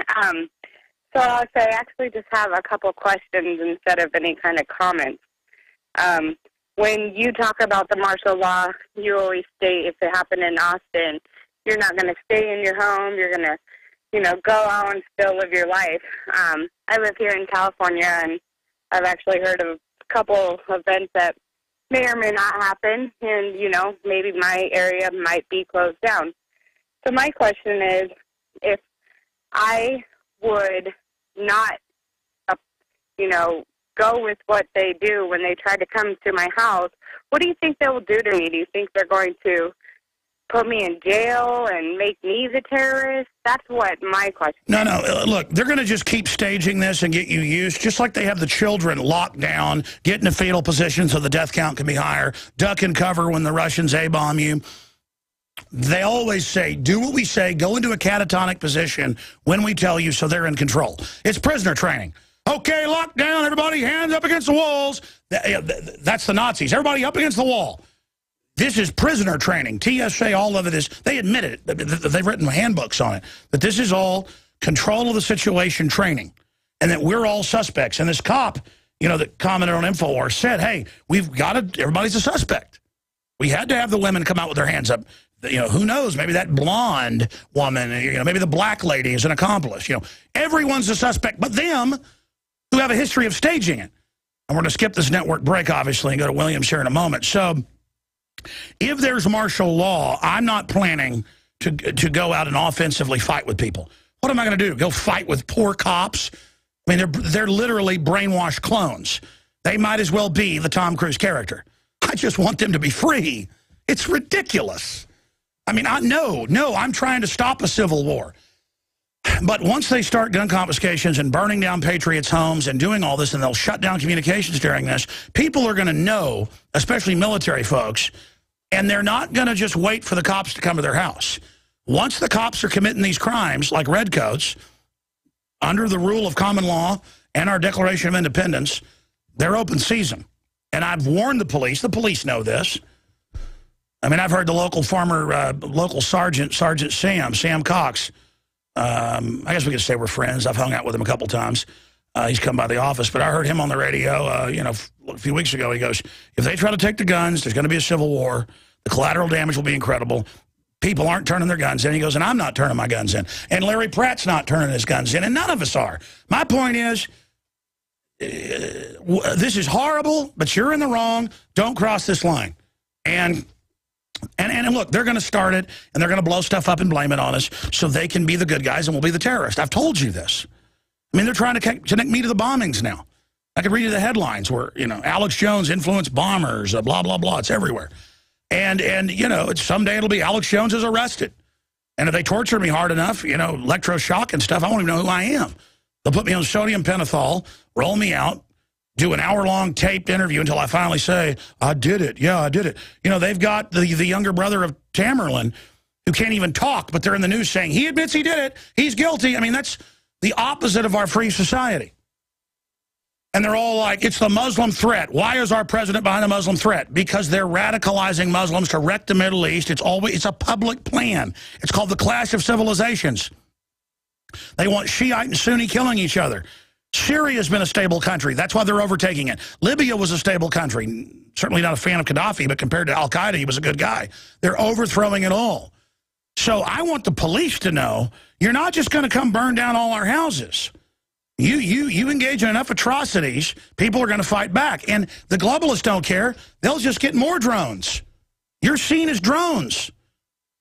Speaker 9: So I actually just have a couple questions instead of any kind of comments. When you talk about the martial law, you always state if it happened in Austin, you're not going to stay in your home. You're going to, go out and still live your life. I live here in California, and I've actually heard of a couple events that may or may not happen, and, maybe my area might be closed down. So my question is, if I would not, go with what they do when they try to come to my house, what do you think they will do to me? Do you think they're going to put me in jail and make me the terrorist? That's what my question is.
Speaker 1: No. Look, they're going to just keep staging this and get you used, just like they have the children locked down, get in a fetal position so the death count can be higher, duck and cover when the Russians A-bomb you. They always say, do what we say, go into a catatonic position when we tell you so they're in control. It's prisoner training. Okay, lock down, everybody, hands up against the walls. That's the Nazis. Everybody up against the wall. This is prisoner training. TSA, all of it is, they admit it. They've written handbooks on it. That this is all control of the situation training. and that we're all suspects. And this cop, you know, that commented on Infowars said, hey, we've got to, everybody's a suspect. We had to have the women come out with their hands up. You know, who knows? Maybe that blonde woman, you know, maybe the black lady is an accomplice. You know, everyone's a suspect but them who have a history of staging it. And we're going to skip this network break, obviously, and go to Williams here in a moment. So if there's martial law, I'm not planning to go out and offensively fight with people. What am I going to do? Go fight with poor cops? I mean, they're literally brainwashed clones. They might as well be the Tom Cruise character. I just want them to be free. It's ridiculous. I mean, no, I'm trying to stop a civil war. But once they start gun confiscations and burning down patriots' homes and doing all this, and they'll shut down communications during this, people are going to know, especially military folks, and they're not going to just wait for the cops to come to their house. Once the cops are committing these crimes, like redcoats, under the rule of common law and our Declaration of Independence, they're open season. And I've warned the police. The police know this. I mean, I've heard the local local sergeant Sam Cox. I guess we could say we're friends. I've hung out with him a couple times. He's come by the office, but I heard him on the radio, you know, a few weeks ago. He goes, if they try to take the guns, there's going to be a civil war. The collateral damage will be incredible. People aren't turning their guns in. He goes, and I'm not turning my guns in. And Larry Pratt's not turning his guns in, and none of us are. My point is, this is horrible, but you're in the wrong. Don't cross this line. And look, they're going to start it, and they're going to blow stuff up and blame it on us so they can be the good guys and we'll be the terrorists. I've told you this. I mean, they're trying to connect me to the bombings now. I could read you the headlines where, you know, Alex Jones influenced bombers, blah, blah, blah. It's everywhere. And you know, someday it'll be Alex Jones is arrested. And if they torture me hard enough, you know, electroshock and stuff, I won't even know who I am. They'll put me on sodium pentothal, roll me out, do an hour-long taped interview until I finally say, I did it. Yeah, I did it. You know, they've got the younger brother of Tamerlan who can't even talk, but they're in the news saying, he admits he did it. He's guilty. I mean, that's the opposite of our free society. And they're all like, it's the Muslim threat. Why is our president behind the Muslim threat? Because they're radicalizing Muslims to wreck the Middle East. It's a public plan. It's called the Clash of Civilizations. They want Shiite and Sunni killing each other. Syria's been a stable country. That's why they're overtaking it. Libya was a stable country. Certainly not a fan of Gaddafi, but compared to Al-Qaeda, he was a good guy. They're overthrowing it all. So I want the police to know, you're not just going to come burn down all our houses. You engage in enough atrocities, people are going to fight back. And the globalists don't care. They'll just get more drones. You're seen as drones.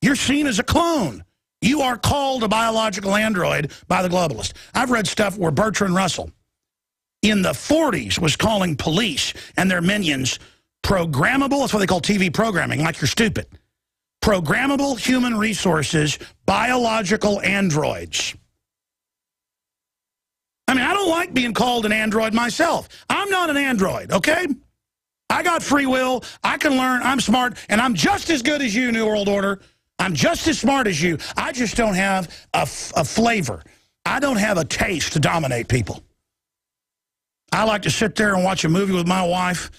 Speaker 1: You're seen as a clone. You are called a biological android by the globalist. I've read stuff where Bertrand Russell in the 40s was calling police and their minions programmable. That's what they call TV programming, like you're stupid. Programmable human resources, biological androids. I mean, I don't like being called an android myself. I'm not an android, okay? I got free will. I can learn. I'm smart. And I'm just as good as you, New World Order. I'm just as smart as you. I just don't have a flavor. I don't have a taste to dominate people. I like to sit there and watch a movie with my wife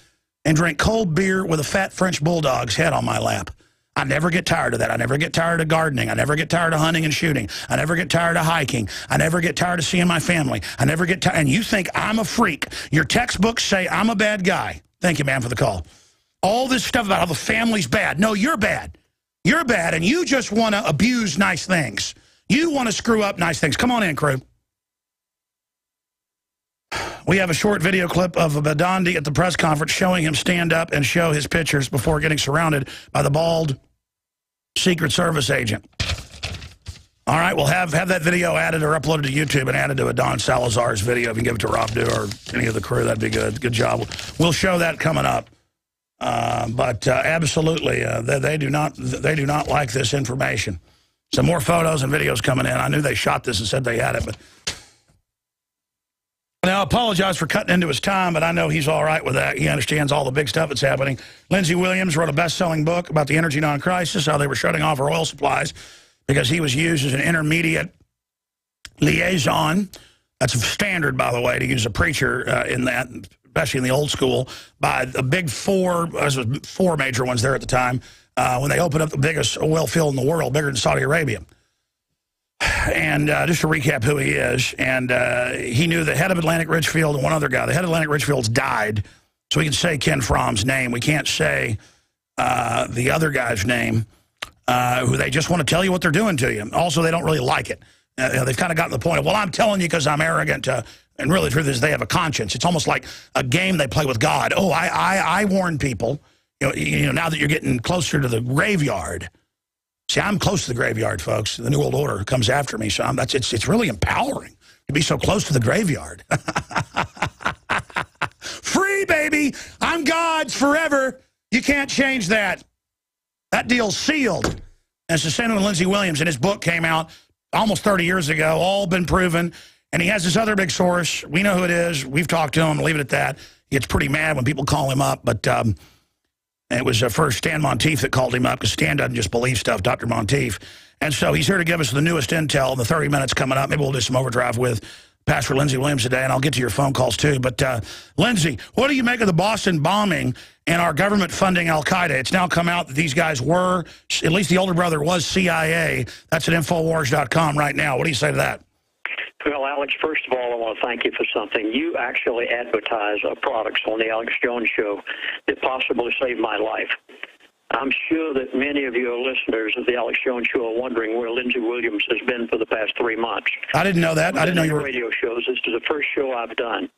Speaker 1: and drink cold beer with a fat French bulldog's head on my lap. I never get tired of that. I never get tired of gardening. I never get tired of hunting and shooting. I never get tired of hiking. I never get tired of seeing my family. I never get tired. And you think I'm a freak. Your textbooks say I'm a bad guy. Thank you, man, for the call. All this stuff about how the family's bad. No, you're bad. You're bad, and you just want to abuse nice things. You want to screw up nice things. Come on in, crew. We have a short video clip of Badandi at the press conference showing him stand up and show his pictures before getting surrounded by the bald Secret Service agent. All right, we'll have that video added or uploaded to YouTube and added to a Don Salazar's video. If you can give it to Rob Dew or any of the crew, that'd be good. Good job. We'll show that coming up. But absolutely, they do not like this information. Some more photos and videos coming in. I knew they shot this and said they had it, but now I apologize for cutting into his time, but I know he's all right with that. He understands all the big stuff that's happening. Lindsey Williams wrote a best-selling book about the energy non-crisis, how they were shutting off our oil supplies because he was used as an intermediate liaison. That's standard, by the way, to use a preacher in that, especially in the old school, by the big four major ones there at the time, when they opened up the biggest oil field in the world, bigger than Saudi Arabia. and just to recap who he is, and he knew the head of Atlantic Richfield and one other guy. The head of Atlantic Richfield's died, so we can say Ken Fromm's name. We can't say the other guy's name, who they just want to tell you what they're doing to you. Also, they don't really like it. They've kind of gotten to the point of, well, I'm telling you because I'm arrogant. And really, the truth is they have a conscience. It's almost like a game they play with God. Oh, I warn people, you know, now that you're getting closer to the graveyard. See, I'm close to the graveyard, folks. The New World Order comes after me, so it's really empowering to be so close to the graveyard. Free, baby! I'm God's forever. You can't change that. That deal's sealed. And it's the same with Lindsey Williams, and his book came out almost 30 years ago, all been proven. And he has this other big source. We know who it is. We've talked to him. Leave it at that. He gets pretty mad when people call him up, but it was first Stan Monteith that called him up, because Stan doesn't just believe stuff, Dr. Monteith. And so he's here to give us the newest intel in the 30 minutes coming up. Maybe we'll do some overdrive with Pastor Lindsey Williams today, and I'll get to your phone calls too. But Lindsey, what do you make of the Boston bombing and our government funding al-Qaeda? It's now come out that these guys were, at least the older brother was CIA. That's at Infowars.com right now. What do you say to that?
Speaker 10: Well, Alex, first of all, I want to thank you for something. You actually advertise products on the Alex Jones Show that possibly saved my life. I'm sure that many of your listeners of the Alex Jones Show are wondering where Lindsey Williams has been for the past 3 months.
Speaker 1: I didn't know that. I didn't know you were...
Speaker 10: radio shows. This is the first show I've done.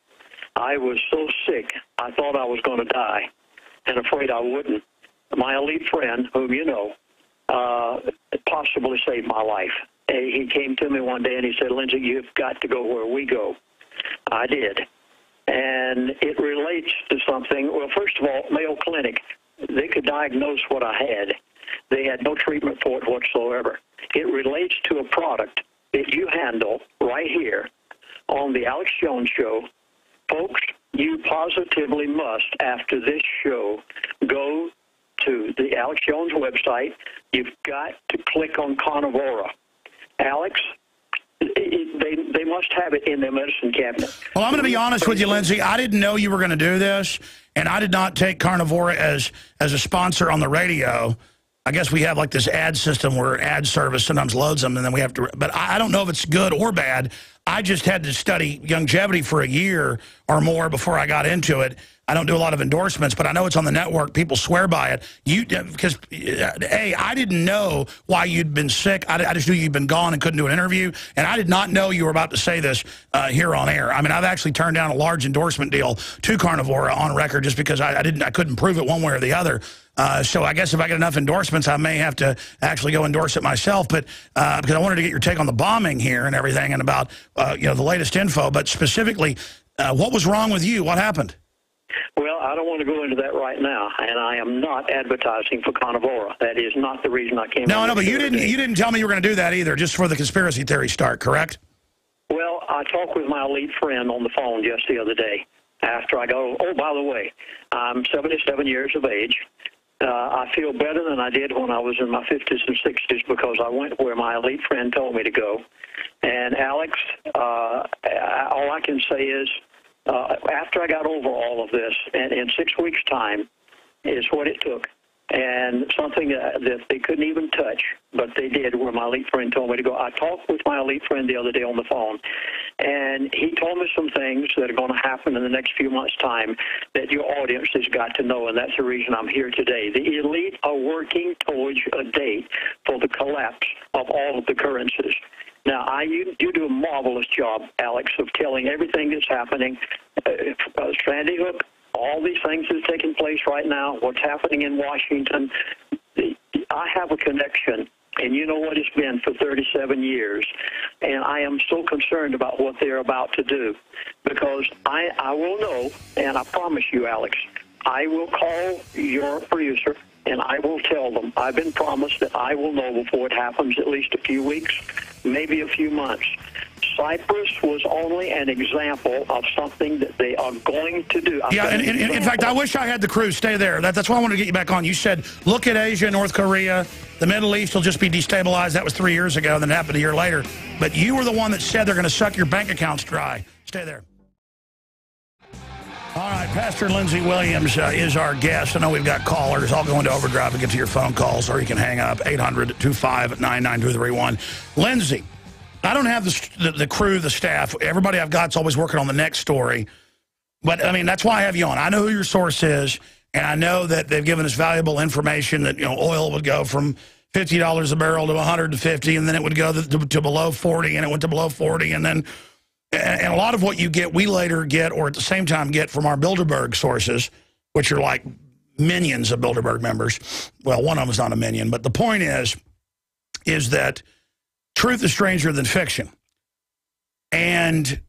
Speaker 10: I was so sick, I thought I was going to die, and afraid I wouldn't. My elite friend, whom you know, possibly saved my life. He came to me one day and he said, Lindsey, you've got to go where we go. I did. And it relates to something. Well, first of all, Mayo Clinic, they could diagnose what I had. They had no treatment for it whatsoever. It relates to a product that you handle right here on the Alex Jones Show. Folks, you positively must, after this show, go to the Alex Jones website. You've got to click on Carnivora. Alex, they must have it in their medicine cabinet.
Speaker 1: Well, I'm going to be honest with you, Lindsey. I didn't know you were going to do this, and I did not take Carnivora as a sponsor on the radio. I guess we have like this ad system where ad service sometimes loads them, and then we have to. But I don't know if it's good or bad. I just had to study longevity for a year or more before I got into it. I don't do a lot of endorsements, but I know it's on the network. People swear by it. Because, I didn't know why you'd been sick. I just knew you'd been gone and couldn't do an interview. And I did not know you were about to say this here on air. I mean, I've actually turned down a large endorsement deal to Carnivora on record just because I couldn't prove it one way or the other. So I guess if I get enough endorsements, I may have to actually go endorse it myself. But because I wanted to get your take on the bombing here and everything, and about the latest info. But specifically, what was wrong with you? What happened?
Speaker 10: Well, I don't want to go into that right now, and I am not advertising for Carnivora. That is not the reason I came.
Speaker 1: No, but you didn't tell me you were going to do that either, just for the conspiracy theory start, correct?
Speaker 10: Well, I talked with my elite friend on the phone just the other day after I go. Oh, by the way, I'm 77 years of age. I feel better than I did when I was in my 50s and 60s because I went where my elite friend told me to go. And Alex, all I can say is, after I got over all of this, and in 6 weeks' time is what it took, and something that they couldn't even touch, but they did, where my elite friend told me to go. I talked with my elite friend the other day on the phone, and he told me some things that are going to happen in the next few months' time that your audience has got to know, and that's the reason I'm here today. The elite are working towards a date for the collapse of all of the currencies. Now, you do a marvelous job, Alex, of telling everything that's happening. Sandy Hook, all these things that are taking place right now, what's happening in Washington. I have a connection, and you know what it's been for 37 years, and I am so concerned about what they're about to do, because I will know, and I promise you, Alex, I will call your producer, and I will tell them. I've been promised that I will know before it happens, at least a few weeks, maybe a few months. Cyprus was only an example of something that they are going to do.
Speaker 1: Yeah, and in fact, I wish I had the crew. Stay there. That's why I wanted to get you back on. You said, look at Asia, North Korea, the Middle East will just be destabilized. That was 3 years ago, and then it happened a year later. But you were the one that said they're going to suck your bank accounts dry. Stay there. All right, Pastor Lindsey Williams is our guest. I know we've got callers. I'll go into overdrive and get to your phone calls, or you can hang up, 800-259-9231. Lindsey, I don't have the crew, the staff. Everybody I've got's always working on the next story. But, I mean, that's why I have you on. I know who your source is, and I know that they've given us valuable information that, you know, oil would go from $50 a barrel to $150, and then it would go to below 40, and it went to below 40, and then and a lot of what you get, we later get, or at the same time get from our Bilderberg sources, which are like minions of Bilderberg members. Well, one of them is not a minion, but the point is that truth is stranger than fiction. And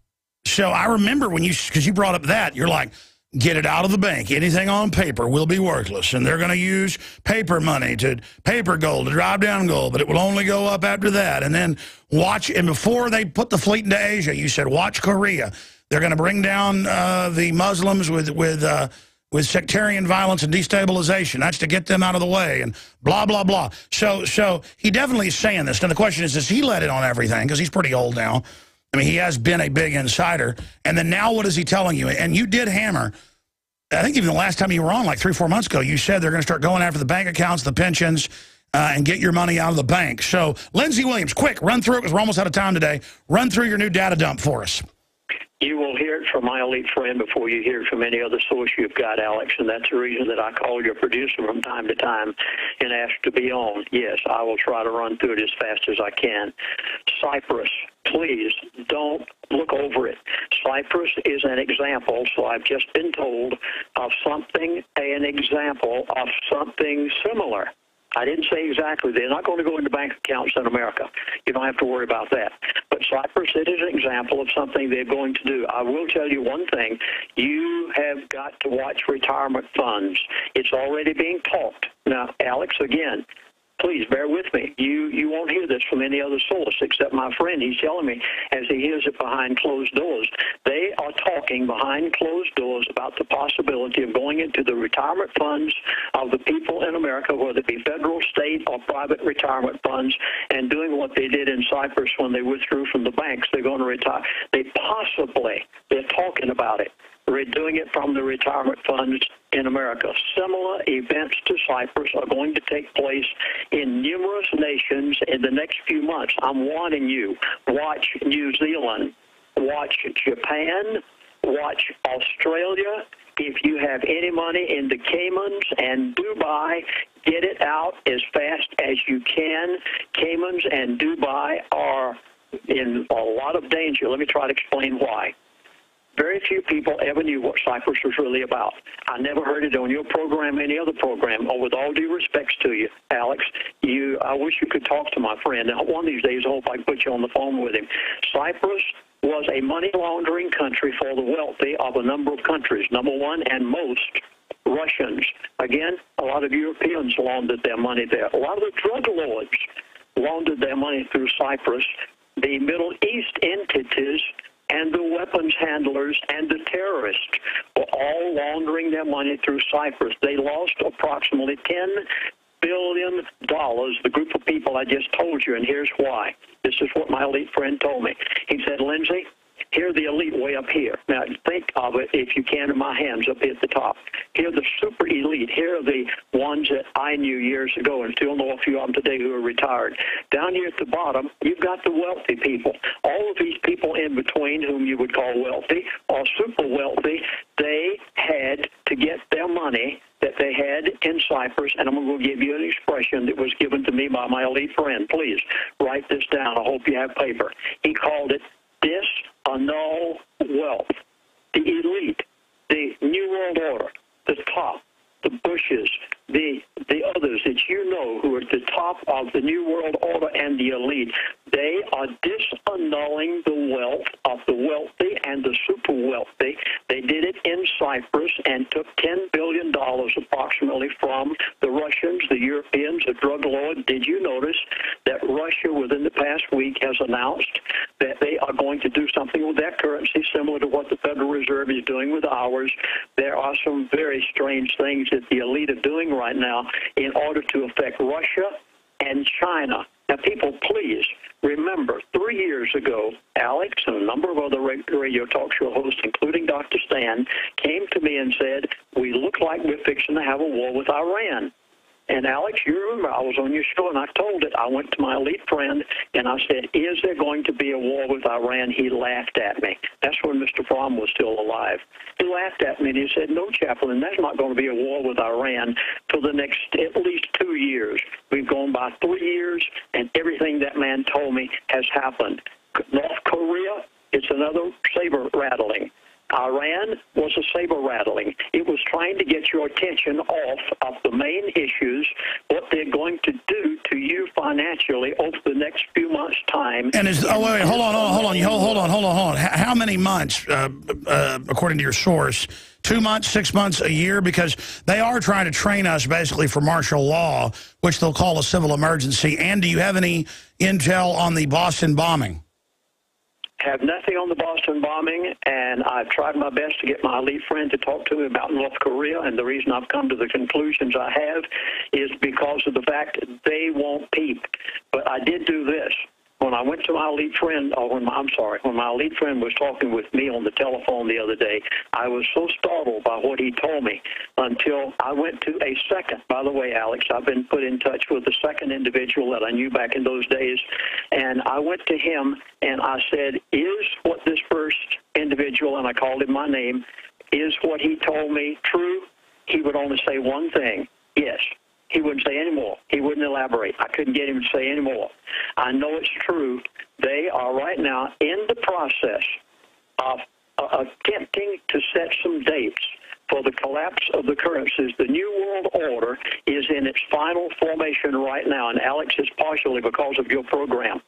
Speaker 1: so I remember when because you brought up that, you're like, get it out of the bank. Anything on paper will be worthless. And they're going to use paper money paper gold to drive down gold, but it will only go up after that. And then watch, and before they put the fleet into Asia, you said, watch Korea. They're going to bring down the Muslims with sectarian violence and destabilization. That's to get them out of the way and blah, blah, blah. So he definitely is saying this. Now, the question is, does he let it on everything? Because he's pretty old now. I mean, he has been a big insider. And then now what is he telling you? And you did hammer, I think even the last time you were on, like 3 or 4 months ago, you said they're going to start going after the bank accounts, the pensions, and get your money out of the bank. So, Lindsey Williams, quick, run through it because we're almost out of time today. Run through your new data dump for us.
Speaker 10: You will hear it from my elite friend before you hear it from any other source you've got, Alex, and that's the reason that I call your producer from time to time and ask to be on. Yes, I will try to run through it as fast as I can. Cyprus, please don't look over it. Cyprus is an example, so I've just been told, of something, an example of something similar. I didn't say exactly. They're not going to go into bank accounts in America. You don't have to worry about that. But Cyprus, it is an example of something they're going to do. I will tell you one thing. You have got to watch retirement funds. It's already being talked. Now, Alex, again, please bear with me. You won't hear this from any other source except my friend. He's telling me as he hears it behind closed doors. They are talking behind closed doors about the possibility of going into the retirement funds of the people in America, whether it be federal, state, or private retirement funds, and doing what they did in Cyprus when they withdrew from the banks. They're going to retire. They're talking about it. We're doing it from the retirement funds in America. Similar events to Cyprus are going to take place in numerous nations in the next few months. I'm warning you. Watch New Zealand. Watch Japan. Watch Australia. If you have any money in the Caymans and Dubai, get it out as fast as you can. Caymans and Dubai are in a lot of danger. Let me try to explain why. Very few people ever knew what Cyprus was really about. I never heard it on your program, any other program. With all due respects to you, Alex, I wish you could talk to my friend. One of these days, I hope I can put you on the phone with him. Cyprus was a money laundering country for the wealthy of a number of countries. Number one, and most Russians. Again, a lot of Europeans laundered their money there. A lot of the drug lords laundered their money through Cyprus. The Middle East entities and the weapons handlers and the terrorists were all laundering their money through Cyprus. They lost approximately $10 billion, the group of people I just told you, and here's why. This is what my elite friend told me. He said, Lindsey, here are the elite way up here. Now, think of it, if you can, in my hands up here at the top. Here are the super elite. Here are the ones that I knew years ago, and still know a few of them today who are retired. Down here at the bottom, you've got the wealthy people. All of these people in between, whom you would call wealthy or super wealthy, they had to get their money that they had in Cyprus, and I'm going to give you an expression that was given to me by my elite friend. Please write this down. I hope you have paper. He called it disannul wealth. The elite, the New World Order, the top, the Bushes, the others that you know who are at the top of the New World Order and the elite, they are disannulling the wealth of the wealthy and the super wealthy. They did it in Cyprus and took $10 billion approximately from the Russians, the Europeans, the drug lords. Did you notice that Russia within the past week has announced that they are going to do something with their currency similar to what the Federal Reserve is doing with ours? There are some very strange things that the elite are doing right now in order to affect Russia and China. Now, people, please remember, 3 years ago, Alex and a number of other radio talk show hosts, including Dr. Stan, came to me and said, we look like we're fixing to have a war with Iran. And Alex, you remember I was on your show and I told it. I went to my elite friend and I said, is there going to be a war with Iran? He laughed at me. That's when Mr. Fromm was still alive. He laughed at me and he said, no, Chaplain, there's not going to be a war with Iran for the next at least 2 years. We've gone by 3 years and everything that man told me has happened. North Korea, it's another saber rattling. Iran was a saber rattling. It was trying to get your attention off of the main issues, what they're going to do to you financially over the next few months' time.
Speaker 1: And is hold on. How many months, according to your source? 2 months, 6 months, a year? Because they are trying to train us basically for martial law, which they'll call a civil emergency. And do you have any intel on the Boston bombing?
Speaker 10: Have nothing on the Boston bombing, and I've tried my best to get my elite friend to talk to me about North Korea, and the reason I've come to the conclusions I have is because of the fact that they won't peep. But I did do this. When I went to my elite friend, when my elite friend was talking with me on the telephone the other day, I was so startled by what he told me until I went to a second. By the way, Alex, I've been put in touch with the second individual that I knew back in those days, and I went to him and I said, is what this first individual, and I called him my name, is what he told me true? He would only say one thing, yes. He wouldn't say any more. He wouldn't elaborate. I couldn't get him to say any more. I know it's true. They are right now in the process of attempting to set some dates for the collapse of the currencies. The New World Order is in its final formation right now, and Alex, is partially because of your program.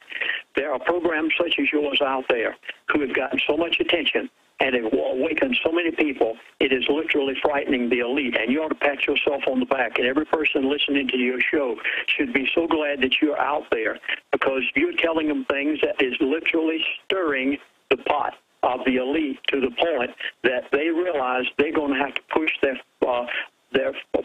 Speaker 10: There are programs such as yours out there who have gotten so much attention and have awakened so many people, it is literally frightening the elite. And you ought to pat yourself on the back. And every person listening to your show should be so glad that you're out there, because you're telling them things that is literally stirring the pot of the elite to the point that they realize they're going to have to push their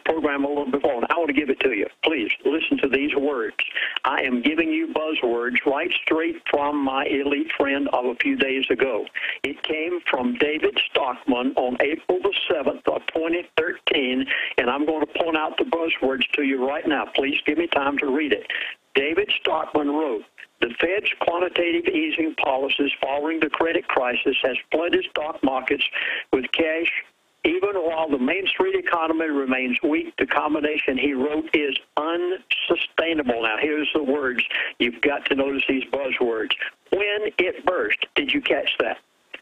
Speaker 10: program a little bit more. And I want to give it to you. Please listen to these words. I am giving you buzzwords right straight from my elite friend of a few days ago. It came from David Stockman on April the 7th of 2013, and I'm going to point out the buzzwords to you right now. Please give me time to read it. David Stockman wrote, the Fed's quantitative easing policies following the credit crisis has flooded stock markets with cash. Even while the Main Street economy remains weak, the combination, he wrote, is unsustainable. Now, here's the words. You've got to notice these buzzwords. When it burst, did you catch that?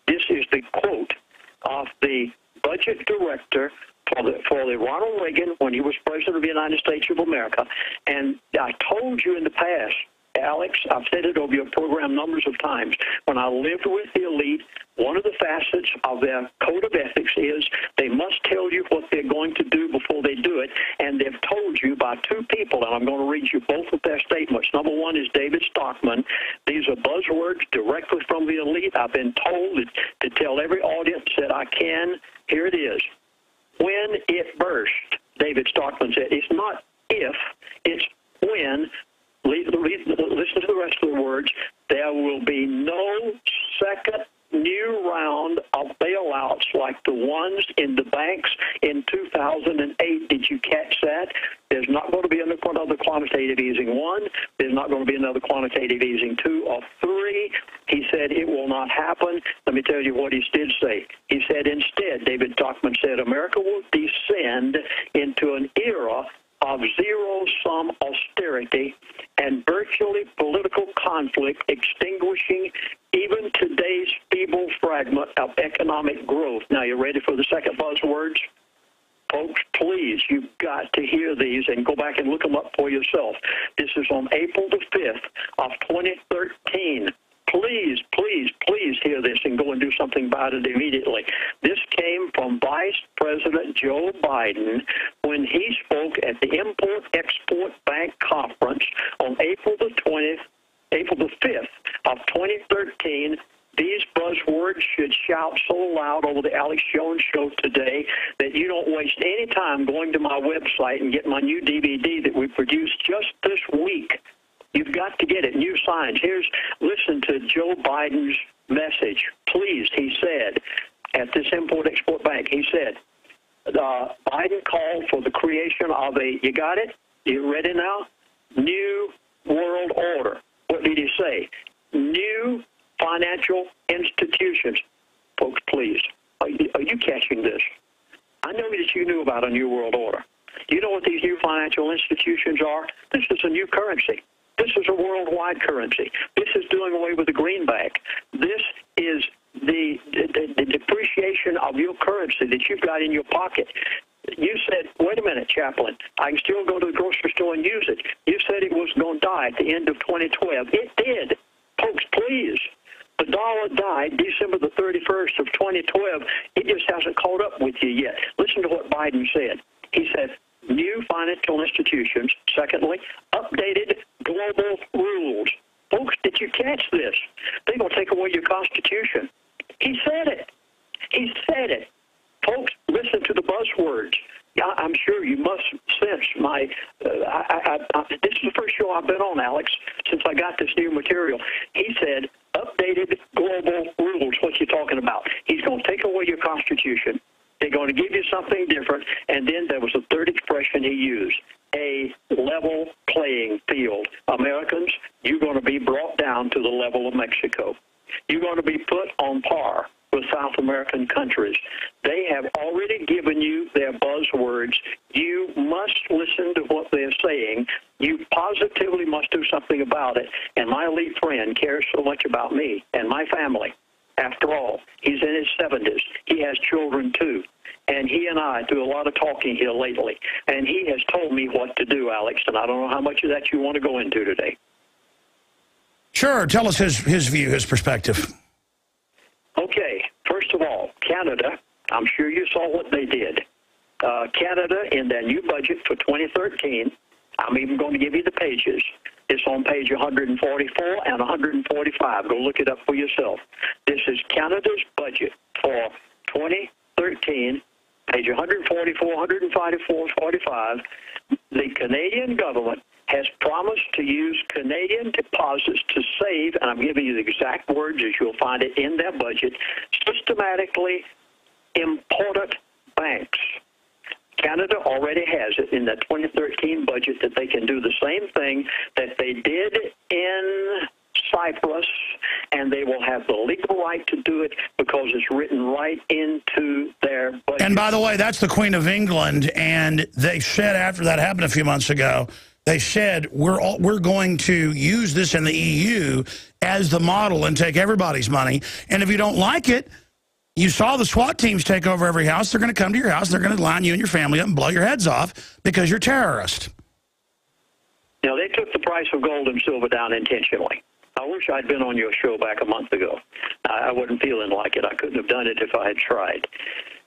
Speaker 10: This is the quote of the budget director for the Ronald Reagan when he was president of the United States of America. And I told you in the past, Alex, I've said it over your program numbers of times. When I lived with the elite, one of the facets of their code of ethics is they must tell you what they're going to do before they do it. And they've told you by two people, and I'm going to read you both of their statements. Number one is David Stockman. These are buzzwords directly from the elite. I've been told to tell every audience that I can. Here it is. When it burst, David Stockman said, it's not if, it's when. Listen to the rest of the words. There will be no second new round of bailouts like the ones in the banks in 2008. Did you catch that? There's not going to be another quantitative easing 1. There's not going to be another quantitative easing 2 or 3. He said it will not happen. Let me tell you what he did say. He said instead, David Stockman said, America will descend into an era of zero-sum austerity and virtually political conflict, extinguishing even today's feeble fragment of economic growth. Now, you ready for the second buzzwords? Folks, please, you've got to hear these and go back and look them up for yourself. This is on April the 5th of 2013. Please, please, please hear this and go and do something about it immediately. This came from Vice President Joe Biden when he spoke at the Import-Export Bank Conference on April the 5th of 2013. These buzzwords should shout so loud over the Alex Jones Show today that you don't waste any time going to my website and get my new DVD that we produced just this week. You've got to get it. New signs. Listen to Joe Biden's message. Please, he said, at this Import-Export Bank, he said, Biden called for the creation of you got it? You ready now? New world order. What did he say? New financial institutions. Folks, please, are you catching this? I know that you knew about a new world order. Do you know what these new financial institutions are? This is a new currency. This is a worldwide currency. This is doing away with the greenback. This is the depreciation of your currency that you've got in your pocket. You said, wait a minute, Chaplain, I can still go to the grocery store and use it. You said it was going to die at the end of 2012. It did. Folks, please. The dollar died December the 31st of 2012. It just hasn't caught up with you yet. Listen to what Biden said. He said, new financial institutions. Secondly, updated global rules. Folks, did you catch this? They're going to take away your Constitution. He said it. He said it. Folks, listen to the buzzwords. I'm sure you must sense my, this is the first show I've been on, Alex, since I got this new material. He said, updated global rules. What you talking about? He's going to take away your Constitution. They're going to give you something different. And then there was a third expression he used, a level playing field. Americans, you're going to be brought down to the level of Mexico. You're going to be put on par with South American countries. They have already given you their buzzwords. You must listen to what they're saying. You positively must do something about it. And my elite friend cares so much about me and my family. After all, he's in his 70s. He has children, too. And he and I do a lot of talking here lately. And he has told me what to do, Alex. And I don't know how much of that you want to go into today.
Speaker 1: Sure. Tell us his view, his perspective.
Speaker 10: Okay. First of all, Canada, I'm sure you saw what they did. Canada, in their new budget for 2013, I'm even going to give you the pages. It's on page 144 and 145. Go look it up for yourself. This is Canada's budget for 2013, page 144, 144, 45. The Canadian government has promised to use Canadian deposits to save, and I'm giving you the exact words as you'll find it in their budget, systematically important banks. Canada already has it in the 2013 budget that they can do the same thing that they did in Cyprus, and they will have the legal right to do it because it's written right into their budget.
Speaker 1: And by the way, that's the Queen of England, and they said after that happened a few months ago, they said we're going to use this in the EU as the model and take everybody's money, and if you don't like it, you saw the SWAT teams take over every house. They're going to come to your house. They're going to line you and your family up and blow your heads off because you're terrorists.
Speaker 10: Now, they took the price of gold and silver down intentionally. I wish I'd been on your show back a month ago. I wasn't feeling like it. I couldn't have done it if I had tried.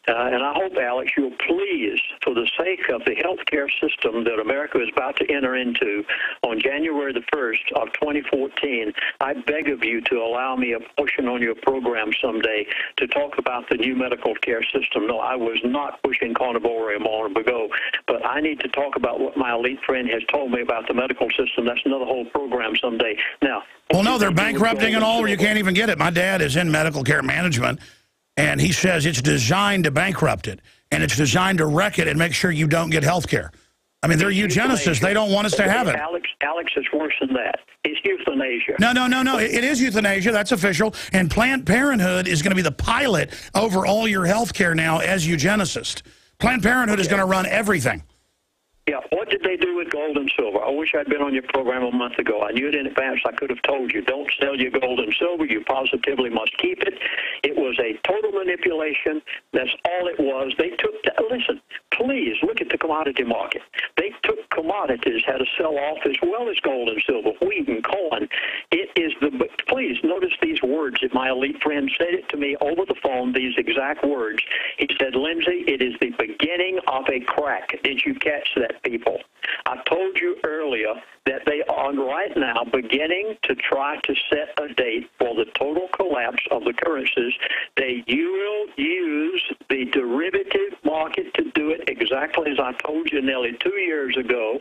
Speaker 10: And I hope, Alex, you'll please, for the sake of the health care system that America is about to enter into on January the 1st of 2014, I beg of you to allow me a portion on your program someday to talk about the new medical care system. No, I was not pushing carnivore a moment ago, but I need to talk about what my elite friend has told me about the medical system. That's another whole program someday. Now,
Speaker 1: well, no, they're bankrupting and all where you can't even get it. My dad is in medical care management. And he says it's designed to bankrupt it, and it's designed to wreck it and make sure you don't get health care. I mean, they're eugenicists. They don't want us to have it.
Speaker 10: Alex, it's worse than that. It's euthanasia.
Speaker 1: No. It is euthanasia. That's official. And Planned Parenthood is going to be the pilot over all your health care now as eugenicist. Planned Parenthood is going to run everything.
Speaker 10: Yeah, what did they do with gold and silver? I wish I'd been on your program a month ago. I knew it in advance. I could have told you, don't sell your gold and silver. You positively must keep it. It was a total manipulation. That's all it was. They took, listen, please look at the commodity market. They took commodities, had to sell off as well as gold and silver, wheat and corn. It is please notice these words that my elite friend said it to me over the phone, these exact words. He said, Lindsey, it is the beginning of a crack. Did you catch that, people? I told you earlier that they are right now beginning to try to set a date for the total collapse of the currencies. They will use the derivative market to do it exactly as I told you nearly 2 years ago.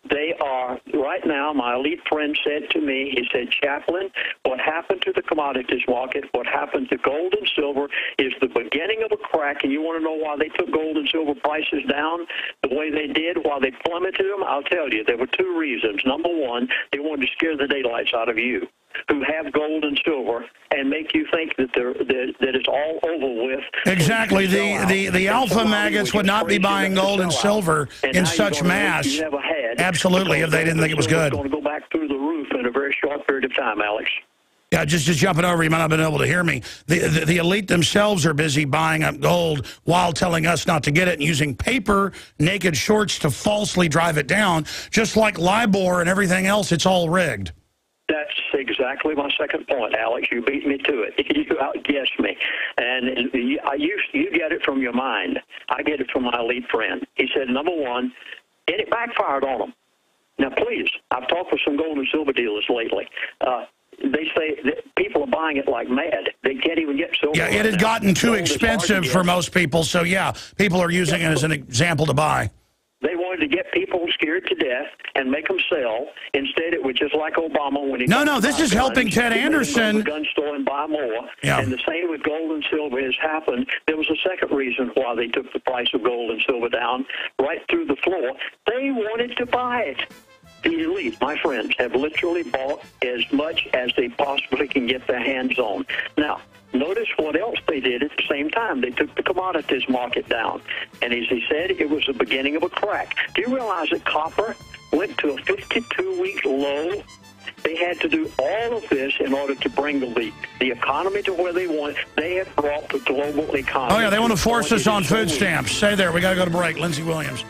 Speaker 10: They are, right now, my elite friend said to me, he said, Chaplain, what happened to the commodities market. What happened to gold and silver is the beginning of a crack, and you want to know why they took gold and silver prices down the way they did, why they plummeted them? I'll tell you, there were two reasons. Number one, they wanted to scare the daylights out of you who have gold and silver and make you think that that it's all over with.
Speaker 1: Exactly. The alpha maggots would not be buying gold and silver in such mass. Absolutely, if they didn't think it was good.
Speaker 10: It's going to go back through the roof in a very short period of time, Alex.
Speaker 1: Yeah, just jumping over, you might not have been able to hear me. The elite themselves are busy buying up gold while telling us not to get it and using paper, naked shorts to falsely drive it down. Just like LIBOR and everything else, it's all rigged.
Speaker 10: That's exactly my second point, Alex. You beat me to it. You outguessed me. And you get it from your mind. I get it from my elite friend. He said, number one, and it backfired on them. Now, please, I've talked with some gold and silver dealers lately. They say that people are buying it like mad. They can't even get silver.
Speaker 1: Yeah, it had gotten too expensive for most people. So, yeah, people are using it as an example to buy.
Speaker 10: They wanted to get people scared to death and make them sell. Instead, it was just like Obama when he...
Speaker 1: No, this is helping Ted Anderson.
Speaker 10: ...go to the gun store and buy more.
Speaker 1: Yeah.
Speaker 10: And the same with gold and silver has happened. There was a second reason why they took the price of gold and silver down right through the floor. They wanted to buy it. The elite, my friends, have literally bought as much as they possibly can get their hands on. Now, notice what else they did at the same time. They took the commodities market down. And as he said, it was the beginning of a crack. Do you realize that copper went to a 52-week low? They had to do all of this in order to bring the economy to where they want. They have brought the global economy.
Speaker 1: Oh, yeah, they want to force us on food stamps. Stay there. We got to go to break. Lindsey Williams.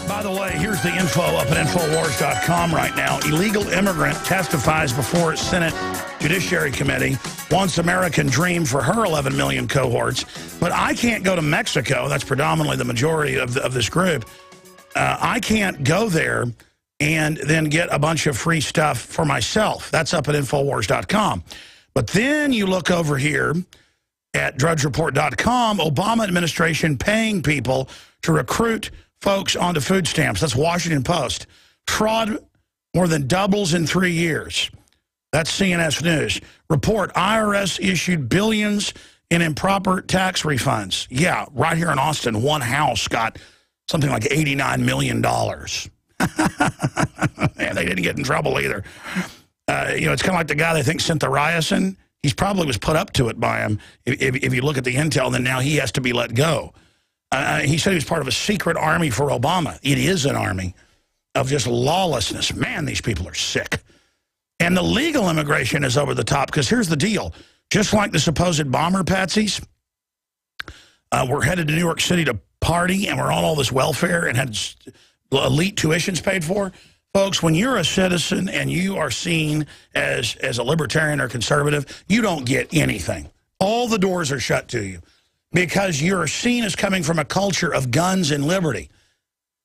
Speaker 1: By the way, here's the info up at Infowars.com right now. Illegal immigrant testifies before Senate Judiciary Committee, wants American dream for her 11 million cohorts. But I can't go to Mexico. That's predominantly the majority of this group. I can't go there and then get a bunch of free stuff for myself. That's up at Infowars.com. But then you look over here at DrudgeReport.com, Obama administration paying people to recruit folks onto food stamps. That's Washington Post. Fraud more than doubles in 3 years. That's CNS News. Report, IRS issued billions in improper tax refunds. Yeah, right here in Austin, one house got something like $89 million. And they didn't get in trouble either. It's kind of like the guy they think sent the ricin. He probably was put up to it by him. If you look at the intel, then now he has to be let go. He said he was part of a secret army for Obama. It is an army of just lawlessness. Man, these people are sick. And the legal immigration is over the top, because here's the deal. Just like the supposed bomber patsies, we're headed to New York City to party, and we're on all this welfare and had elite tuitions paid for. Folks, when you're a citizen and you are seen as a libertarian or conservative, you don't get anything. All the doors are shut to you, because you're seen as coming from a culture of guns and liberty.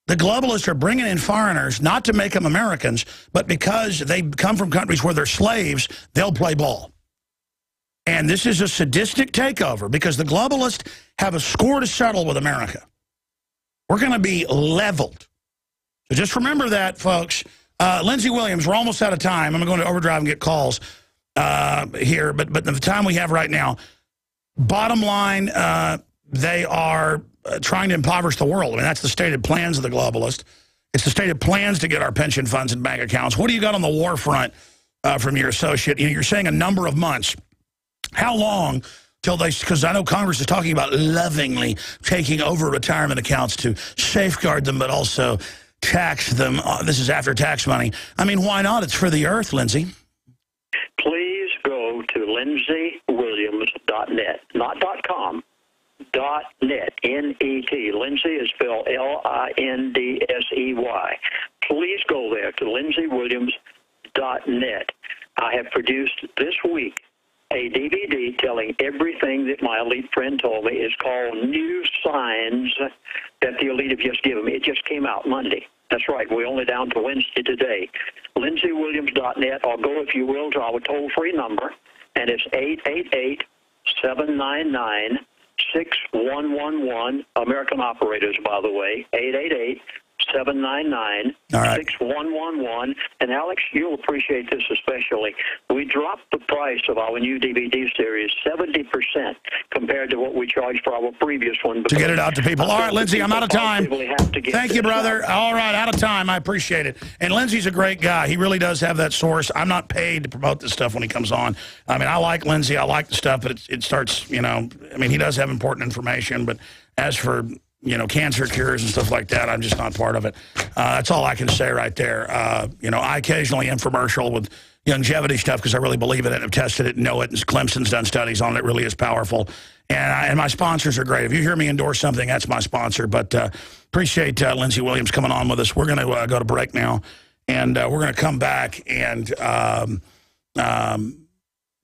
Speaker 1: The globalists are bringing in foreigners, not to make them Americans, but because they come from countries where they're slaves, they'll play ball. And this is a sadistic takeover, because the globalists have a score to settle with America. We're going to be leveled. So just remember that, folks. Lindsey Williams, we're almost out of time. I'm going to overdrive and get calls here, but the time we have right now, bottom line, they are trying to impoverish the world. I mean, that's the stated plans of the globalists. It's the stated plans to get our pension funds and bank accounts. What do you got on the war front from your associate? You're saying a number of months. How long till they, because I know Congress is talking about lovingly taking over retirement accounts to safeguard them, but also tax them. This is after tax money. I mean, why not? It's for the earth, Lindsey.
Speaker 10: Please go to LindseyWilliams.net, not .com, .net, N-E-T. Lindsey is spelled L-I-N-D-S-E-Y. Please go there to LindseyWilliams.net. I have produced this week a DVD telling everything that my elite friend told me. Is called New Signs That the Elite have just given me. It just came out Monday. That's right. We're only down to Wednesday today. LindseyWilliams.net, or go, if you will, to our toll-free number, and it's 888-799-6111. American operators, by the way, 888-799-6111. And, Alex, you'll appreciate this especially. We dropped the price of our new DVD series 70% compared to what we charged for our previous one.
Speaker 1: To get it out to people. All right, Lindsey, I'm out of time. Thank you, brother. All right, out of time. I appreciate it. And Lindsey's a great guy. He really does have that source. I'm not paid to promote this stuff when he comes on. I mean, I like Lindsey. I like the stuff, but it starts, you know, I mean, he does have important information, but as for, you know, cancer cures and stuff like that, I'm just not part of it. That's all I can say right there. You know, I occasionally infomercial with longevity stuff because I really believe in it and have tested it and know it. And Clemson's done studies on it. It really is powerful. And my sponsors are great. If you hear me endorse something, that's my sponsor. But appreciate Lindsey Williams coming on with us. We're going to go to break now, and we're going to come back and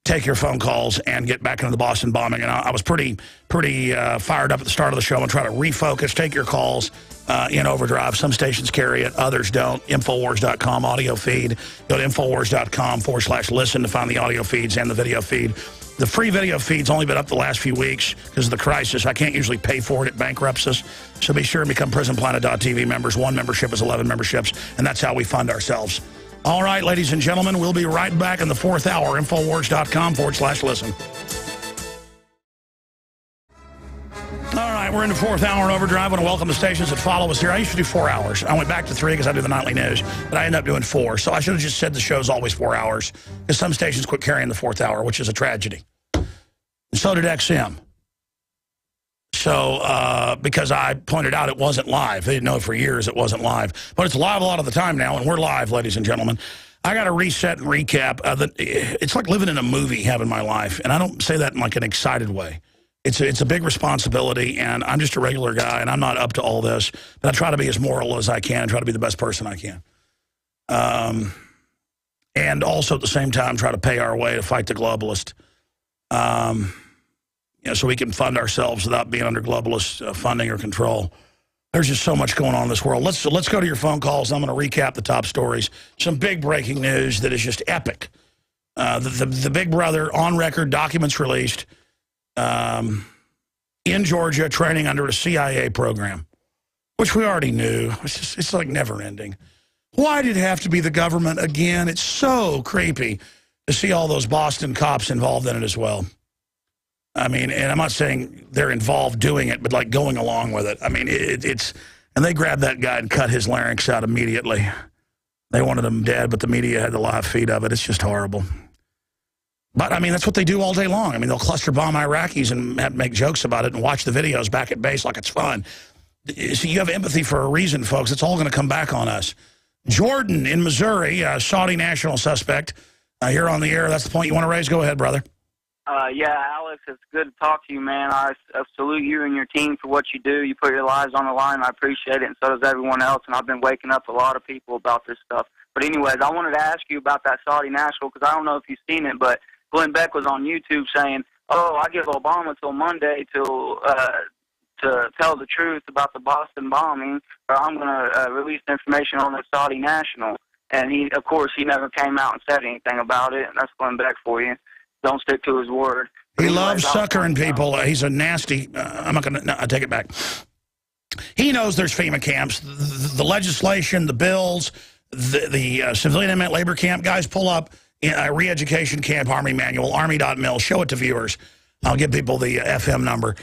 Speaker 1: take your phone calls and get back into the Boston bombing. And I was pretty fired up at the start of the show and try to refocus, take your calls in overdrive. Some stations carry it, others don't. Infowars.com audio feed. Go to Infowars.com/listen to find the audio feeds and the video feed. The free video feed's only been up the last few weeks because of the crisis. I can't usually pay for it. It bankrupts us. So be sure and become PrisonPlanet.tv members. One membership is 11 memberships, and that's how we fund ourselves. All right, ladies and gentlemen, we'll be right back in the fourth hour. Infowars.com/listen. All right, we're in the fourth hour in overdrive. I want to welcome the stations that follow us here. I used to do 4 hours. I went back to 3 because I do the nightly news, but I ended up doing 4. So I should have just said the show's always 4 hours because some stations quit carrying the fourth hour, which is a tragedy. And so did XM. So, because I pointed out it wasn't live. They didn't know for years it wasn't live. But it's live a lot of the time now, and we're live, ladies and gentlemen. I got to reset and recap. It's like living in a movie, having my life. And I don't say that in like an excited way. It's a big responsibility, and I'm just a regular guy, and I'm not up to all this. But I try to be as moral as I can and try to be the best person I can. And also at the same time try to pay our way to fight the globalist. So we can fund ourselves without being under globalist funding or control. There's just so much going on in this world. Let's go to your phone calls. I'm going to recap the top stories. Some big breaking news that is just epic. The Big Brother on record documents released in Georgia, training under a CIA program, which we already knew. It's like never ending. Why did it have to be the government again? It's so creepy to see all those Boston cops involved in it as well. I mean, and I'm not saying they're involved doing it, but like going along with it. I mean, it's, and they grabbed that guy and cut his larynx out immediately. They wanted him dead, but the media had the live feed of it. It's just horrible. But, I mean, that's what they do all day long. I mean, they'll cluster bomb Iraqis and make jokes about it and watch the videos back at base like it's fun. So you have empathy for a reason, folks. It's all going to come back on us. Jordan in Missouri, Saudi national suspect. You're on the air. That's the point you want to raise? Go ahead, brother.
Speaker 11: Yeah, Alex, it's good to talk to you, man. I salute you and your team for what you do. You put your lives on the line. I appreciate it, and so does everyone else. And I've been waking up a lot of people about this stuff. But anyways, I wanted to ask you about that Saudi national because I don't know if you've seen it, but Glenn Beck was on YouTube saying, I give Obama till Monday to tell the truth about the Boston bombing, or I'm going to release information on the Saudi national. And he, of course, he never came out and said anything about it, and that's Glenn Beck for you. Don't stick to his word.
Speaker 1: He loves suckering people. He's a nasty, I'm not going to, no, I take it back. He knows there's FEMA camps, the legislation, the bills, the civilian inmate labor camp. Guys, pull up a re-education camp Army manual, army.mil. Show it to viewers. I'll give people the FM number.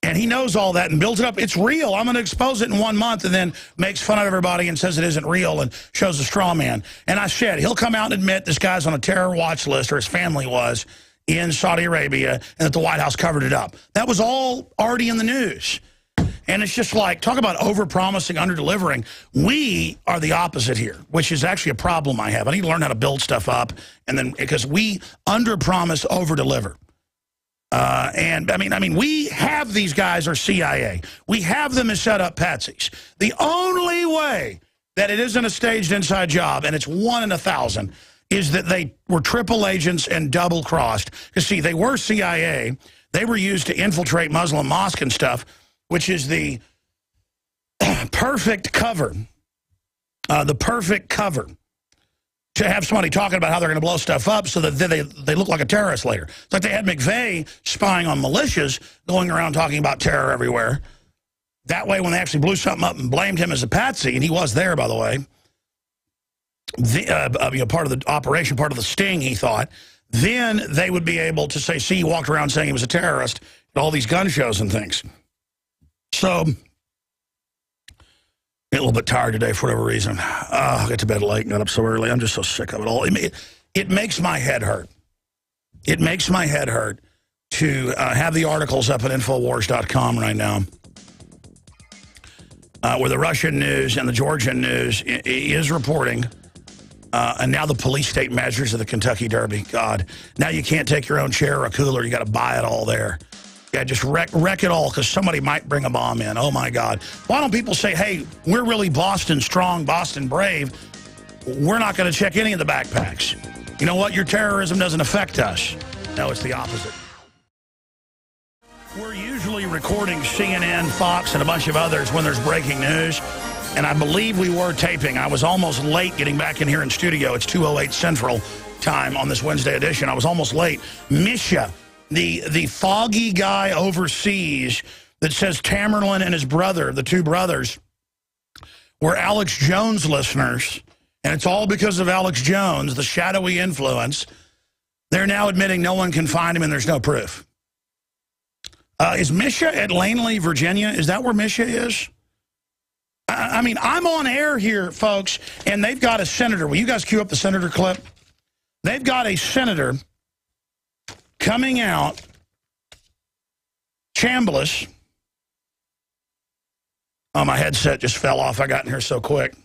Speaker 1: And he knows all that and builds it up. It's real. I'm going to expose it in 1 month and then makes fun of everybody and says it isn't real and shows a straw man. And I said, he'll come out and admit this guy's on a terror watch list, or his family was, in Saudi Arabia, and that the White House covered it up. That was all already in the news. And it's just like, talk about over-promising, under-delivering. We are the opposite here, which is actually a problem I have. I need to learn how to build stuff up, and then because we under-promise, over-deliver. And I mean, we have these guys are CIA. We have them as set-up patsies. The only way that it isn't a staged inside job, and it's 1 in 1,000, is that they were triple agents and double-crossed. Because, see, they were CIA. They were used to infiltrate Muslim mosque and stuff, which is the perfect cover. The perfect cover to have somebody talking about how they're going to blow stuff up so that they look like a terrorist later. It's like they had McVeigh spying on militias, going around talking about terror everywhere. That way, when they actually blew something up and blamed him as a patsy, and he was there, by the way, part of the operation, part of the sting, he thought, then they would be able to say, see, he walked around saying he was a terrorist at all these gun shows and things. So, a little bit tired today for whatever reason. I got to bed late and got up so early. I'm just so sick of it all. It makes my head hurt. It makes my head hurt to have the articles up at Infowars.com right now, where the Russian news and the Georgian news is reporting, and now the police state measures of the Kentucky Derby. God, now you can't take your own chair or a cooler. You got to buy it all there. Yeah, just wreck it all because somebody might bring a bomb in. Oh, my God. Why don't people say, hey, we're really Boston strong, Boston brave. We're not going to check any of the backpacks. You know what? Your terrorism doesn't affect us. No, it's the opposite. We're usually recording CNN, Fox, and a bunch of others when there's breaking news. And I believe we were taping. I was almost late getting back in here in studio. It's 2:08 Central time on this Wednesday edition. I was almost late. Misha, the foggy guy overseas that says Tamerlan and his brother, the two brothers, were Alex Jones listeners, and it's all because of Alex Jones, the shadowy influence. They're now admitting no one can find him and there's no proof. Is Misha at Langley, Virginia? Is that where Misha is? I mean, I'm on air here, folks, and they've got a senator. Will you guys cue up the senator clip? They've got a senator coming out, Chambliss. Oh, my headset just fell off. I got in here so quick.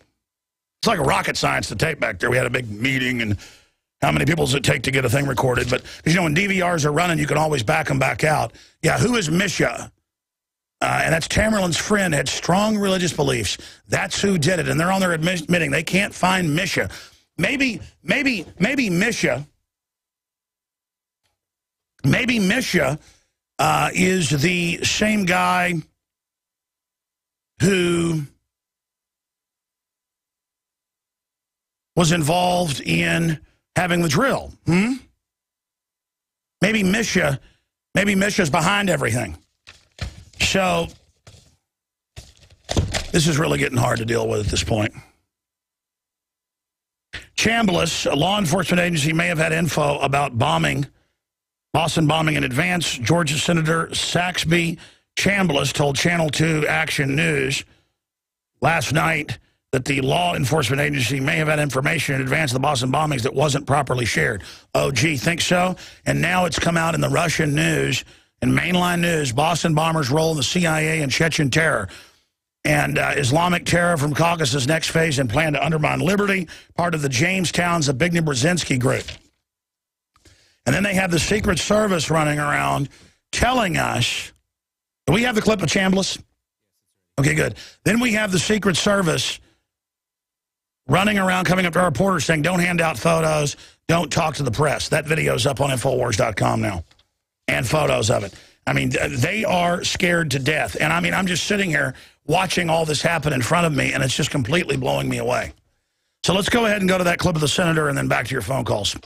Speaker 1: It's like a rocket science, the tape back there. We had a big meeting, and how many people does it take to get a thing recorded? But, you know, when DVRs are running, you can always back them back out. Yeah, who is Misha? And that's Tamerlan's friend, had strong religious beliefs. That's who did it. And they're on there admitting they can't find Misha. Maybe Misha... Maybe Misha is the same guy who was involved in having the drill. Maybe Misha's behind everything. So this is really getting hard to deal with at this point. Chambliss, a law enforcement agency, may have had info about Boston bombing in advance. Georgia Senator Saxby Chambliss told Channel 2 Action News last night that the law enforcement agency may have had information in advance of the Boston bombings that wasn't properly shared. Oh, gee, think so? And now it's come out in the Russian news and mainline news, Boston bombers' role in the CIA and Chechen terror. And Islamic terror from Caucasus next phase and plan to undermine liberty, part of the Jamestown Zbigniew-Brzezinski group. And then they have the Secret Service running around telling us, do we have the clip of Chambliss? Okay, good. Then we have the Secret Service running around, coming up to our reporters saying, don't hand out photos, don't talk to the press. That video's up on Infowars.com now, and photos of it. I mean, they are scared to death. And I mean, I'm just sitting here watching all this happen in front of me, and it's just completely blowing me away. So let's go ahead and go to that clip of the senator and then back to your phone calls.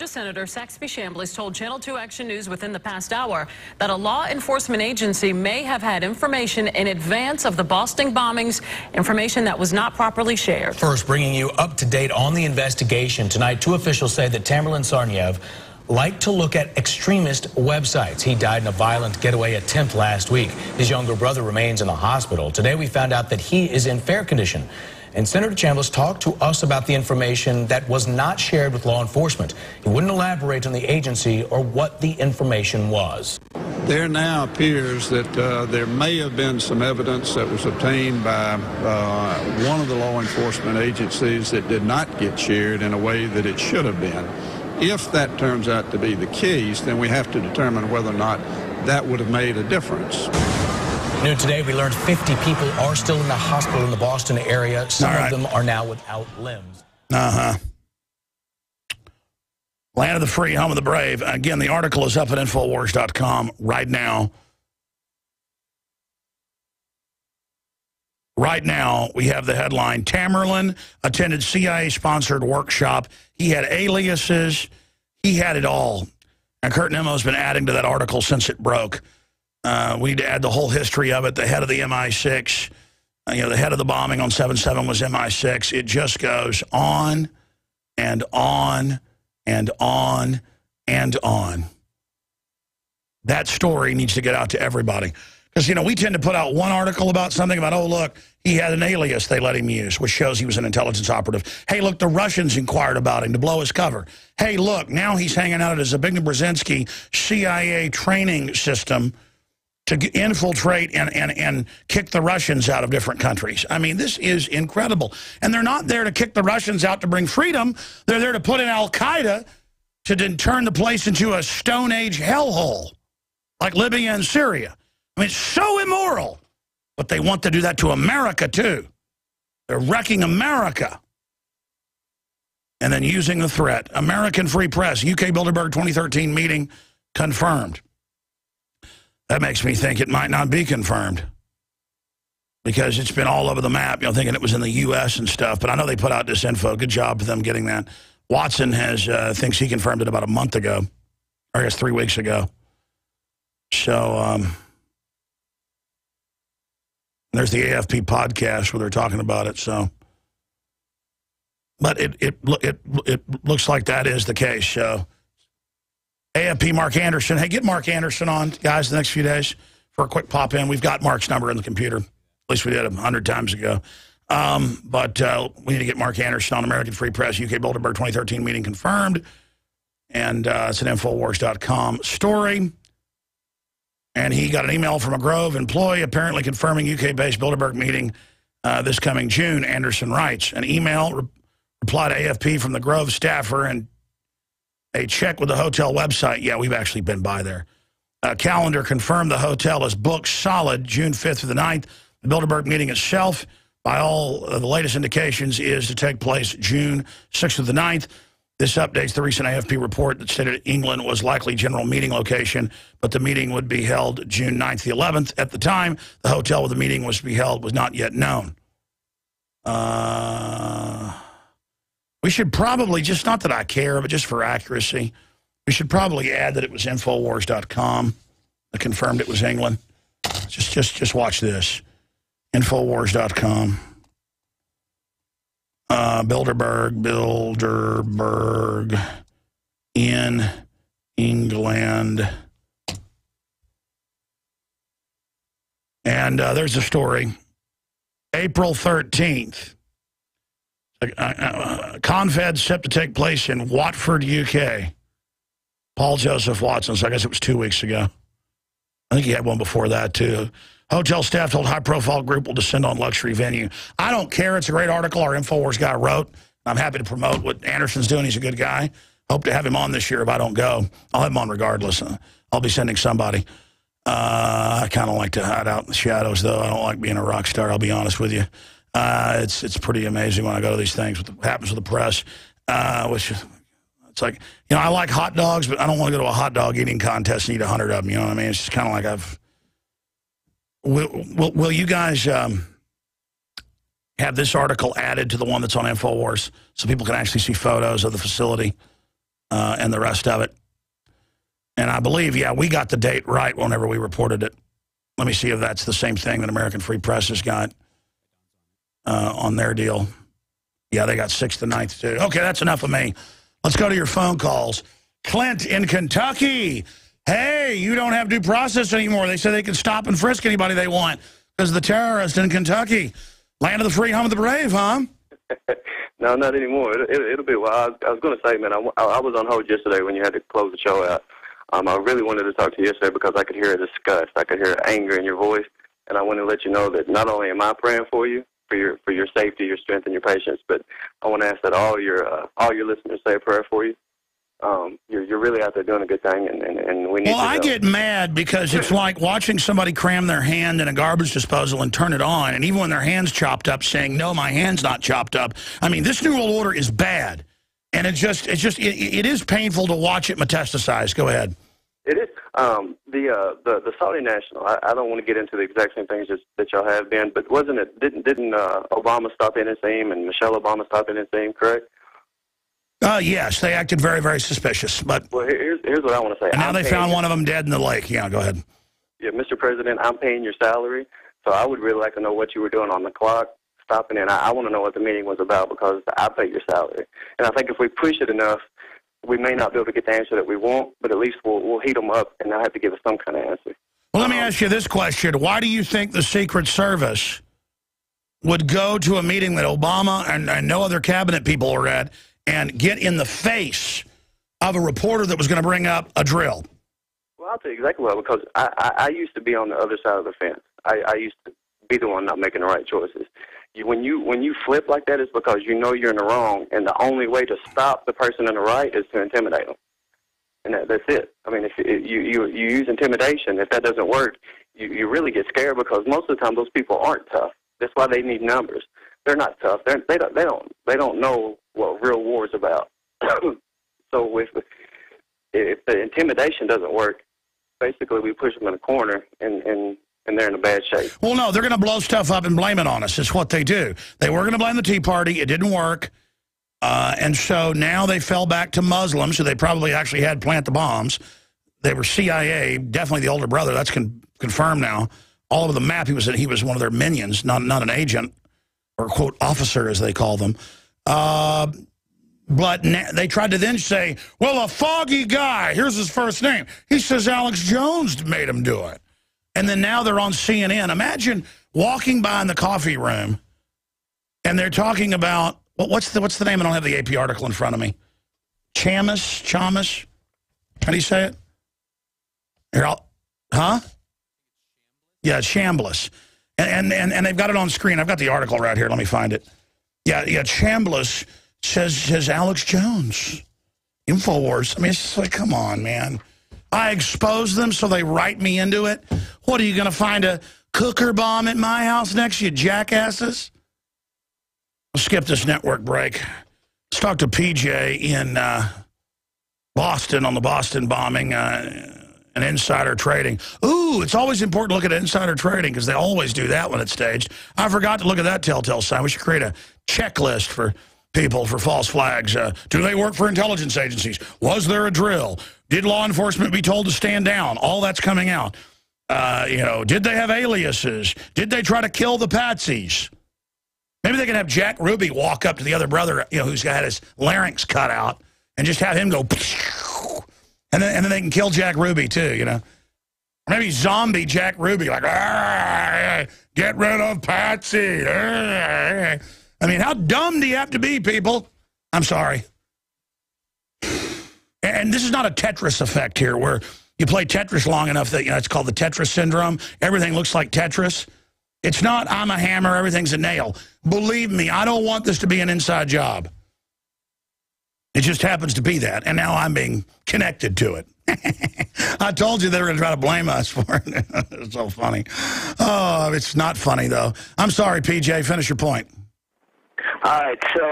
Speaker 12: Senator Saxby Chambliss told Channel 2 Action News within the past hour that a law enforcement agency may have had information in advance of the Boston bombings, information that was not properly shared.
Speaker 13: First, bringing you up to date on the investigation. Tonight, two officials say that Tamerlan Tsarnaev liked to look at extremist websites. He died in a violent getaway attempt last week. His younger brother remains in the hospital. Today, we found out that he is in fair condition. And Senator Chambliss talked to us about the information that was not shared with law enforcement. He wouldn't elaborate on the agency or what the information was.
Speaker 14: There now appears that there may have been some evidence that was obtained by one of the law enforcement agencies that did not get shared in a way that it should have been. If that turns out to be the case, then we have to determine whether or not that would have made a difference.
Speaker 13: Noon today, we learned 50 people are still in the hospital in the Boston area. Some of them are now without limbs.
Speaker 1: Land of the free, home of the brave. Again, the article is up at Infowars.com right now. Right now, we have the headline, Tamerlan attended CIA-sponsored workshop. He had aliases. He had it all. And Kurt Nemo's been adding to that article since it broke. We need to add the whole history of it. The head of the MI6, the head of the bombing on 7/7 was MI6. It just goes on and on and on and on. That story needs to get out to everybody. Because, we tend to put out one article about something about, oh, look, he had an alias they let him use, which shows he was an intelligence operative. Hey, look, the Russians inquired about him to blow his cover. Hey, look, now he's hanging out at a Zbigniew Brzezinski CIA training system to infiltrate and kick the Russians out of different countries. I mean, this is incredible. And they're not there to kick the Russians out to bring freedom. They're there to put in al-Qaeda to turn the place into a Stone Age hellhole, like Libya and Syria. I mean, it's so immoral. But they want to do that to America, too. They're wrecking America. And then using the threat. American Free Press, UK Bilderberg 2013 meeting confirmed. That makes me think it might not be confirmed. Because it's been all over the map, thinking it was in the U.S. and stuff. But I know they put out this info. Good job for them getting that. Watson thinks he confirmed it about a month ago. Or I guess 3 weeks ago. So, there's the AFP podcast where they're talking about it. So, but it looks like that is the case. So, AFP Mark Anderson. Hey, get Mark Anderson on, guys, the next few days for a quick pop in. We've got Mark's number in the computer. At least we did 100 times ago. But we need to get Mark Anderson on. American Free Press, UK Bilderberg 2013 meeting confirmed. And it's an Infowars.com story. And he got an email from a Grove employee apparently confirming UK-based Bilderberg meeting this coming June, Anderson writes. An email replied to AFP from the Grove staffer and a check with the hotel website. Yeah, we've actually been by there. Calendar confirmed the hotel is booked solid June 5th through the 9th. The Bilderberg meeting itself, by all the latest indications, is to take place June 6th through the 9th. This updates the recent AFP report that stated England was likely general meeting location, but the meeting would be held June 9th, the 11th. At the time, the hotel where the meeting was to be held was not yet known. We should probably, just not that I care, but just for accuracy, we should probably add that it was Infowars.com that confirmed it was England. Just watch this. Infowars.com. Bilderberg in England. And there's a story. April 13th. Confed set to take place in Watford, UK. Paul Joseph Watson, so I guess it was 2 weeks ago. I think he had one before that, too. Hotel staff told high-profile group will descend on luxury venue. I don't care. It's a great article our Infowars guy wrote. I'm happy to promote what Anderson's doing. He's a good guy. Hope to have him on this year if I don't go. I'll have him on regardless. I'll be sending somebody. I kind of like to hide out in the shadows, though. I don't like being a rock star, I'll be honest with you. It's pretty amazing when I go to these things, what happens with the press, which it's like, I like hot dogs, but I don't want to go to a hot dog eating contest and eat 100 of them, you know what I mean? It's just kind of like Will you guys have this article added to the one that's on Infowars so people can actually see photos of the facility and the rest of it? And I believe, yeah, we got the date right whenever we reported it. Let me see if that's the same thing that American Free Press has got on their deal. Yeah, they got 6th to 9th, too. Okay, that's enough of me. Let's go to your phone calls. Clint in Kentucky. Hey, you don't have due process anymore. They say they can stop and frisk anybody they want because of the terrorist in Kentucky. Land of the free, home of the brave, huh?
Speaker 15: No, not anymore. It'll be a while. I was going to say, man, I was on hold yesterday when you had to close the show out. I really wanted to talk to you yesterday because I could hear disgust. I could hear anger in your voice, and I want to let you know that not only am I praying for you, for your safety, your strength, and your patience, but I want to ask that all your listeners say a prayer for you. You're really out there doing a good thing, and we need to know.
Speaker 1: I get mad because it's like watching somebody cram their hand in a garbage disposal and turn it on, and even when their hand's chopped up, saying, no, my hand's not chopped up. I mean, this New World Order is bad, and it is painful to watch it metastasize. Go ahead.
Speaker 15: It is. The Saudi national, I don't want to get into the exact same things that y'all have been, but wasn't it, didn't Obama stop in his name and Michelle Obama stop in his name, correct?
Speaker 1: Yes, they acted very, very suspicious. But
Speaker 15: well, here's what I want to say.
Speaker 1: And now they found one of them dead in the lake. Yeah, go ahead.
Speaker 15: Yeah, Mr. President, I'm paying your salary, so I would really like to know what you were doing on the clock, stopping in. I want to know what the meeting was about because I pay your salary. And I think if we push it enough, we may not be able to get the answer that we want, but at least we'll heat them up, and they'll have to give us some kind of answer.
Speaker 1: Well, let me ask you this question. Why do you think the Secret Service would go to a meeting that Obama and no other cabinet people were at and get in the face of a reporter that was going to bring up a drill?
Speaker 15: Well, I'll tell you exactly why, because I used to be on the other side of the fence. I used to be the one not making the right choices. When you flip like that, it's because you know you're in the wrong, and the only way to stop the person in the right is to intimidate them. And that's it. I mean, if you use intimidation, if that doesn't work, you really get scared because most of the time those people aren't tough. That's why they need numbers. They're not tough. They don't know what real war is about. So if the intimidation doesn't work, basically we push them in a corner and they're in a bad shape.
Speaker 1: Well, no, they're going to blow stuff up and blame it on us. It's what they do. They were going to blame the Tea Party. It didn't work. And so now they fell back to Muslims, who they probably actually had plant the bombs. They were CIA, definitely the older brother. That's confirmed now. All over the map, he was one of their minions, not an agent, or, quote, officer, as they call them. But they tried to then say, well, a foggy guy, here's his first name. He says Alex Jones made him do it. And then now they're on CNN. Imagine walking by in the coffee room, and they're talking about, what's the name? I don't have the AP article in front of me. Chamis? How do you say it? Here, huh? Yeah, Chambliss. And they've got it on screen. I've got the article right here. Let me find it. Yeah, Chambliss says Alex Jones. Infowars. I mean, it's just like, come on, man. I expose them so they write me into it. What, are you going to find a cooker bomb at my house next, you jackasses? We'll skip this network break. Let's talk to PJ in Boston on the Boston bombing and insider trading. Ooh, it's always important to look at insider trading because they always do that when it's staged. I forgot to look at that telltale sign. We should create a checklist for people for false flags. Do they work for intelligence agencies? Was there a drill? Did law enforcement be told to stand down? All that's coming out. Did they have aliases? Did they try to kill the patsies? Maybe they can have Jack Ruby walk up to the other brother, who's got his larynx cut out, and just have him go, and then they can kill Jack Ruby too, Or maybe zombie Jack Ruby, like, get rid of Patsy. I mean, how dumb do you have to be, people? I'm sorry. And this is not a Tetris effect here, where you play Tetris long enough that, it's called the Tetris syndrome. Everything looks like Tetris. It's not, I'm a hammer, everything's a nail. Believe me, I don't want this to be an inside job. It just happens to be that, and now I'm being connected to it. I told you they were going to try to blame us for it. It's so funny. Oh, it's not funny, though. I'm sorry, PJ. Finish your point.
Speaker 16: All right, so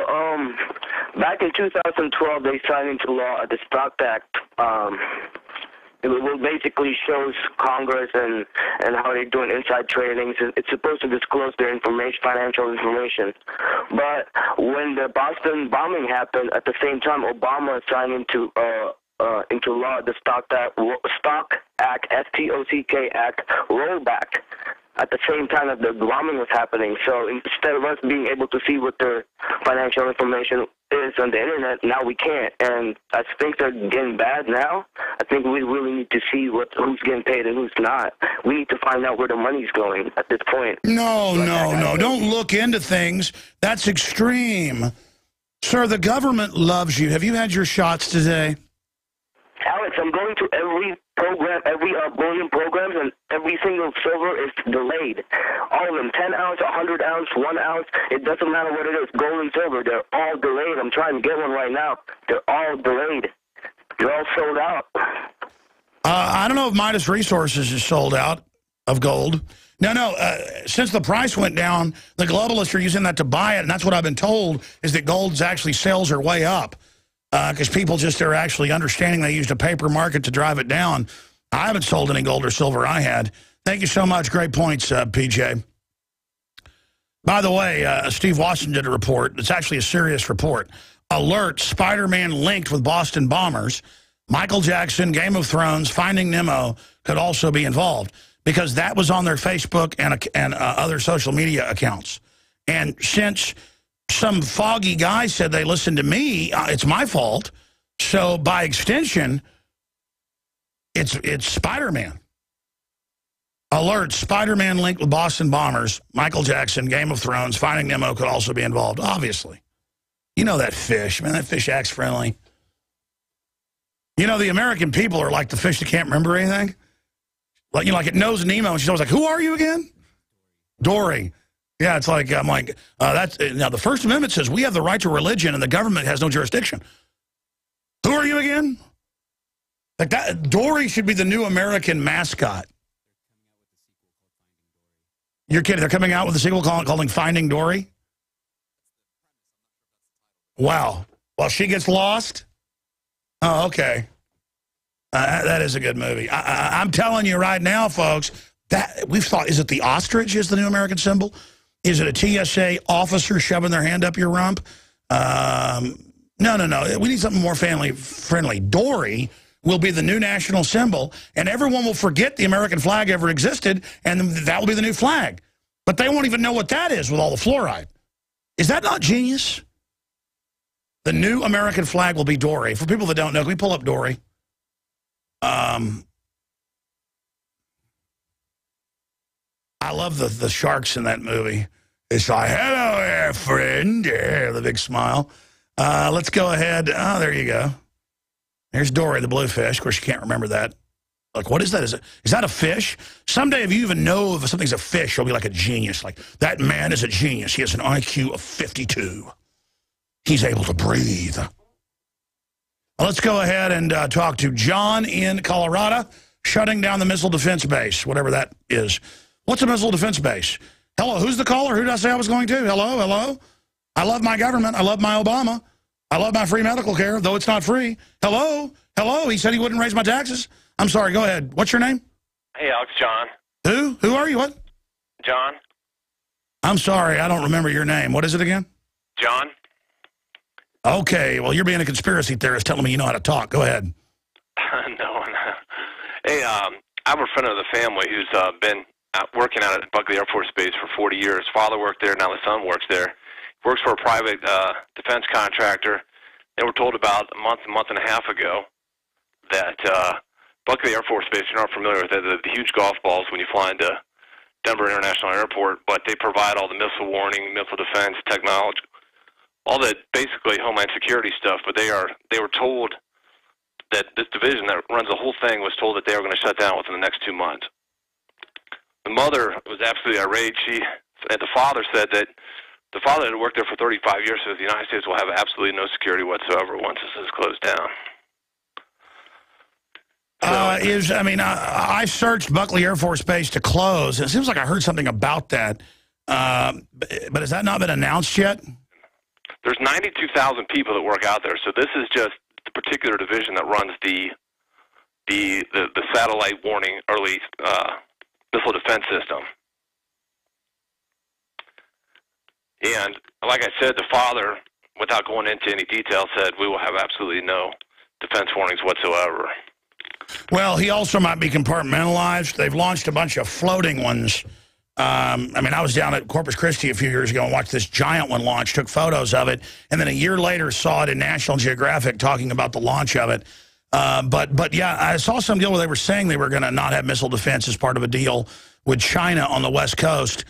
Speaker 16: back in 2012, they signed into law the Stock Act. It basically shows Congress and how they're doing inside tradings. It's supposed to disclose their information, financial information. But when the Boston bombing happened, at the same time, Obama signed into law the Stock Act, S-T-O-C-K Act, rollback. At the same time that the bombing was happening. So instead of us being able to see what their financial information is on the internet, now we can't. And I think they're getting bad now. I think we really need to see who's getting paid and who's not. We need to find out where the money's going at this point.
Speaker 1: No. Don't look into things. That's extreme. Sir, the government loves you. Have you had your shots today?
Speaker 16: Alex, I'm going to every program, every bullion programs, and every single silver is delayed. All of them, 10 ounce, 100 ounce, 1 ounce, it doesn't matter what it is, gold and silver, they're all delayed. I'm trying to get one right now. They're all delayed. They're all sold out.
Speaker 1: I don't know if Midas Resources is sold out of gold. No. Since the price went down, the globalists are using that to buy it, and that's what I've been told, is that gold's actually sales are way up. Because people just are actually understanding they used a paper market to drive it down. I haven't sold any gold or silver I had. Thank you so much. Great points, PJ. By the way, Steve Watson did a report. It's actually a serious report. Alert, Spider-Man linked with Boston bombers. Michael Jackson, Game of Thrones, Finding Nemo could also be involved. because that was on their Facebook and other social media accounts. And since some foggy guy said they listened to me, it's my fault. So by extension, it's Spider-Man. Alert, Spider-Man linked with Boston bombers, Michael Jackson, Game of Thrones, Finding Nemo could also be involved, obviously. You know that fish, man, that fish acts friendly. You know, the American people are like the fish that can't remember anything. Like, you know, like it knows Nemo, and she's always like, who are you again? Dory. Yeah, it's like, I'm like, that's, now the First Amendment says we have the right to religion and the government has no jurisdiction. Who are you again? Like that, Dory should be the new American mascot. You're kidding, they're coming out with a sequel called Finding Dory? Wow. Well, she gets lost? Oh, okay. That is a good movie. I'm telling you right now, folks, that we've thought, is it the ostrich is the new American symbol? Is it a TSA officer shoving their hand up your rump? No. We need something more family-friendly. Dory will be the new national symbol, and everyone will forget the American flag ever existed, and that will be the new flag. But they won't even know what that is with all the fluoride. Is that not genius? The new American flag will be Dory. For people that don't know, can we pull up Dory? I love the sharks in that movie. It's like, hello there, friend. Yeah, the big smile. Let's go ahead. Oh, there you go. There's Dory, the blue fish. Of course, you can't remember that. Like, what is that? Is that a fish? Someday, if you even know if something's a fish, you'll be like a genius. Like, that man is a genius. He has an IQ of 52. He's able to breathe. Well, let's go ahead and talk to John in Colorado, shutting down the missile defense base, whatever that is. What's a missile defense base? Hello, who's the caller? Who did I say I was going to? Hello? I love my government. I love my Obama. I love my free medical care, though it's not free. Hello? He said he wouldn't raise my taxes. I'm sorry, go ahead. What's your name?
Speaker 17: Hey, Alex, John.
Speaker 1: Who are you? What?
Speaker 17: John.
Speaker 1: I'm sorry, I don't remember your name. What is it again?
Speaker 17: John.
Speaker 1: Okay, well, you're being a conspiracy theorist telling me you know how to talk. Go ahead.
Speaker 17: No. Hey, I'm a friend of the family who's been working out at Buckley Air Force Base for 40 years. Father worked there, now the son works there. Works for a private defense contractor. They were told about a month and a half ago that Buckley Air Force Base, you're not familiar with it, the huge golf balls when you fly into Denver International Airport, but they provide all the missile warning, missile defense, technology, all the basically Homeland Security stuff, but they were told that this division that runs the whole thing was told that they were going to shut down within the next 2 months. The mother was absolutely irate. The father said that the father had worked there for 35 years, so the United States will have absolutely no security whatsoever once this is closed down.
Speaker 1: I searched Buckley Air Force Base to close, and it seems like I heard something about that. But has that not been announced yet?
Speaker 17: There's 92,000 people that work out there, so this is just the particular division that runs the satellite warning early missile defense system. And like I said, the father, without going into any detail, said we will have absolutely no defense warnings whatsoever.
Speaker 1: Well, he also might be compartmentalized. They've launched a bunch of floating ones. I was down at Corpus Christi a few years ago and watched this giant one launch, took photos of it, and then a year later saw it in National Geographic talking about the launch of it. But yeah, I saw some deal where they were saying they were going to not have missile defense as part of a deal with China on the West Coast.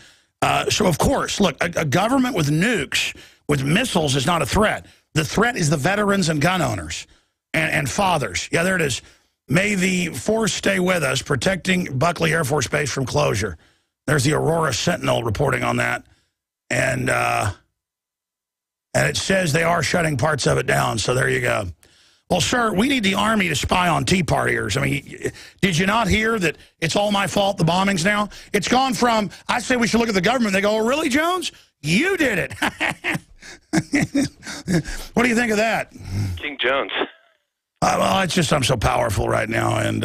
Speaker 1: So, of course, look, a government with nukes, with missiles is not a threat. The threat is the veterans and gun owners and fathers. Yeah, there it is. May the force stay with us, protecting Buckley Air Force Base from closure. There's the Aurora Sentinel reporting on that. And it says they are shutting parts of it down, so there you go. Well, sir, we need the Army to spy on Tea Partiers. I mean, did you not hear that it's all my fault, the bombings now? It's gone from, I say we should look at the government. They go, oh, really, Jones? You did it. What do you think of that?
Speaker 17: King Jones.
Speaker 1: Well, it's just I'm so powerful right now. And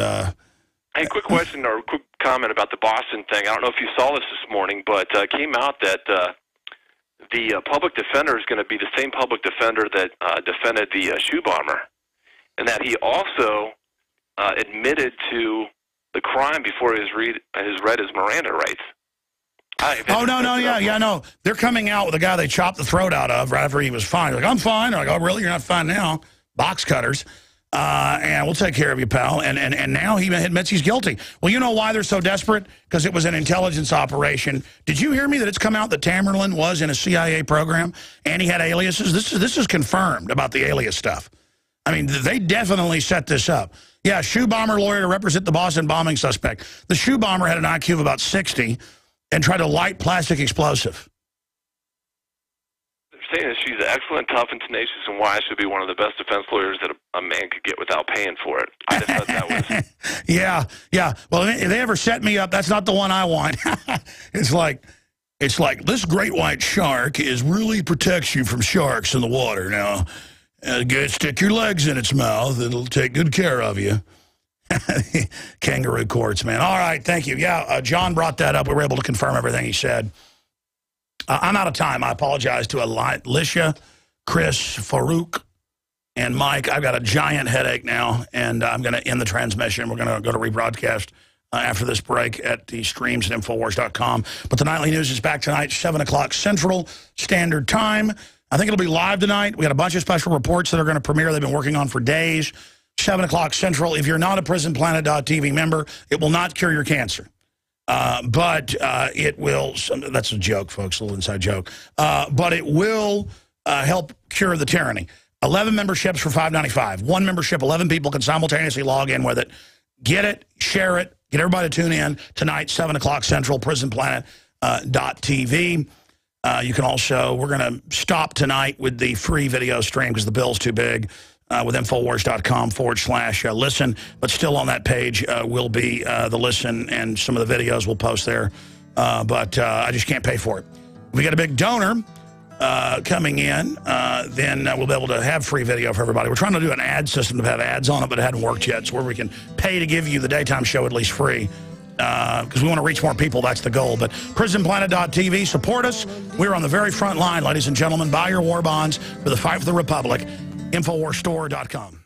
Speaker 17: hey, quick question or quick comment about the Boston thing. I don't know if you saw this morning, but it came out that the public defender is going to be the same public defender that defended the shoe bomber. And that he also admitted to the crime before he has read his Miranda rights.
Speaker 1: No. They're coming out with a guy they chopped the throat out of right after he was fine. Like, I'm fine. They're like, oh, really? You're not fine now? Box cutters. And we'll take care of you, pal. And now he admits he's guilty. Well, you know why they're so desperate? Because it was an intelligence operation. Did you hear me that it's come out that Tamerlan was in a CIA program and he had aliases? This is confirmed about the alias stuff. I mean, they definitely set this up. Yeah, shoe bomber lawyer to represent the Boston bombing suspect. The shoe bomber had an IQ of about 60 and tried to light plastic explosive.
Speaker 17: They're saying that she's excellent, tough, and tenacious, and why should be one of the best defense lawyers that a man could get without paying for it. I just thought that was... Yeah. Well, if they ever set me up, that's not the one I want. It's like this great white shark really protects you from sharks in the water. Now, stick your legs in its mouth. It'll take good care of you. Kangaroo courts, man. All right, thank you. Yeah, John brought that up. We were able to confirm everything he said. I'm out of time. I apologize to Alicia, Chris, Farouk, and Mike. I've got a giant headache now, and I'm going to end the transmission. We're going to go to rebroadcast after this break at the streams at Infowars.com. But the Nightly News is back tonight, 7 o'clock Central Standard Time. I think it'll be live tonight. We got a bunch of special reports that are going to premiere. They've been working on for days. 7 o'clock Central. If you're not a PrisonPlanet.tv member, it will not cure your cancer. But it will, that's a joke, folks, a little inside joke. But it will help cure the tyranny. 11 memberships for $5.95. One membership, 11 people can simultaneously log in with it. Get it, share it, get everybody to tune in tonight, 7 o'clock Central, PrisonPlanet.tv. You can also, we're going to stop tonight with the free video stream because the bill's too big. With Infowars.com/listen. But still on that page will be the listen and some of the videos we'll post there. But I just can't pay for it. If we get a big donor coming in, then we'll be able to have free video for everybody. We're trying to do an ad system to have ads on it, but it hadn't worked yet. So where we can pay to give you the daytime show at least free. Because we want to reach more people, that's the goal. But PrisonPlanet.tv, support us. We're on the very front line, ladies and gentlemen. Buy your war bonds for the fight for the Republic. Infowarsstore.com.